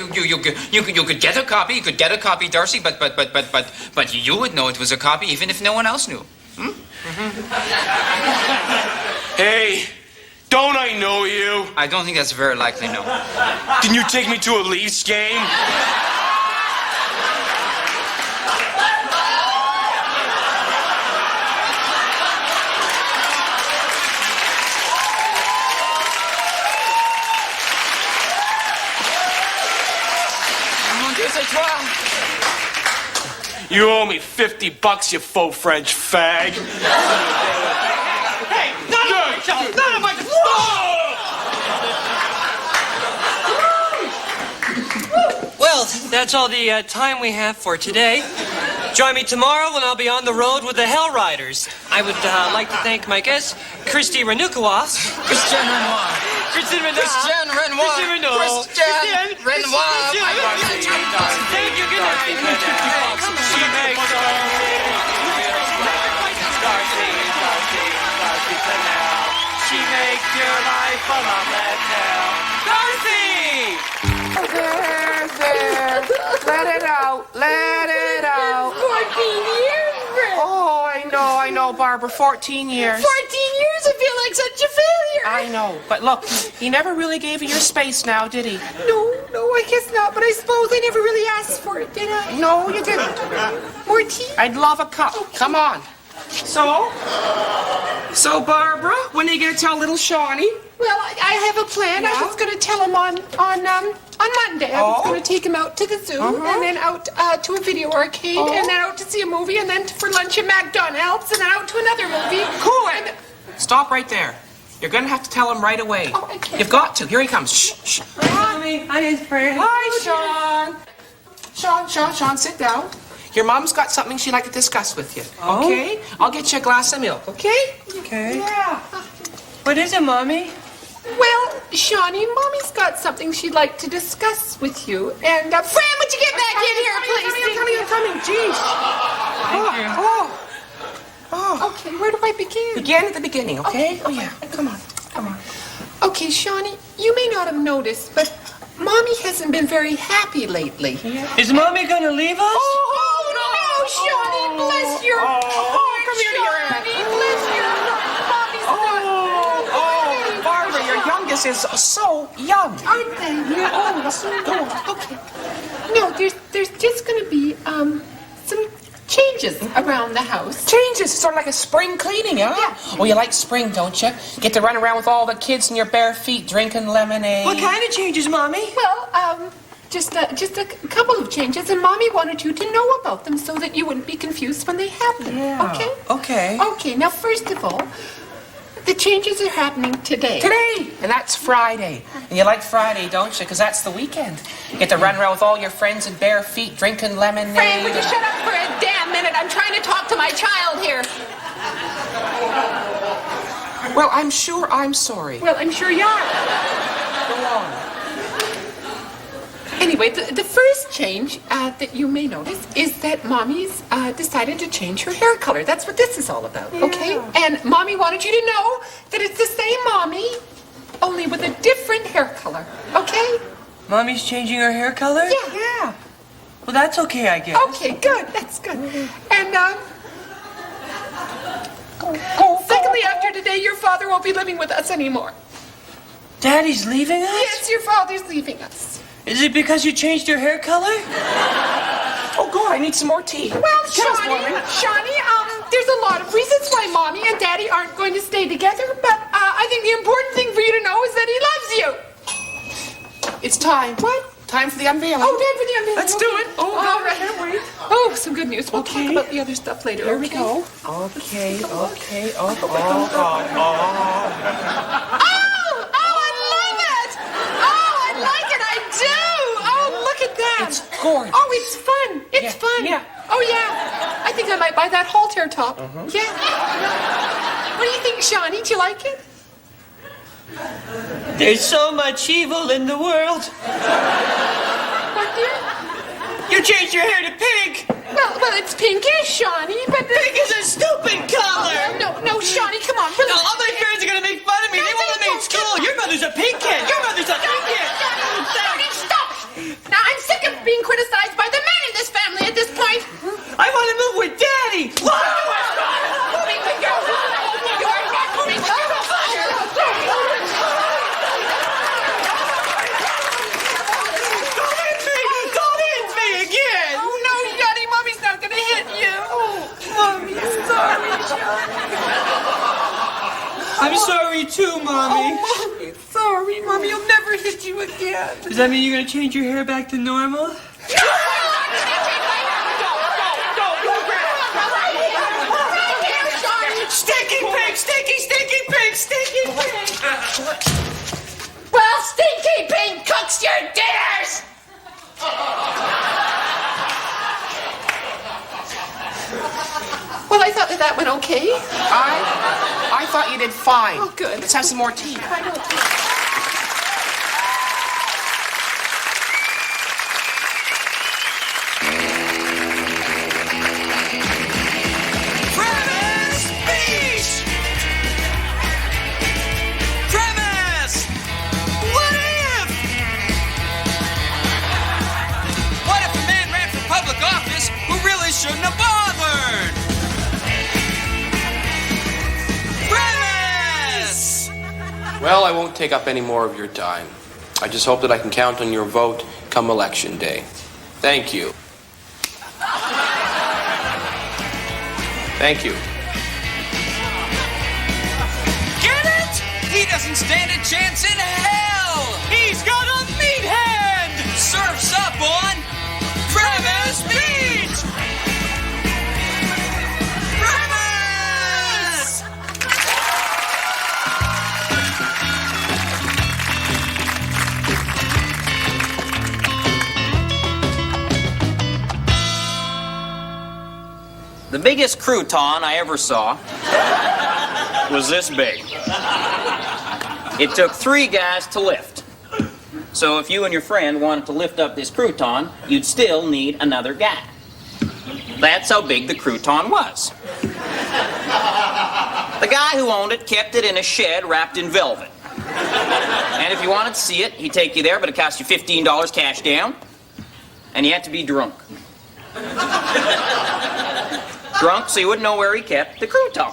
Speaker 4: you could get a copy. You could get a copy, Darcy. But you would know it was a copy, even if no one else knew.
Speaker 10: Hey, don't I know you?
Speaker 4: I don't think that's very likely. No.
Speaker 10: Can you take me to a Leafs game? You owe me $50, you faux French fag.
Speaker 11: Hey, none of my...
Speaker 9: Well,
Speaker 11: that's all the time we have for today. Join me tomorrow when I'll be on the road with the Hell Riders. I would like to thank my guests, Christy Renukowa.
Speaker 4: Christian Renoir.
Speaker 11: Christian Renoir.
Speaker 4: Christian Renoir.
Speaker 11: Christian Renoir.
Speaker 4: Christian Renoir.
Speaker 11: Thank you. Good night. She makes She makes your life a lovely hell. Darcy!
Speaker 2: There. Let it out. Let it out.
Speaker 20: 14 years, Brett.
Speaker 2: Oh, I know, Barbara. 14 years.
Speaker 20: 14 years, I feel like such a failure.
Speaker 2: I know. But look, he never really gave you your space now, did he?
Speaker 20: No, I guess not. But I suppose I never really asked for it, did I?
Speaker 2: No, you didn't.
Speaker 20: More tea?
Speaker 2: I'd love a cup. Come on. So, Barbara, when are you going to tell little Shawnee?
Speaker 12: Well, I have a plan. I was going to tell him on Monday. I was going to take him out to the zoo, and then out to a video arcade, and then out to see a movie, and then for lunch at McDonald's, and then out to another movie.
Speaker 2: Cool. Stop right there. You're going to have to tell him right away.
Speaker 12: Oh, I can't.
Speaker 2: You've got to. Here he comes. Shh.
Speaker 11: Mommy, hi, his friend.
Speaker 2: Hi, Sean. Sean, sit down. Your mom's got something she'd like to discuss with you.
Speaker 11: Oh?
Speaker 2: Okay? I'll get you a glass of milk, okay?
Speaker 11: Okay.
Speaker 2: Yeah.
Speaker 11: What is it, Mommy?
Speaker 12: Well, Shawnee, Mommy's got something she'd like to discuss with you. And, Fran, would you get back in here, please?
Speaker 2: I'm coming. Jeez.
Speaker 12: Okay, where do I begin?
Speaker 2: Begin at the beginning, okay? Oh, yeah. Come on.
Speaker 12: Okay, Shawnee, you may not have noticed, but Mommy hasn't been very happy lately.
Speaker 11: Is Mommy gonna leave us?
Speaker 12: Oh, no, Shawnee, bless your heart,
Speaker 2: come here to your aunt.
Speaker 12: Shawnee, bless your heart. Mommy's not.
Speaker 2: Barbara, your youngest is so young.
Speaker 12: Aren't they? Yeah. Oh, so good. Okay. No, there's just going to be some changes around the house.
Speaker 2: Changes, sort of like a spring cleaning, huh?
Speaker 12: Yeah.
Speaker 2: Oh, you like spring, don't you? Get to run around with all the kids in your bare feet drinking lemonade.
Speaker 11: What kind of changes, Mommy?
Speaker 12: Well, just a couple of changes, and Mommy wanted you to know about them so that you wouldn't be confused when they happen.
Speaker 2: Yeah.
Speaker 12: Okay?
Speaker 2: Okay.
Speaker 12: Okay, now first of all, the changes are happening today.
Speaker 2: Today! And that's Friday. And you like Friday, don't you? Because that's the weekend. You get to run around with all your friends in bare feet drinking lemonade.
Speaker 12: Fran, would you shut up for a damn minute? I'm trying to talk to my child here.
Speaker 2: Well, I'm sure I'm sorry.
Speaker 12: Well, I'm sure you are.
Speaker 2: Go on.
Speaker 12: Anyway, the first change that you may notice is that Mommy's decided to change her hair color. That's what this is all about, okay? And Mommy wanted you to know that it's the same Mommy, only with a different hair color, okay?
Speaker 11: Mommy's changing her hair color?
Speaker 12: Yeah.
Speaker 11: Well, that's okay, I guess.
Speaker 12: Okay, good. That's good. And, secondly, after today, your father won't be living with us anymore.
Speaker 11: Daddy's leaving us?
Speaker 12: Yes, your father's leaving us.
Speaker 11: Is it because you changed your hair color?
Speaker 2: Oh, God, I need some more tea.
Speaker 12: Well, Shawnee, there's a lot of reasons why Mommy and Daddy aren't going to stay together, but I think the important thing for you to know is that he loves you.
Speaker 2: It's time.
Speaker 12: What?
Speaker 2: Time for the unveiling.
Speaker 12: Oh, time for the unveiling.
Speaker 2: Let's do it.
Speaker 12: Oh, all right. Can't wait. Oh, some good news. We'll talk about the other stuff later.
Speaker 2: Here we go. Okay. It's gorgeous.
Speaker 12: Oh, it's fun. It's fun.
Speaker 2: Yeah.
Speaker 12: Oh, yeah. I think I might buy that halter top. Yeah. What do you think, Shawnee? Do you like it?
Speaker 11: There's so much evil in the world.
Speaker 12: What, dear?
Speaker 11: You changed your hair to pink.
Speaker 12: Well, it's pinkish, Shawnee, but...
Speaker 11: Pink is a stupid color.
Speaker 12: No, Shawnee, come on.
Speaker 11: No, all my friends are going to make fun of me. They won't let me in school. Your mother's a pink kid. Your mother's a pink kid.
Speaker 12: Shawnee, stop. Now, I'm sick of being criticized by the men in this family at this point.
Speaker 11: I want to move with Daddy. Don't hit me again.
Speaker 12: Oh, no, Daddy, Mommy's not going to hit you. Oh, Mommy, sorry, Shawnee.
Speaker 11: I'm sorry too, Mommy.
Speaker 12: Oh, Mommy, sorry. Mommy will never hit you again.
Speaker 11: Does that mean you're going to change your hair back to normal? Stinky pig, stinky pig.
Speaker 23: Well, Stinky Pink cooks your dinners!
Speaker 12: that went okay?
Speaker 2: I thought you did fine.
Speaker 12: Oh, good.
Speaker 2: Let's have some more tea.
Speaker 3: Shouldn't have bothered! Premise!
Speaker 10: Well, I won't take up any more of your time. I just hope that I can count on your vote come election day. Thank you. Thank you.
Speaker 3: Get it? He doesn't stand a chance in hell! He's got a meat hand! Surf's up on Premise Beach!
Speaker 5: The biggest crouton I ever saw was this big. It took 3 guys to lift. So if you and your friend wanted to lift up this crouton, you'd still need another guy. That's how big the crouton was. The guy who owned it kept it in a shed wrapped in velvet. And if you wanted to see it, he'd take you there, but it cost you $15 cash down. And you had to be drunk. Drunk so you wouldn't know where he kept the crouton.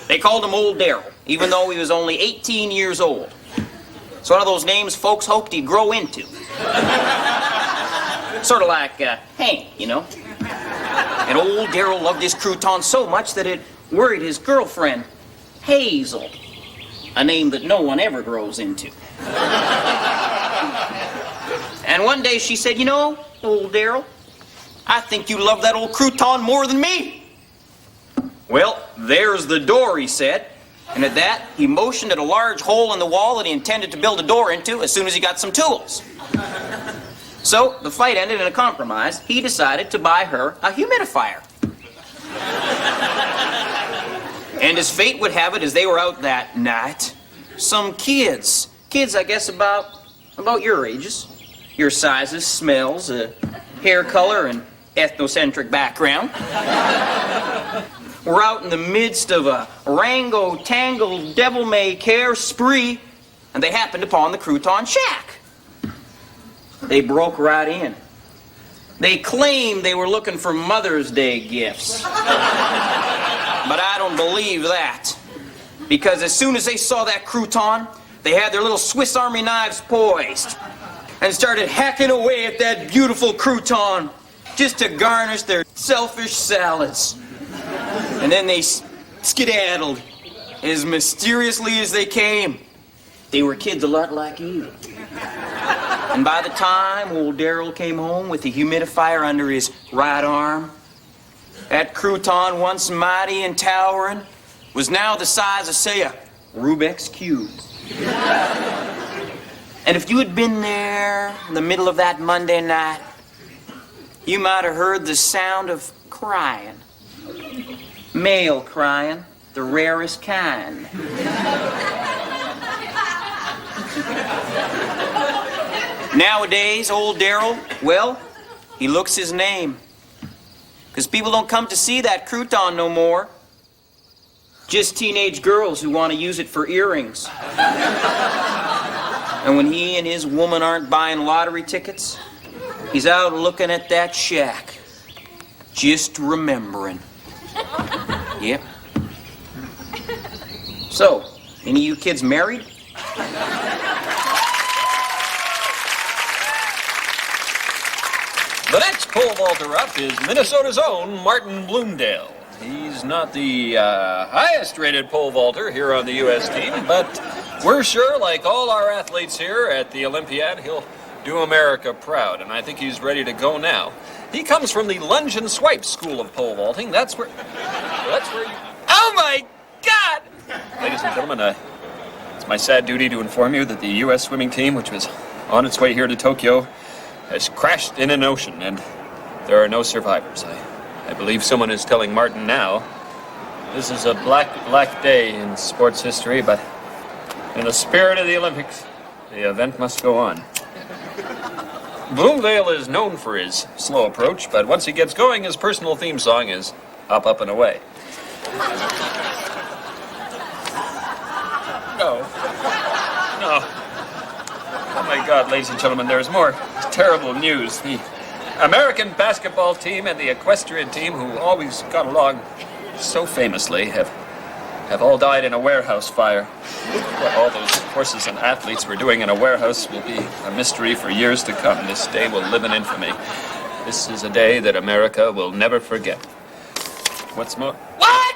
Speaker 5: They called him Old Darryl, even though he was only 18 years old. It's one of those names folks hoped he'd grow into. Sort of like Hank, you know. And Old Darryl loved his crouton so much that it worried his girlfriend, Hazel, a name that no one ever grows into. And one day she said, "You know, Old Darryl, I think you love that old crouton more than me." "Well, there's the door," he said. And at that, he motioned at a large hole in the wall that he intended to build a door into as soon as he got some tools. So, the fight ended in a compromise. He decided to buy her a humidifier. And as fate would have it, as they were out that night, some kids I guess about your ages, your sizes, smells, hair color, and ethnocentric background, were out in the midst of a rango-tangled devil-may-care spree, and they happened upon the crouton shack. They broke right in. They claimed they were looking for Mother's Day gifts. But I don't believe that. Because as soon as they saw that crouton, they had their little Swiss Army knives poised and started hacking away at that beautiful crouton just to garnish their selfish salads. And then they skedaddled as mysteriously as they came. They were kids a lot like you. And by the time Old Darryl came home with the humidifier under his right arm, that crouton, once mighty and towering, was now the size of, say, a Rubik's Cube. And if you had been there in the middle of that Monday night, you might have heard the sound of crying. Male crying, the rarest kind. Nowadays, Old Darryl, well, he looks his name. Because people don't come to see that crouton no more. Just teenage girls who want to use it for earrings. And when he and his woman aren't buying lottery tickets, he's out looking at that shack, just remembering. Yep. So, any of you kids married?
Speaker 13: The next pole vaulter up is Minnesota's own Martin Bloomdale. He's not the highest rated pole vaulter here on the U.S. team, but we're sure, like all our athletes here at the Olympiad, he'll do America proud, and I think he's ready to go now. He comes from the Lunge and Swipe School of Pole Vaulting. That's where you...
Speaker 3: Oh my God!
Speaker 13: Ladies and gentlemen, it's my sad duty to inform you that the U.S. swimming team, which was on its way here to Tokyo, has crashed in an ocean, and there are no survivors. I believe someone is telling Martin now This is a black, black day in sports history, but in the spirit of the Olympics, the event must go on. Bloomdale is known for his slow approach, but once he gets going, his personal theme song is Up, Up, and Away. No. No. Oh my God, ladies and gentlemen, there's more terrible news. The American basketball team and the equestrian team, who always got along so famously, have all died in a warehouse fire. What all those horses and athletes were doing in a warehouse will be a mystery for years to come. This day will live in infamy. This is a day that America will never forget. What's more...
Speaker 3: What?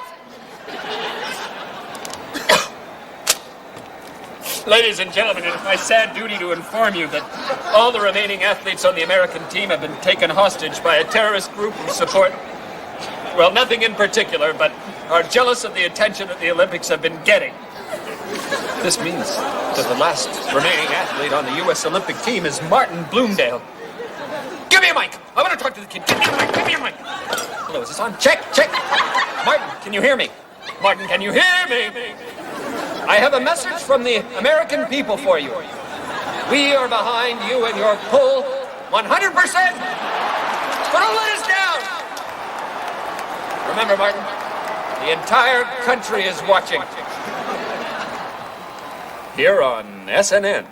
Speaker 13: Ladies and gentlemen, it is my sad duty to inform you that all the remaining athletes on the American team have been taken hostage by a terrorist group who support, well, nothing in particular, but are jealous of the attention that the Olympics have been getting. This means that the last remaining athlete on the U.S. Olympic team is Martin Bloomdale. Give me a mic. I want to talk to the kid. Give me a mic. Give me a mic. Hello, is this on? Check, check. Martin, can you hear me? Martin, can you hear me? I have a message from the American people for you. We are behind you and your pull 100%. But don't let us down. Remember, Martin, the entire country is watching. Here on SNN.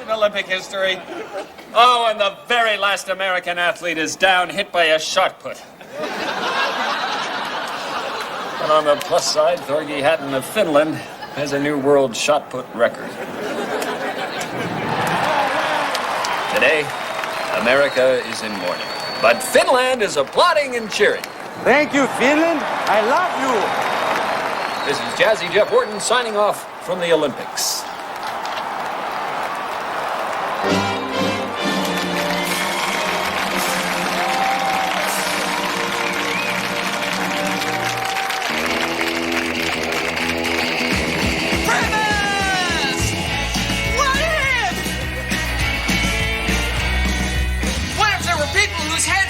Speaker 13: Olympic history. Oh, and the very last American athlete is down, hit by a shot put. And on the plus side, Thorgy Hatton of Finland has a new world shot put record. Today, America is in mourning, but Finland is applauding and cheering.
Speaker 7: Thank you, Finland. I love you.
Speaker 13: This is Jazzy Jeff Wharton signing off from the Olympics.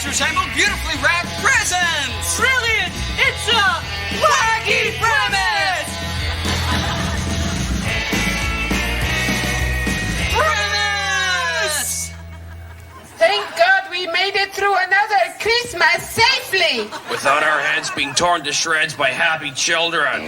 Speaker 3: Resemble beautifully wrapped presents! Brilliant! It's a wacky premise! Premise!
Speaker 12: Thank God we made it through another Christmas safely!
Speaker 10: Without our heads being torn to shreds by happy children.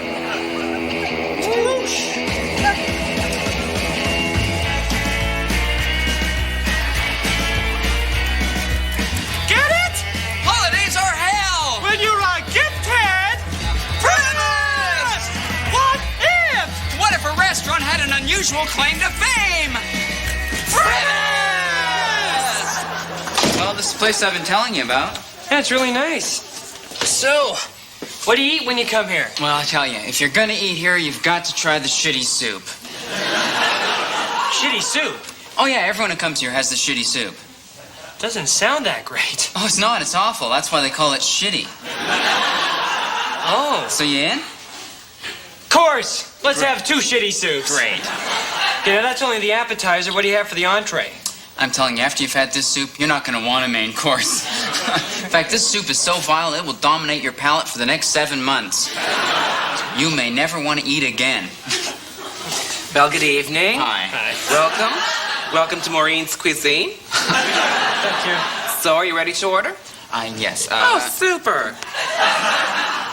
Speaker 3: Restaurant had an unusual claim to fame. Premise!
Speaker 9: Well, this is the place I've been telling you about.
Speaker 11: Yeah, it's really nice. So, what do you eat when you come here?
Speaker 9: Well, I'll tell you, if you're gonna eat here, you've got to try the shitty soup.
Speaker 11: Shitty soup?
Speaker 9: Oh, yeah, everyone who comes here has the shitty soup.
Speaker 11: Doesn't sound that great.
Speaker 9: Oh, it's not. It's awful. That's why they call it shitty.
Speaker 11: Oh.
Speaker 9: So you in?
Speaker 11: Of course. Let's have 2 shitty soups.
Speaker 9: Great.
Speaker 11: You know, that's only the appetizer. What do you have for the entree?
Speaker 9: I'm telling you, after you've had this soup, you're not going to want a main course. In fact, this soup is so vile, it will dominate your palate for the next 7 months. You may never want to eat again.
Speaker 2: Well, good evening.
Speaker 9: Hi.
Speaker 2: Welcome. Welcome to Maureen's Cuisine.
Speaker 11: Thank you.
Speaker 2: So, are you ready to order?
Speaker 9: Yes.
Speaker 2: Oh, super.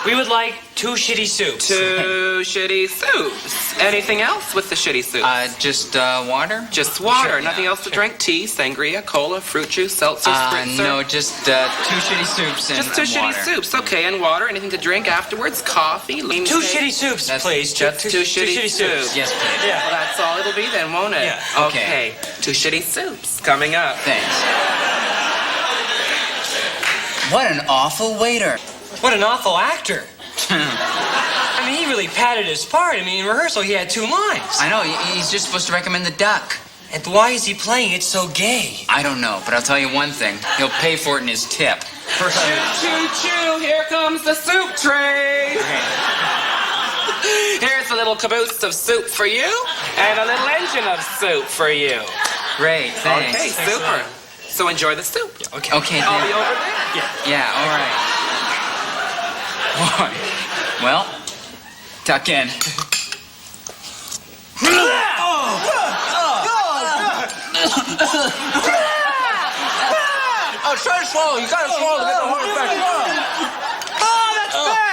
Speaker 11: We would like 2 shitty soups.
Speaker 2: 2 shitty soups. Anything else with the shitty soup?
Speaker 9: Just water?
Speaker 2: Just water.
Speaker 9: Sure,
Speaker 2: Nothing else to drink? Tea, sangria, cola, fruit juice, seltzer, spritzer?
Speaker 9: No, just 2 shitty soups and
Speaker 2: just 2 shitty
Speaker 9: water.
Speaker 2: soups. Okay, and water. Anything to drink afterwards? Coffee, lean
Speaker 11: 2 shitty soups, please.
Speaker 2: Just 2 shitty soups.
Speaker 9: Yes, please.
Speaker 11: Yeah.
Speaker 2: Well, that's all it'll be then, won't it?
Speaker 11: Yeah.
Speaker 2: Okay. 2 shitty soups coming up.
Speaker 9: Thanks. What an awful waiter.
Speaker 11: What an awful actor. I mean, he really padded his part. I mean, in rehearsal, he had 2 lines.
Speaker 9: I know, he's just supposed to recommend the duck.
Speaker 11: And why is he playing it so gay?
Speaker 4: I don't know, but I'll tell you one thing. He'll pay for it in his tip.
Speaker 2: Choo-choo, here comes the soup tray. Here's a little caboose of soup for you, and a little engine of soup for you.
Speaker 4: Great, thanks.
Speaker 2: Okay, super. So enjoy the soup.
Speaker 4: Okay. Okay,
Speaker 2: I'll be over there.
Speaker 4: Yeah, all right. Boy. Well, tuck in.
Speaker 2: Oh, try to swallow. You gotta swallow to get the heart back. Oh, that's bad.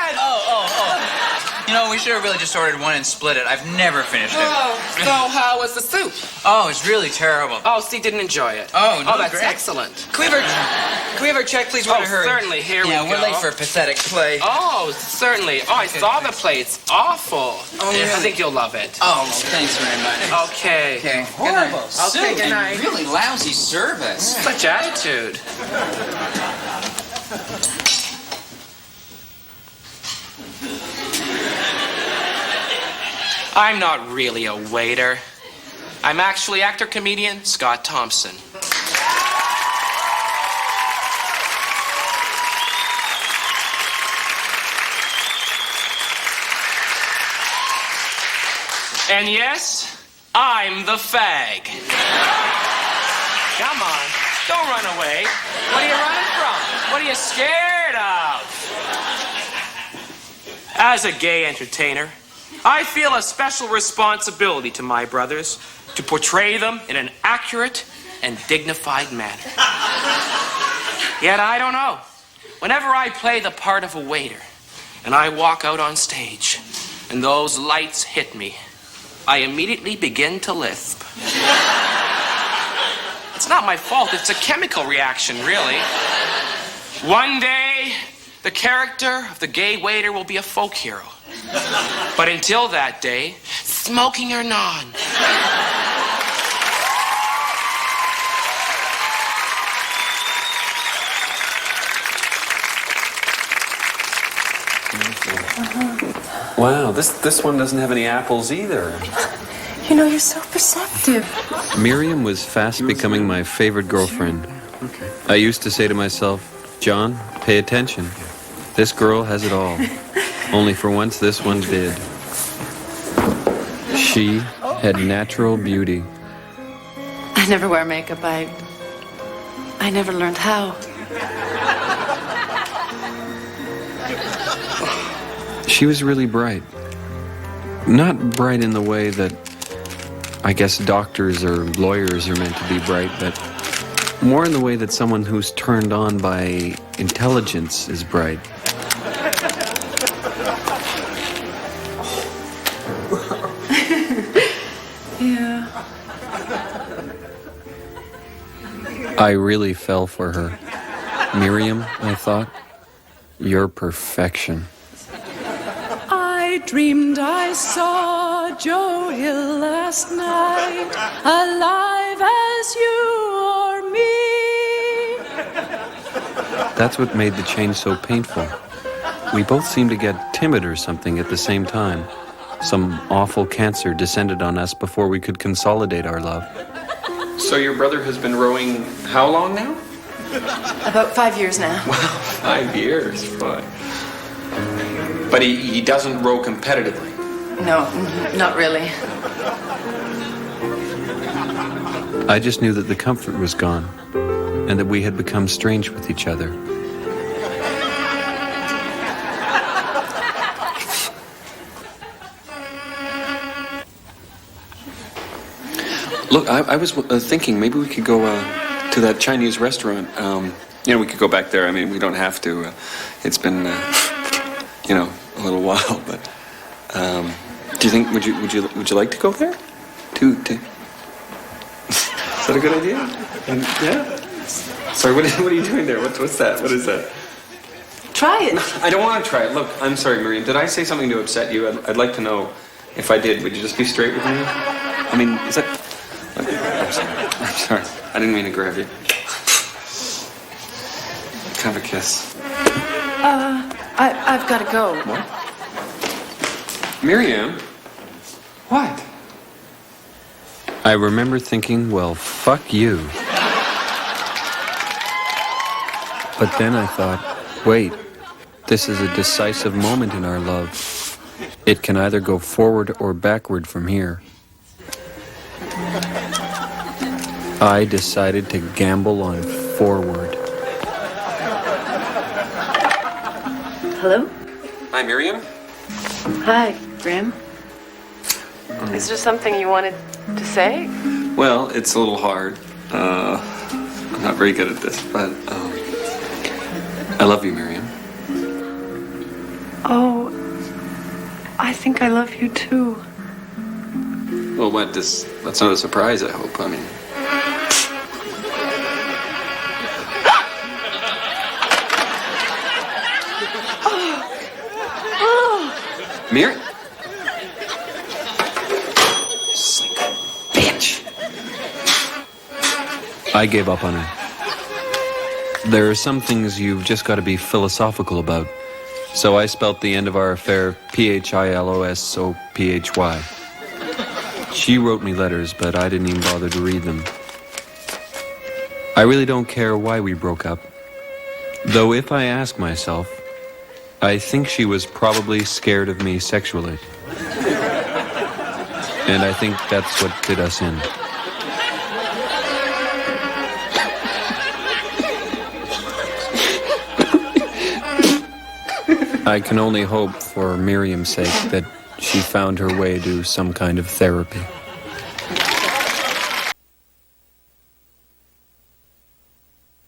Speaker 4: You know, we should have really just ordered one and split it. I've never finished it.
Speaker 2: So how was the soup?
Speaker 4: Oh, it's really terrible.
Speaker 2: Oh, Steve didn't enjoy it.
Speaker 4: Oh, no,
Speaker 2: that's
Speaker 4: great.
Speaker 2: excellent.
Speaker 4: Can we have our check, please? We're in a hurry.
Speaker 2: Certainly. Here we go.
Speaker 4: Yeah, we're late for a pathetic play.
Speaker 2: Oh, certainly. Oh, I saw the play. It's awful.
Speaker 4: Oh, really?
Speaker 2: I think you'll love it.
Speaker 4: Oh, well, thanks very much.
Speaker 2: Okay.
Speaker 4: Okay.
Speaker 11: Horrible
Speaker 2: Okay, good night.
Speaker 4: And really lousy service.
Speaker 2: Such attitude. I'm not really a waiter. I'm actually actor-comedian Scott Thompson. And yes, I'm the fag. Come on, don't run away. What are you running from? What are you scared of? As a gay entertainer, I feel a special responsibility to my brothers to portray them in an accurate and dignified manner. Yet I don't know. Whenever I play the part of a waiter and I walk out on stage and those lights hit me, I immediately begin to lisp. It's not my fault. It's a chemical reaction, really. One day, the character of the gay waiter will be a folk hero. But until that day, smoking or non,
Speaker 22: Wow, this one doesn't have any apples either.
Speaker 8: You know, you're so perceptive.
Speaker 14: Miriam was fast becoming my favorite girlfriend. I used to say to myself, John, pay attention. This girl has it all. Only for once, this one did. She had natural beauty.
Speaker 8: I never wear makeup. I never learned how.
Speaker 14: She was really bright. Not bright in the way that I guess doctors or lawyers are meant to be bright, but more in the way that someone who's turned on by intelligence is bright.
Speaker 8: Yeah.
Speaker 14: I really fell for her. Miriam, I thought, you're perfection.
Speaker 8: I dreamed I saw Joe Hill last night, alive as you or me.
Speaker 14: That's what made the change so painful. We both seemed to get timid or something at the same time. Some awful cancer descended on us before we could consolidate our love.
Speaker 22: So your brother has been rowing how long now?
Speaker 8: About 5 years now.
Speaker 22: Wow, 5 years. Fine. But he doesn't row competitively.
Speaker 8: No, not really.
Speaker 14: I just knew that the comfort was gone, and that we had become strange with each other.
Speaker 22: Look, I was thinking maybe we could go to that Chinese restaurant. We could go back there. I mean, we don't have to. It's been, a little while. But do you think would you like to go there? To is that a good idea? Yeah. Sorry, what are you doing there? What's that? What is that?
Speaker 8: Try it.
Speaker 22: I don't want to try it. Look, I'm sorry, Miriam. Did I say something to upset you? I'd like to know. If I did, would you just be straight with me? I mean, is that... I'm sorry. I didn't mean to grab you. Have a kiss.
Speaker 8: I've got to go.
Speaker 22: What? Miriam? What?
Speaker 14: I remember thinking, well, fuck you. But then I thought, wait, this is a decisive moment in our love. It can either go forward or backward from here. I decided to gamble on forward.
Speaker 8: Hello?
Speaker 22: Hi, Miriam.
Speaker 8: Hi, Graham. Is there something you wanted to say?
Speaker 22: Well, it's a little hard. I'm not very good at this, but I love you, Miriam.
Speaker 8: Oh, I think I love you too.
Speaker 22: Well, that's not a surprise, I hope. I mean... Miriam?
Speaker 9: Bitch!
Speaker 14: I gave up on her. There are some things you've just got to be philosophical about. So I spelt the end of our affair Philosophy. She wrote me letters, but I didn't even bother to read them. I really don't care why we broke up. Though if I ask myself, I think she was probably scared of me sexually. And I think that's what did us in. I can only hope for Miriam's sake that she found her way to some kind of therapy.